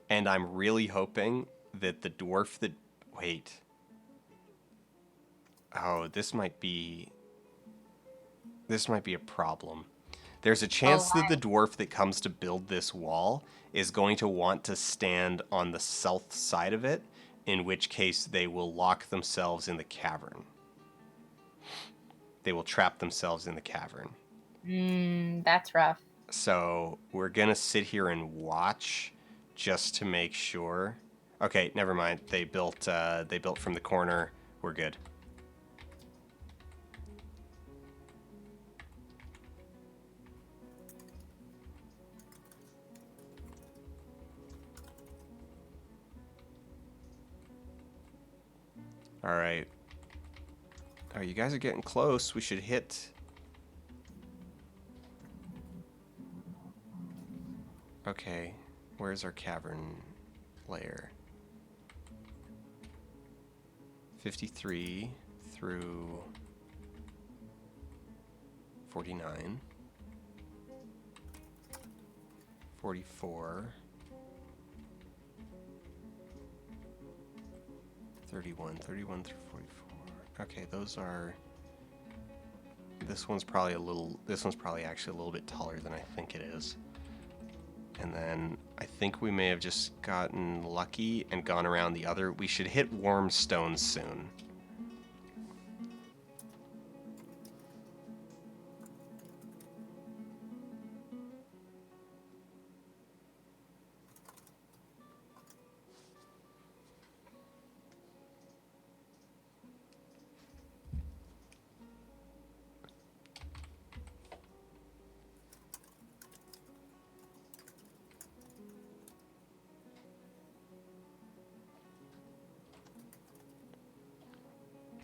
and I'm really hoping that the dwarf that... Wait. Oh, this might be a problem. There's a chance that the dwarf that comes to build this wall is going to want to stand on the south side of it, in which case they will lock themselves in the cavern. They will trap themselves in the cavern. That's rough. So we're going to sit here and watch just to make sure. Okay, never mind. They built from the corner. We're good. All right. Oh, you guys are getting close. We should hit. Okay, where's our cavern layer? 53 through 49. 44. 31 through 44. Okay, those are. This one's probably actually a little bit taller than I think it is. And then I think we may have just gotten lucky and gone around the other. We should hit warm stones soon.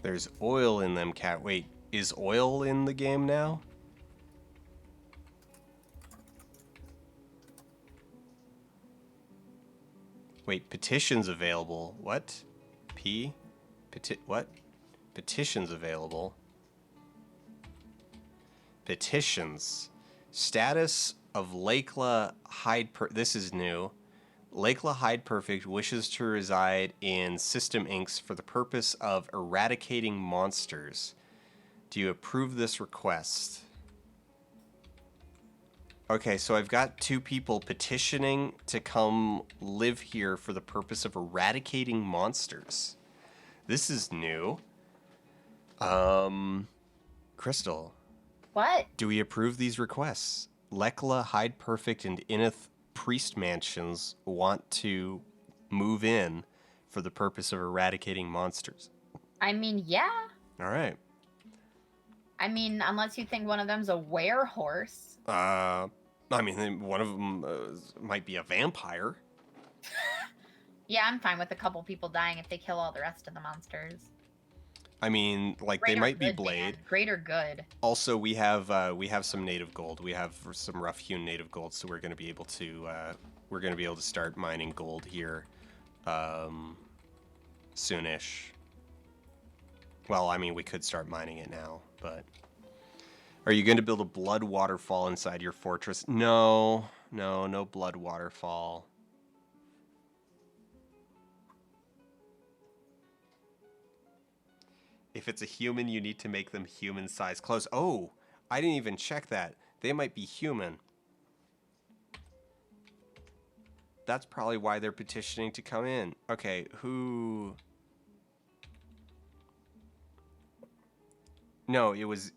There's oil in them, cat. Wait, is oil in the game now? Wait, petitions available. What? What? Petitions available. Petitions. Status of Lakela Hyde. This is new. Lakela Hyde Perfect wishes to reside in System Inc. for the purpose of eradicating monsters. Do you approve this request? Okay, so I've got 2 people petitioning to come live here for the purpose of eradicating monsters. This is new. Crystal. What? Do we approve these requests? Lakela Hyde Perfect and Ineth Priest Mansions want to move in for the purpose of eradicating monsters. I mean, yeah. All right. I mean, unless you think one of them's a werehorse. I mean, one of them might be a vampire. Yeah, I'm fine with a couple people dying if they kill all the rest of the monsters. I mean, like, Great they might be good, blade. Man. Great or good. Also, we have some native gold. We have some rough-hewn native gold, so we're going to be able to start mining gold here, soonish. Well, I mean, we could start mining it now, but are you going to build a blood waterfall inside your fortress? No blood waterfall. If it's a human, you need to make them human-sized clothes. Oh, I didn't even check that. They might be human. That's probably why they're petitioning to come in. Okay, who... No, it was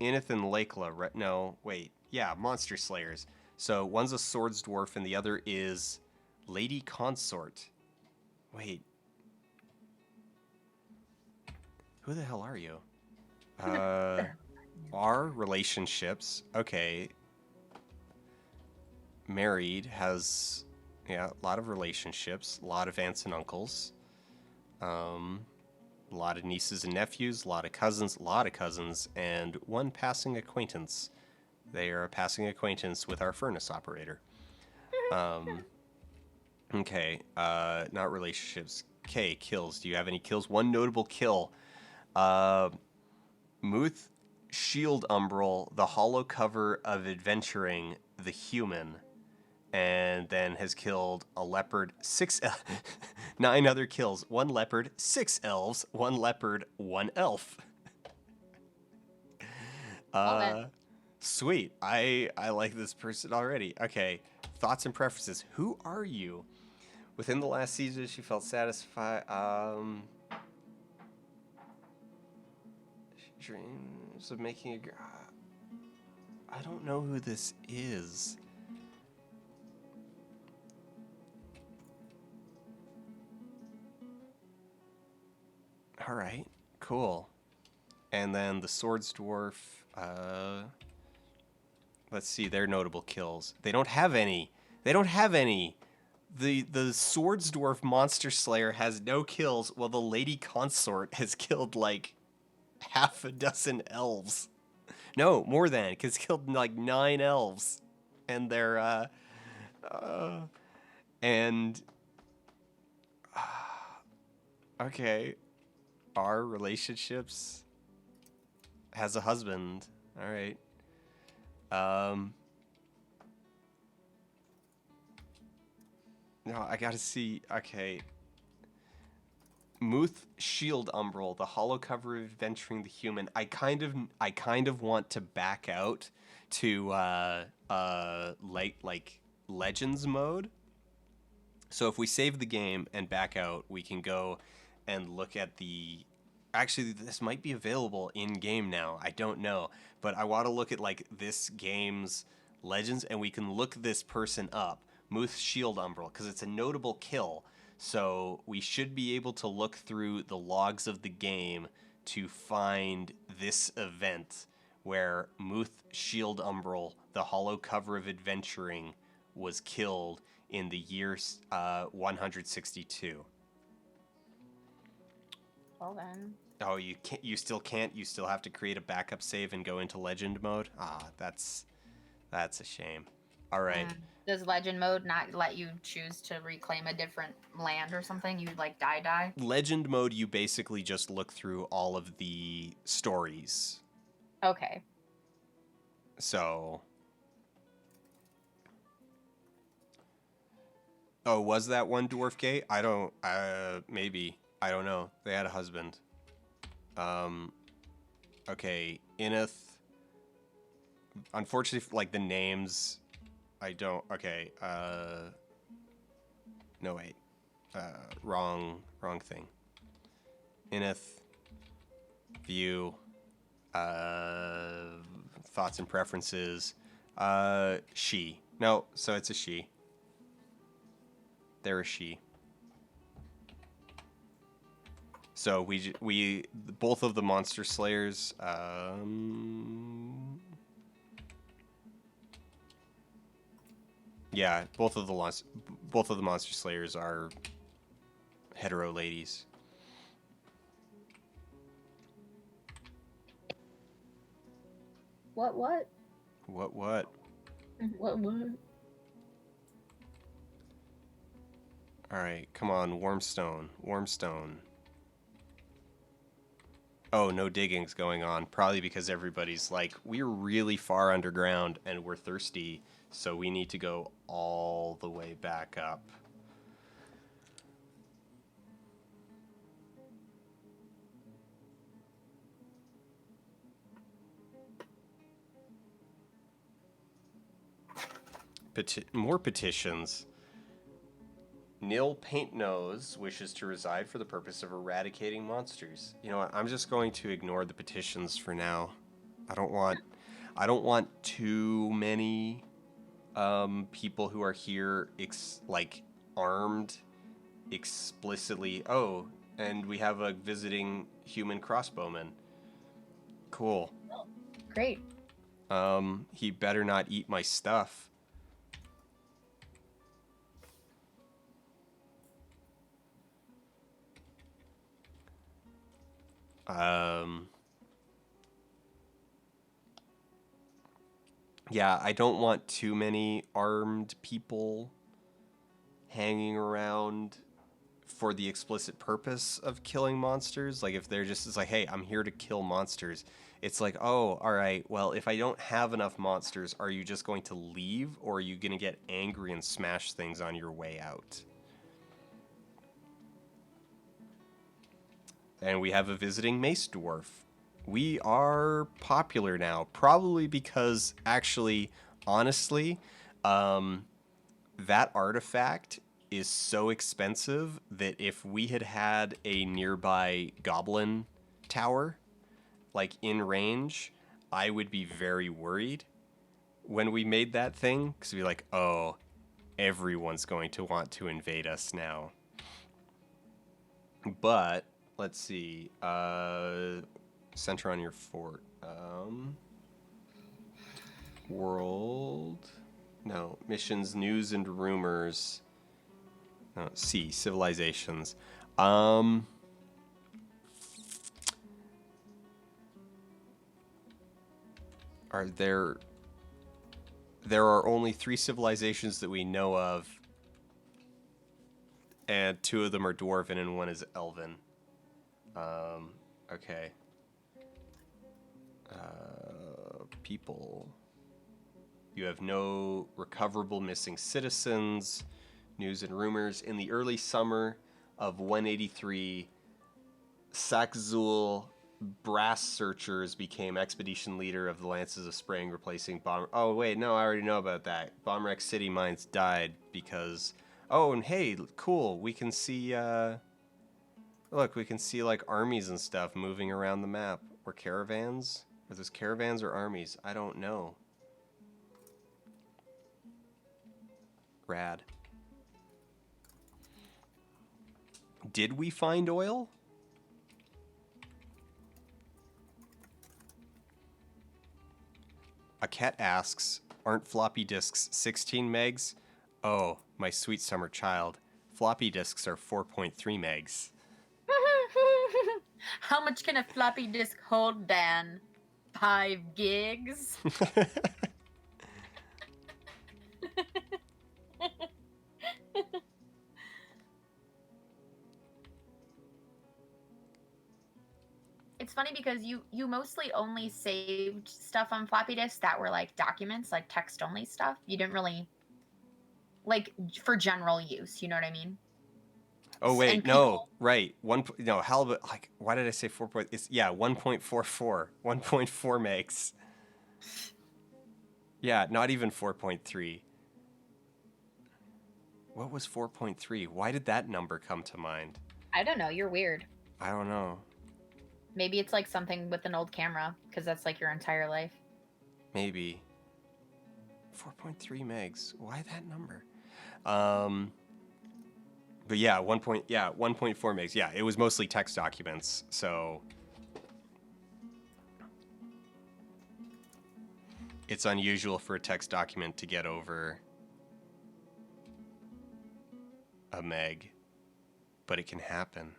Ineth and Lakela, right? No, wait. Yeah, Monster Slayers. So one's a Swords Dwarf and the other is Lady Consort. Wait. Who the hell are you? Our relationships. Okay. Married, has, yeah, a lot of relationships, a lot of aunts and uncles. A lot of nieces and nephews, a lot of cousins, and one passing acquaintance. They are a passing acquaintance with our furnace operator. Okay, not relationships. Okay, kills. Do you have any kills? One notable kill. Muth Shield Umbral, the hollow cover of Adventuring the Human, and then has killed a leopard, 9 other kills. 1 leopard, 6 elves, 1 leopard, 1 elf. Sweet. I like this person already. Okay, thoughts and preferences. Who are you? Within the last season, she felt satisfied. Dreams of making a. I don't know who this is. All right, cool. And then the Swords Dwarf. Let's see their notable kills. They don't have any. They don't have any. The Swords Dwarf Monster Slayer has no kills, while the Lady Consort has killed like half a dozen elves. No, more than, because killed like 9 elves, and they're and okay, our relationships has a husband. All right. No, I gotta see. Okay. Muth Shield Umbral, the hollow cover of Adventuring the Human. I kind of want to back out to like Legends mode. So if we save the game and back out, we can go and look at the. Actually, this might be available in game now. I don't know, but I want to look at like this game's Legends, and we can look this person up, Muth Shield Umbral, because it's a notable kill. So we should be able to look through the logs of the game to find this event where Muth Shield Umbral, the hollow cover of Adventuring, was killed in the year 162. Well then. Oh, you can't. You still can't. You still have to create a backup save and go into legend mode. Ah, that's a shame. All right. Does legend mode not let you choose to reclaim a different land or something? You like die? Legend mode, you basically just look through all of the stories. Okay. So. Oh, was that one dwarf gay? I don't. Maybe. I don't know. They had a husband. Okay, Ineth. Unfortunately, like the names, I don't. Okay, no wait, wrong thing. Ineth, view, thoughts and preferences, she. No, so it's a she. They're a she. So we both of the monster slayers. Yeah, both of the monster slayers are hetero ladies. What? What? What? All right, come on, Warmstone. Oh, no digging's going on. Probably because everybody's like, we're really far underground and we're thirsty, so we need to go all the way back up. More petitions. Nil Paintnose wishes to reside for the purpose of eradicating monsters. You know what? I'm just going to ignore the petitions for now. I don't want too many people who are here like armed explicitly. Oh, and we have a visiting human crossbowman. Cool. Oh, great. He better not eat my stuff. Yeah, I don't want too many armed people hanging around for the explicit purpose of killing monsters. Like if they're just it's like, hey, I'm here to kill monsters. It's like, oh, all right, well, if I don't have enough monsters, are you just going to leave, or are you going to get angry and smash things on your way out? And we have a visiting mace dwarf. We are popular now, probably because, actually, honestly, that artifact is so expensive that if we had had a nearby goblin tower, like in range, I would be very worried when we made that thing, because we'd be like, oh, everyone's going to want to invade us now. But let's see. Center on your fort. World. No. Missions, news, and rumors. No, C. Civilizations. Are there... There are only 3 civilizations that we know of, and 2 of them are dwarven and 1 is elven. Okay. People. You have no recoverable missing citizens. News and rumors. In the early summer of 183, Sakzul Brass Searchers became expedition leader of the Lances of Spring, replacing Bomb... Oh, wait, no, I already know about that. Bomrex City Mines died because... Oh, and hey, cool, we can see, Look, we can see, like, armies and stuff moving around the map. Or caravans? Are those caravans or armies? I don't know. Rad. Did we find oil? A cat asks, aren't floppy disks 16 megs? Oh, my sweet summer child. Floppy disks are 4.3 megs. How much can a floppy disk hold, Dan? 5 gigs? It's funny because you mostly only saved stuff on floppy disks that were like documents, like text only stuff. You didn't really, like, for general use, you know what I mean? Oh wait, And no, people, right. No, halibut, like, why did I say 4 point? It's, yeah, 1.44. 1.4 megs. Yeah, not even 4.3. What was 4.3? Why did that number come to mind? I don't know, you're weird. I don't know. Maybe it's like something with an old camera, because that's like your entire life. Maybe. 4.3 megs. Why that number? But yeah, 1.4 megs. Yeah, it was mostly text documents. So it's unusual for a text document to get over a meg, but it can happen.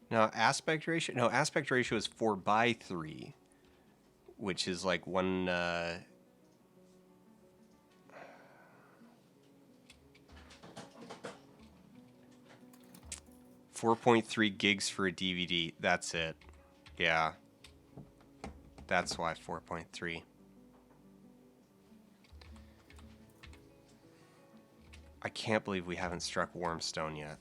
Now, aspect ratio... No, aspect ratio is 4:3, which is like 4.3 gigs for a DVD. That's it. Yeah. That's why 4.3. I can't believe we haven't struck Wormstone yet.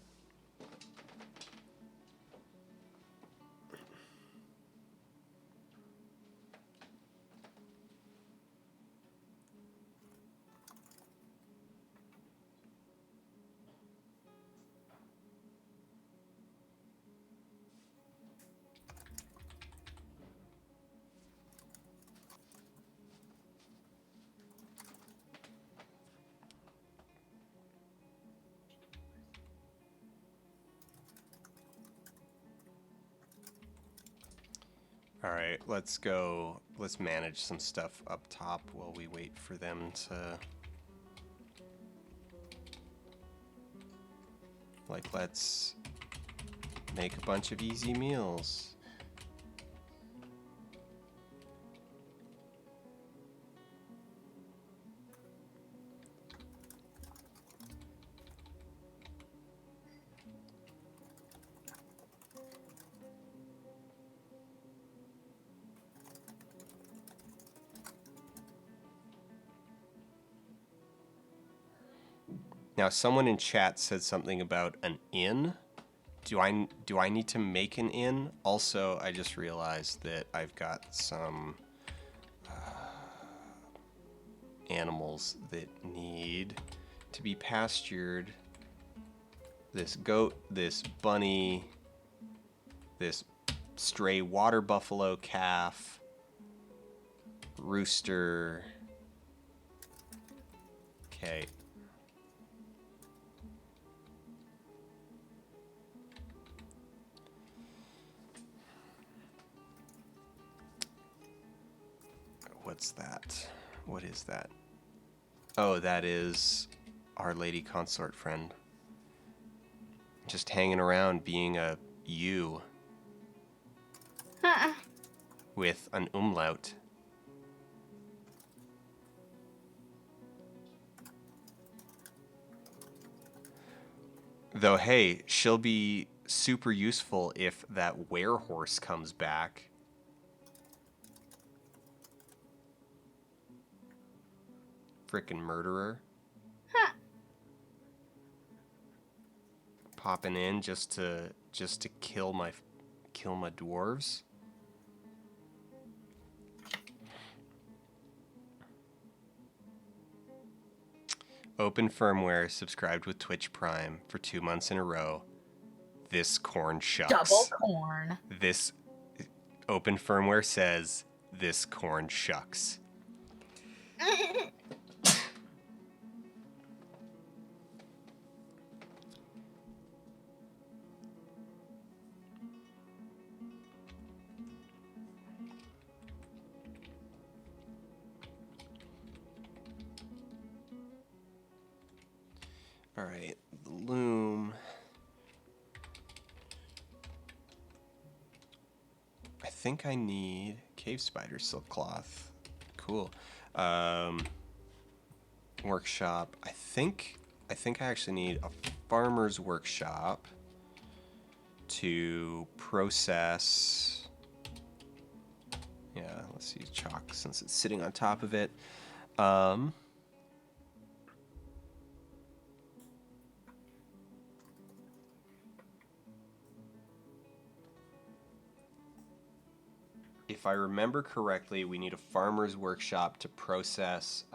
All right, let's go. Let's manage some stuff up top while we wait for them to... Like, let's make a bunch of easy meals. Now, someone in chat said something about an inn. do I need to make an inn? Also, I just realized that I've got some animals that need to be pastured. This goat, this bunny, this stray water buffalo calf, rooster. Okay. What's that? What is that? Oh, that is our lady consort friend. Just hanging around being a you with an umlaut. Though, hey, she'll be super useful if that werehorse comes back. Frickin' murderer. Popping in just to kill my dwarves. Open firmware subscribed with Twitch Prime for 2 months in a row. This corn shucks. Double corn. This open firmware says this corn shucks. All right, the loom. I think I need cave spider silk cloth. Cool. Workshop. I think I actually need a farmer's workshop to process. Yeah, let's use chalk since it's sitting on top of it. If I remember correctly, we need a farmer's workshop to process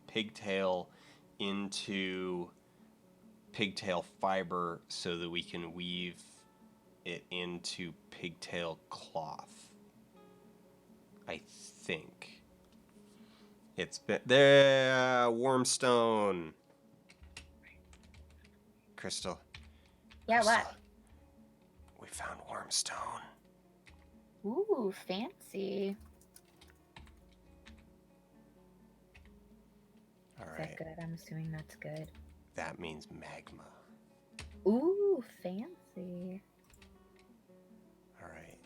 pigtail into pigtail fiber so that we can weave it into pigtail cloth. I think. It's been there. Wormstone. Crystal. Yeah, Crystal, what? we found wormstone. Ooh, fancy. All Is right. that good? I'm assuming that's good. That means magma. Ooh, fancy. All right.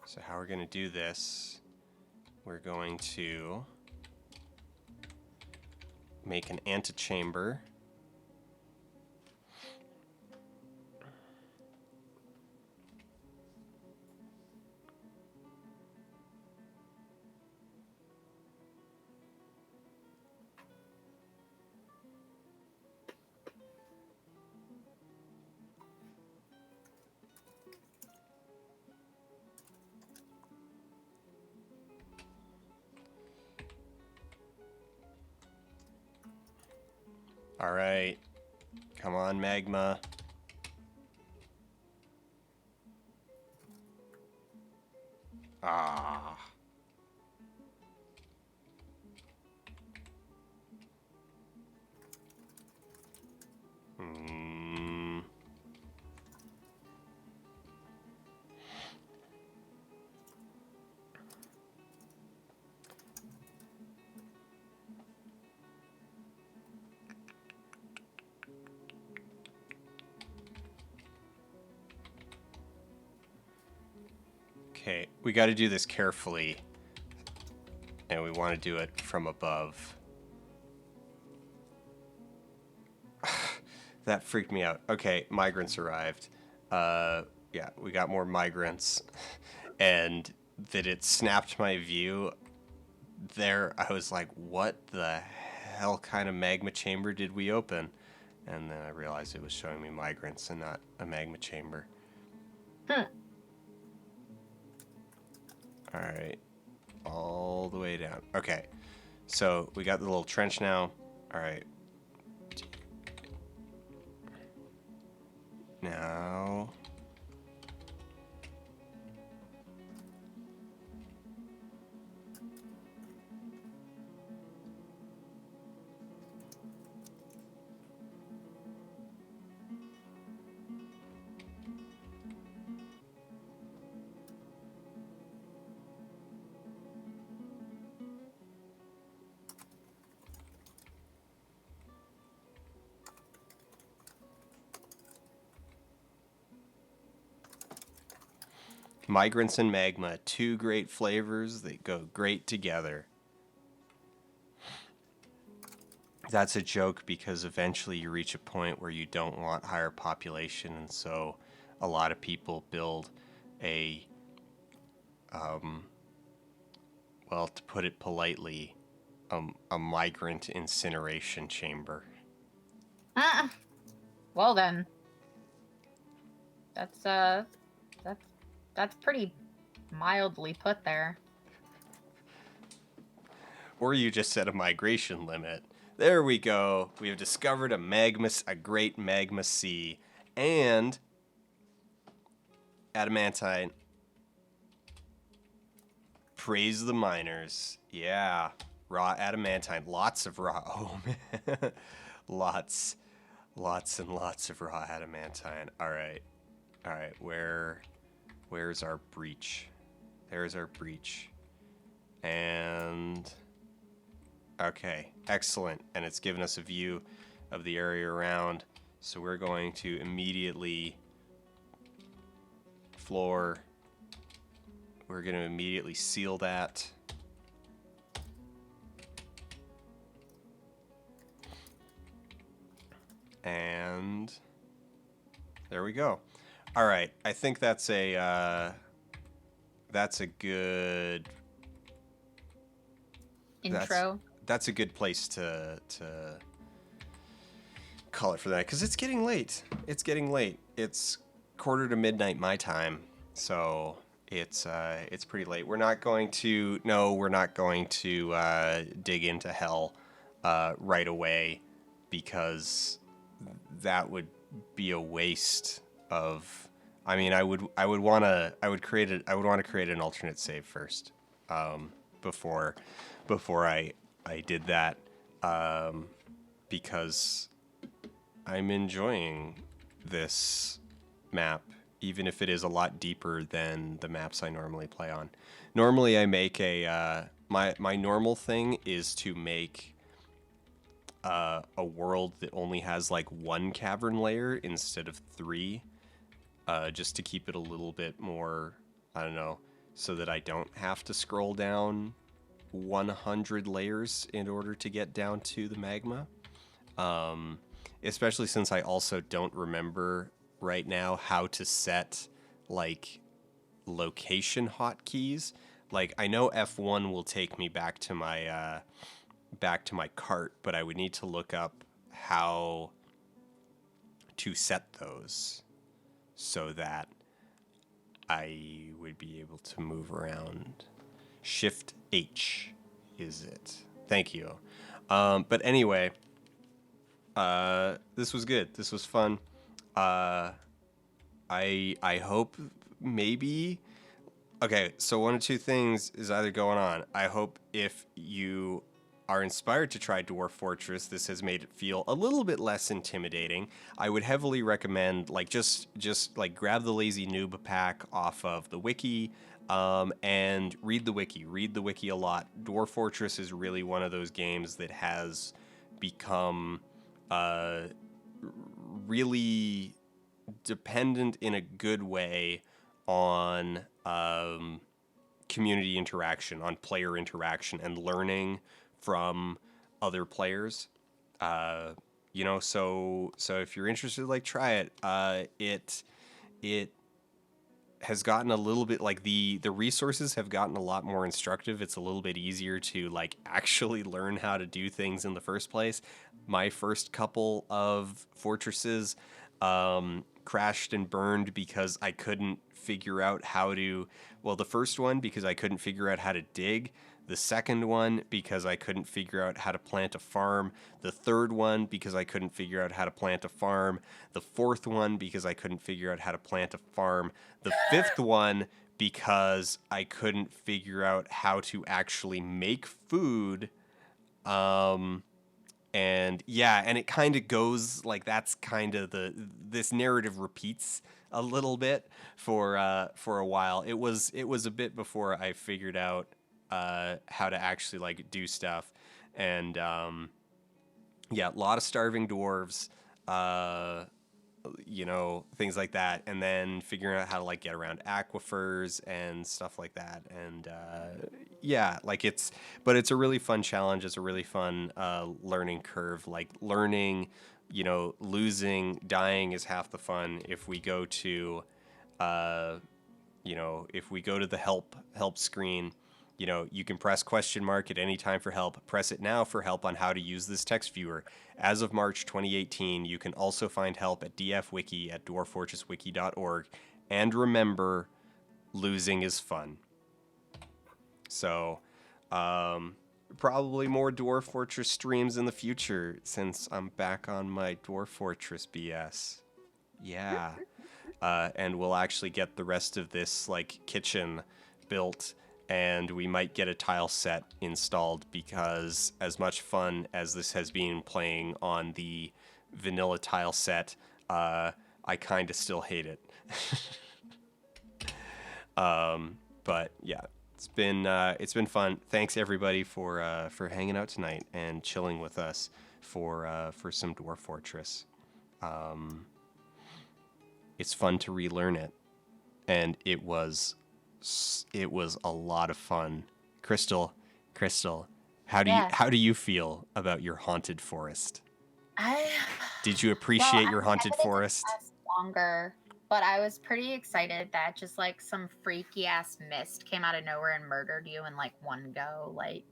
So how we're going to do this, we're going to make an antechamber. All right. Come on, magma. Ah. Hmm. Okay, we got to do this carefully, and we want to do it from above. That freaked me out. Okay, migrants arrived. Yeah, we got more migrants, and that it snapped my view. there, I was like, what the hell kind of magma chamber did we open? And then I realized it was showing me migrants and not a magma chamber. All right, all the way down. Okay, so we got the little trench now. All right. Now... Migrants and magma, two great flavors that go great together. That's a joke because eventually you reach a point where you don't want higher population, and so a lot of people build a, well, to put it politely, a migrant incineration chamber. Well then, that's pretty mildly put there. Or you just set a migration limit. There we go. We have discovered a great magma sea, and adamantite. Praise the miners. Yeah, raw adamantite. Lots of raw. Oh man, lots and lots of raw adamantine. All right. Where's our breach? There's our breach. And okay, excellent. And it's given us a view of the area around. So we're going to immediately floor. We're going to immediately seal that. And there we go. All right, I think that's a good Intro. That's a good place to call it for that, because it's getting late. It's getting late. It's 1:45 my time, so it's pretty late. We're not going to dig into hell right away, because that would be a waste of. I mean, I would want to create an alternate save first, before I did that, because I'm enjoying this map, even if it is a lot deeper than the maps I normally play on. Normally, I make my normal thing is to make a world that only has like one cavern layer instead of 3, just to keep it a little bit more, I don't know, so that I don't have to scroll down 100 layers in order to get down to the magma. Especially since I also don't remember right now how to set like location hotkeys. Like, I know F1 will take me back to my cart, but I would need to look up how to set those so that I would be able to move around. Shift H is it. Thank you. But anyway, this was good. This was fun. I hope maybe. Okay, so one of two things is either going on. I hope if you are inspired to try Dwarf Fortress, this has made it feel a little bit less intimidating. I would heavily recommend like just like grab the Lazy Noob pack off of the wiki, and read the wiki. Read the wiki a lot. Dwarf Fortress is really one of those games that has become really dependent in a good way on community interaction, on player interaction, and learning from other players. So if you're interested, like, try it. It has gotten a little bit like the resources have gotten a lot more instructive. It's a little bit easier to like actually learn how to do things in the first place. My first couple of fortresses crashed and burned because I couldn't figure out how to. Well, the first one because I couldn't figure out how to dig. The second one because I couldn't figure out how to plant a farm. The third one because I couldn't figure out how to plant a farm. The fourth one because I couldn't figure out how to plant a farm. The fifth one because I couldn't figure out how to actually make food. And yeah, and it kind of goes like that's kind of this narrative repeats a little bit for a while. It was a bit before I figured out how to actually like do stuff, and yeah, a lot of starving dwarves, things like that, and then figuring out how to like get around aquifers and stuff like that, and yeah, like it's a really fun challenge. It's a really fun learning curve. Like learning, losing, dying is half the fun. If we go to the help screen, you can press question mark at any time for help. Press it now for help on how to use this text viewer. As of March 2018, you can also find help at dfwiki at dwarffortresswiki.org. And remember, losing is fun. So, probably more Dwarf Fortress streams in the future since I'm back on my Dwarf Fortress BS. Yeah. And we'll actually get the rest of this like kitchen built, and we might get a tile set installed because as much fun as this has been playing on the vanilla tile set, I kind of still hate it. But yeah, it's been fun. Thanks everybody for hanging out tonight and chilling with us for some Dwarf Fortress. It's fun to relearn it, and it was a lot of fun. Crystal, how do you feel about your haunted forest? Did you appreciate your haunted forest? Longer, but I was pretty excited that just like some freaky ass mist came out of nowhere and murdered you in like one go. Like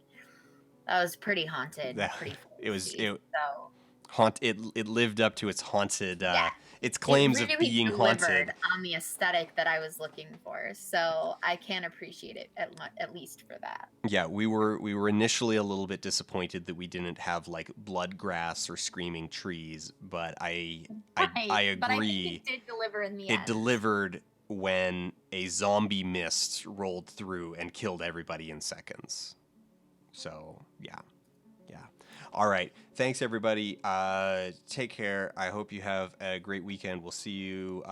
that was pretty haunted. It lived up to its haunted. Yeah. Its claims it really of being haunted on the aesthetic that I was looking for, so I can appreciate it at least for that. Yeah, we were initially a little bit disappointed that we didn't have like blood grass or screaming trees, but I agree. But I think it did deliver in the end. It delivered when a zombie mist rolled through and killed everybody in seconds. So yeah. All right. Thanks, everybody. Take care. I hope you have a great weekend. We'll see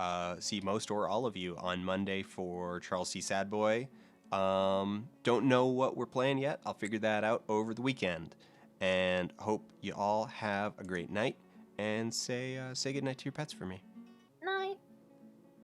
most or all of you on Monday for Charles C. Sadboy. Don't know what we're playing yet. I'll figure that out over the weekend. And hope you all have a great night. And say good night to your pets for me.